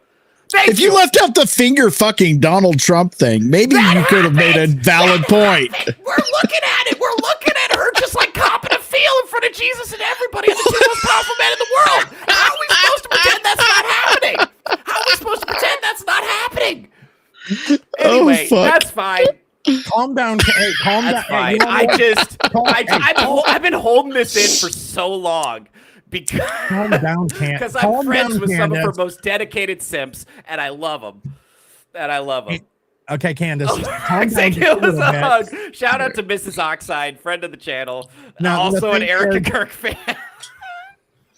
If you left out the finger fucking Donald Trump thing, maybe you could have made a valid point. We're looking at it. We're looking at her just like copping a feel in front of Jesus and everybody and the two most powerful men in the world. How are we supposed to pretend that's not happening? How are we supposed to pretend that's not happening? Anyway, that's fine. Calm down. Hey, calm down. Fine. I've been holding this in for so long because calm down, because I'm friends with some of her most dedicated simps, and I love them. Okay, Candace. Give us a hug. Shout out to Mrs. Oxide, friend of the channel, also an Erica Kirk fan.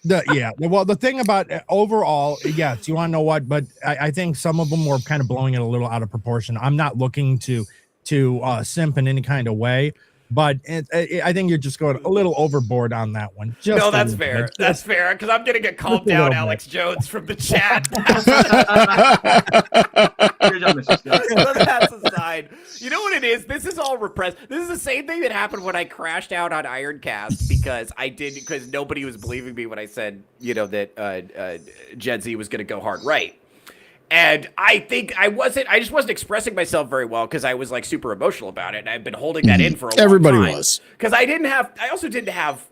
The thing about overall, yes, you want to know what, but I think some of them were kind of blowing it a little out of proportion. I'm not looking to simp in any kind of way, but I think you're just going a little overboard on that one. No, that's fair. That's fair, because I'm gonna get called down, Alex Jones, from the chat. That's aside. You know what it is? This is all repressed. This is the same thing that happened when I crashed out on Ironcast because nobody was believing me when I said, that Gen Z was gonna go hard right. And I think I just wasn't expressing myself very well because I was like super emotional about it. And I've been holding that in for a long time. Everybody was. Because I also didn't have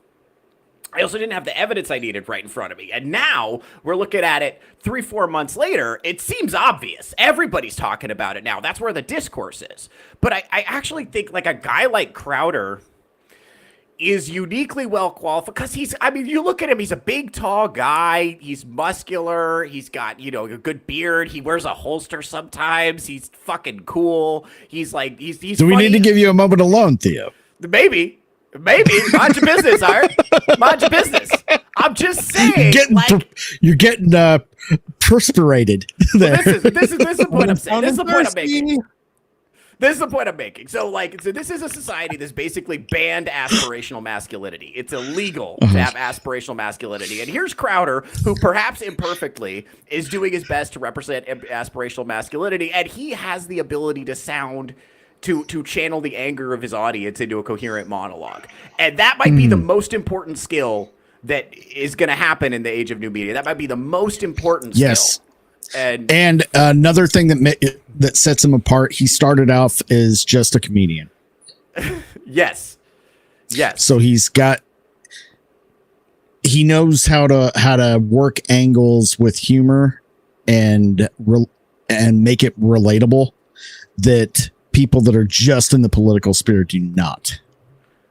the evidence I needed right in front of me. And now we're looking at it 3-4 months later. It seems obvious. Everybody's talking about it now. That's where the discourse is. But I actually think like a guy like Crowder is uniquely well qualified because you look at him, he's a big, tall guy. He's muscular. He's got, a good beard. He wears a holster sometimes. He's fucking cool. He's Do we funny. need to give you a moment alone, Theo? Maybe. Mind your business, Art. Mind your business. I'm just saying. You're getting perspirated there. Well, this is the point I'm saying. This is the point I'm making. This is the point I'm making. So this is a society that's basically banned aspirational masculinity. It's illegal to have aspirational masculinity. And here's Crowder, who perhaps imperfectly is doing his best to represent aspirational masculinity, and he has the ability to to channel the anger of his audience into a coherent monologue. And that might be the most important skill that is going to happen in the age of new media. That might be the most important skill. Yes. And another thing that sets him apart, he started off as just a comedian. Yes. So he knows how to work angles with humor and make it relatable that people that are just in the political spirit do not.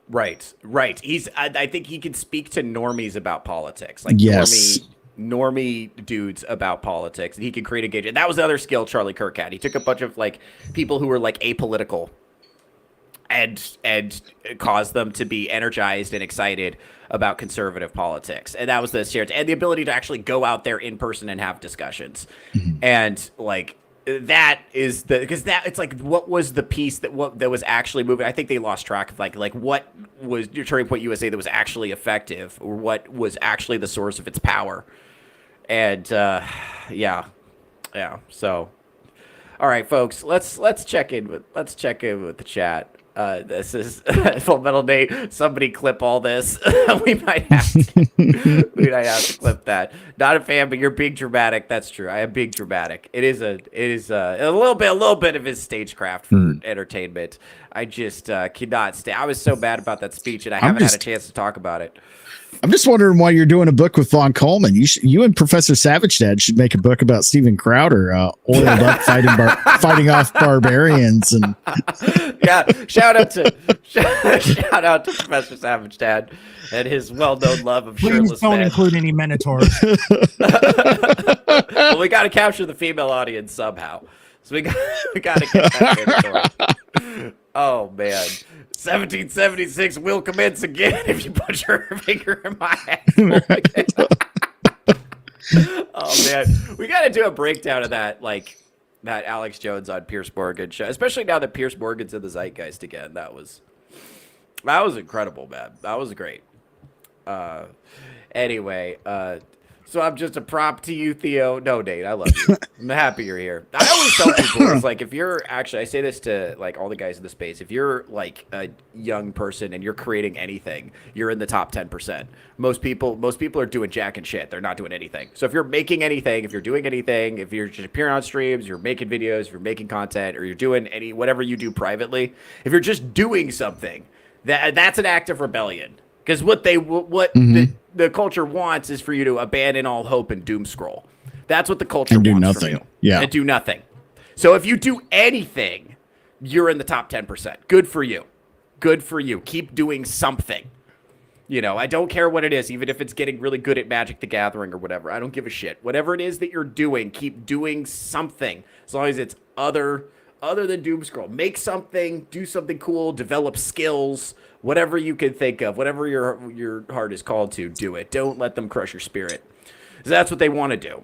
Right. I think he can speak to normies about politics. Normie dudes about politics, and he can create engagement. That was the other skill Charlie Kirk had. He took a bunch of people who were apolitical and caused them to be energized and excited about conservative politics. And that was the shared, and the ability to actually go out there in person and have discussions. And that is it's what was the piece that was actually moving. I think they lost track of what was your Turning Point USA that was actually effective, or what was actually the source of its power. And so all right, folks, let's check in with the chat. This is Full Metal Nate. Somebody clip all this. we might have to clip that. Not a fan, but you're being dramatic. That's true. I am being dramatic. It is a little bit of his stagecraft for entertainment. I just cannot stay. I was so bad about that speech, and I haven't had a chance to talk about it. I'm just wondering why you're doing a book with Von Coleman. You and Professor Savage Dad should make a book about Steven Crowder, oiled up fighting off barbarians. And yeah, shout shout out to Professor Savage Dad and his well-known love of Please shirtless don't men. include any minotaurs. Well, we got to capture the female audience somehow, so we got to get that minotaur. Oh man, 1776 will commence again if you put your finger in my ass. Oh man, we got to do a breakdown of that, like that Alex Jones on Piers Morgan show, especially now that Piers Morgan's in the zeitgeist again. That was incredible, man. That was great. Anyway, so I'm just a prop to you, Theo. No, Nate, I love you. I'm happy you're here. I always tell people, it's like, if you're actually, I say this to like all the guys in the space, if you're like a young person and you're creating anything, you're in the top 10%. Most people are doing jack and shit. They're not doing anything. So if you're making anything, if you're doing anything, if you're just appearing on streams, you're making videos, if you're making content, or you're doing whatever you do privately, if you're just doing something, that's an act of rebellion. Because what the culture wants is for you to abandon all hope and doom scroll. That's what the culture and do wants nothing. from you. Yeah. And do nothing. So if you do anything, you're in the top 10%. Good for you. Good for you. Keep doing something. You know, I don't care what it is, even if it's getting really good at Magic the Gathering or whatever. I don't give a shit. Whatever it is that you're doing, keep doing something. As long as it's other than doom scroll. Make something, do something cool, develop skills. Whatever you can think of, whatever your heart is called to, do it. Don't let them crush your spirit. That's what they want to do.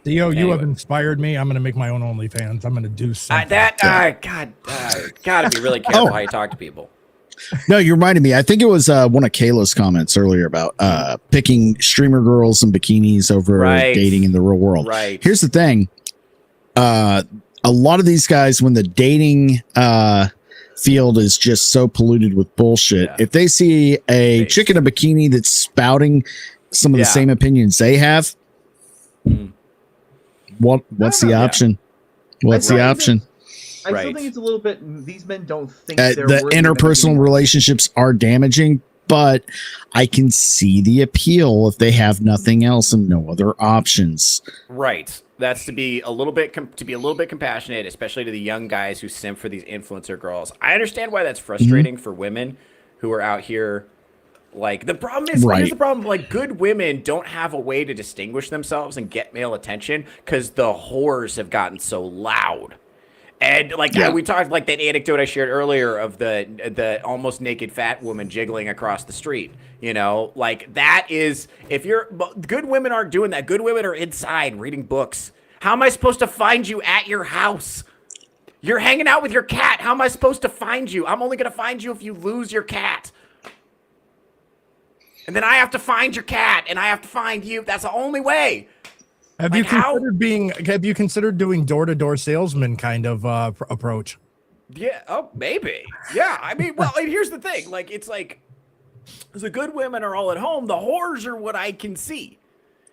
Theo, you have inspired me. I'm going to make my own OnlyFans. I'm going to do something. Gotta be really careful how you talk to people. No, you reminded me. I think it was one of Kayla's comments earlier about picking streamer girls in bikinis over dating in the real world. Right. Here's the thing. A lot of these guys, when the dating field is just so polluted with bullshit, if they see a chick in a bikini that's spouting some of the same opinions they have, what's the option? What's the option? I still think it's a little bit. These men don't think the interpersonal relationships are damaging, but I can see the appeal if they have nothing else and no other options. Right. That's to be a little bit compassionate, especially to the young guys who simp for these influencer girls. I understand why that's frustrating for women who are out here. Like, the problem is, here's the problem. Like, good women don't have a way to distinguish themselves and get male attention because the whores have gotten so loud. And like we talked, like that anecdote I shared earlier of the almost naked fat woman jiggling across the street. You know, like that is, if you're, good women aren't doing that. Good women are inside reading books. How am I supposed to find you at your house? You're hanging out with your cat. How am I supposed to find you? I'm only going to find you if you lose your cat. And then I have to find your cat and I have to find you. That's the only way. Have you considered doing door-to-door salesman kind of approach? Yeah. Oh, maybe. Yeah. I mean, well, and here's the thing. Like, it's like, the good women are all at home. The whores are what I can see.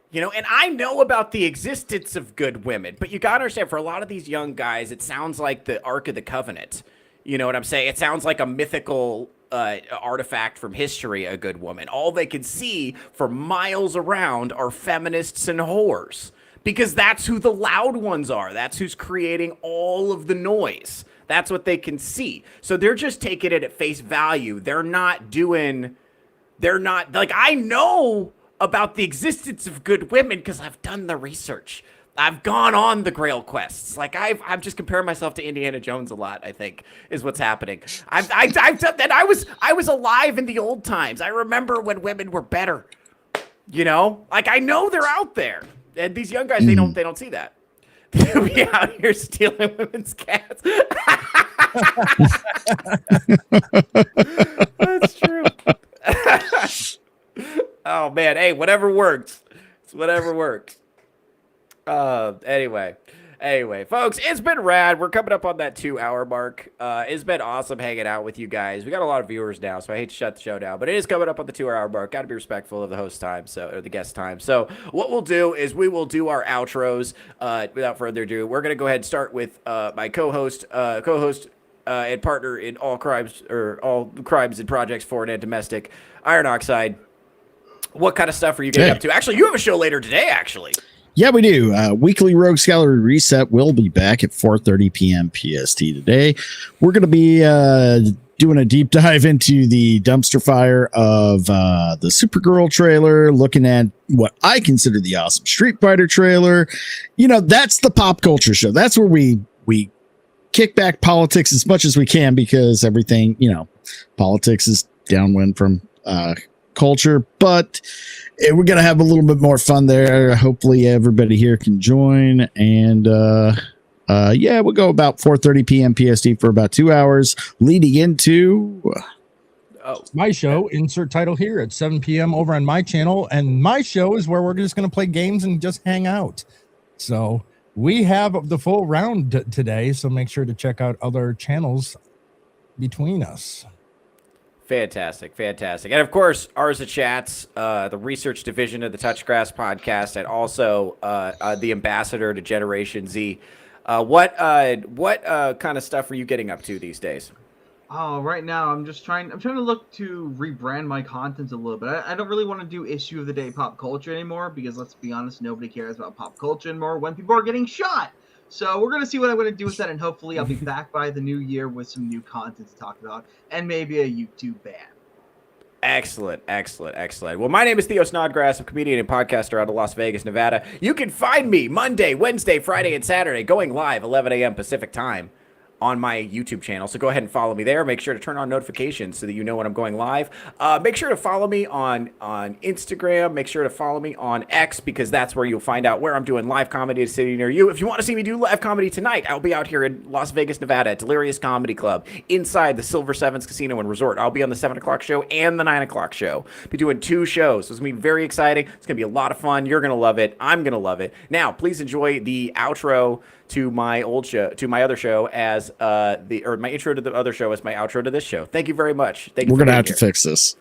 You know, and I know about the existence of good women, but you got to understand, for a lot of these young guys, it sounds like the Ark of the Covenant. You know what I'm saying? It sounds like a mythical artifact from history, a good woman. All they can see for miles around are feminists and whores, because that's who the loud ones are. That's who's creating all of the noise. That's what they can see. So they're just taking it at face value. They're not, like, I know about the existence of good women because I've done the research. I've gone on the Grail quests. Like, I'm just comparing myself to Indiana Jones a lot, I think, is what's happening. I've done that. I was alive in the old times. I remember when women were better. You know? Like, I know they're out there. And these young guys, they don't see that. They'll be out here stealing women's cats. That's true. Oh man, hey, whatever works. It's whatever works. Anyway, folks, it's been rad. We're coming up on that 2-hour mark. It's been awesome hanging out with you guys. We got a lot of viewers now, so I hate to shut the show down, but it is coming up on the 2-hour mark. Got to be respectful of the host time, or the guest time. So what we'll do is we will do our outros. Without further ado, we're gonna go ahead and start with my co-host and partner in all crimes and projects, foreign and domestic, Iron Oxide. What kind of stuff are you getting up to? Actually, you have a show later today, actually. Yeah, we do. Weekly Rogues Gallery Reset will be back at 4:30 p.m. PST today. We're going to be doing a deep dive into the dumpster fire of the Supergirl trailer, looking at what I consider the awesome Street Fighter trailer. You know, that's the pop culture show. That's where we kick back politics as much as we can, because everything, you know, politics is downwind from culture, but we're gonna have a little bit more fun there. Hopefully everybody here can join, and yeah, we'll go about 4:30 p.m. PST for about 2 hours leading into my show. Insert title here at 7 p.m. over on my channel, and my show is where we're just gonna play games and just hang out. So we have the full round today, so make sure to check out other channels between us. Fantastic. And of course, Arza Chats, the research division of the Touchgrass podcast, and also the ambassador to Generation Z. What kind of stuff are you getting up to these days? Oh, right now I'm trying to look to rebrand my content a little bit. I don't really want to do issue of the day pop culture anymore, because let's be honest, nobody cares about pop culture anymore when people are getting shot. So we're going to see what I'm going to do with that, and hopefully I'll be back by the new year with some new content to talk about, and maybe a YouTube ban. Excellent. Well, my name is Theo Snodgrass. I'm a comedian and podcaster out of Las Vegas, Nevada. You can find me Monday, Wednesday, Friday, and Saturday going live 11 a.m. Pacific time on my YouTube channel. So go ahead and follow me there. Make sure to turn on notifications so that you know when I'm going live. Make sure to follow me on Instagram. Make sure to follow me on X, because that's where you'll find out where I'm doing live comedy at a city near you. If you want to see me do live comedy tonight, I'll be out here in Las Vegas, Nevada at Delirious Comedy Club inside the Silver Sevens Casino and Resort. I'll be on the 7 o'clock show and the 9 o'clock show. Be doing 2 shows. So it's going to be very exciting. It's going to be a lot of fun. You're going to love it. I'm going to love it. Now, please enjoy the outro to my other show as my intro to the other show as my outro to this show. Thank you very much. We're gonna have to fix this.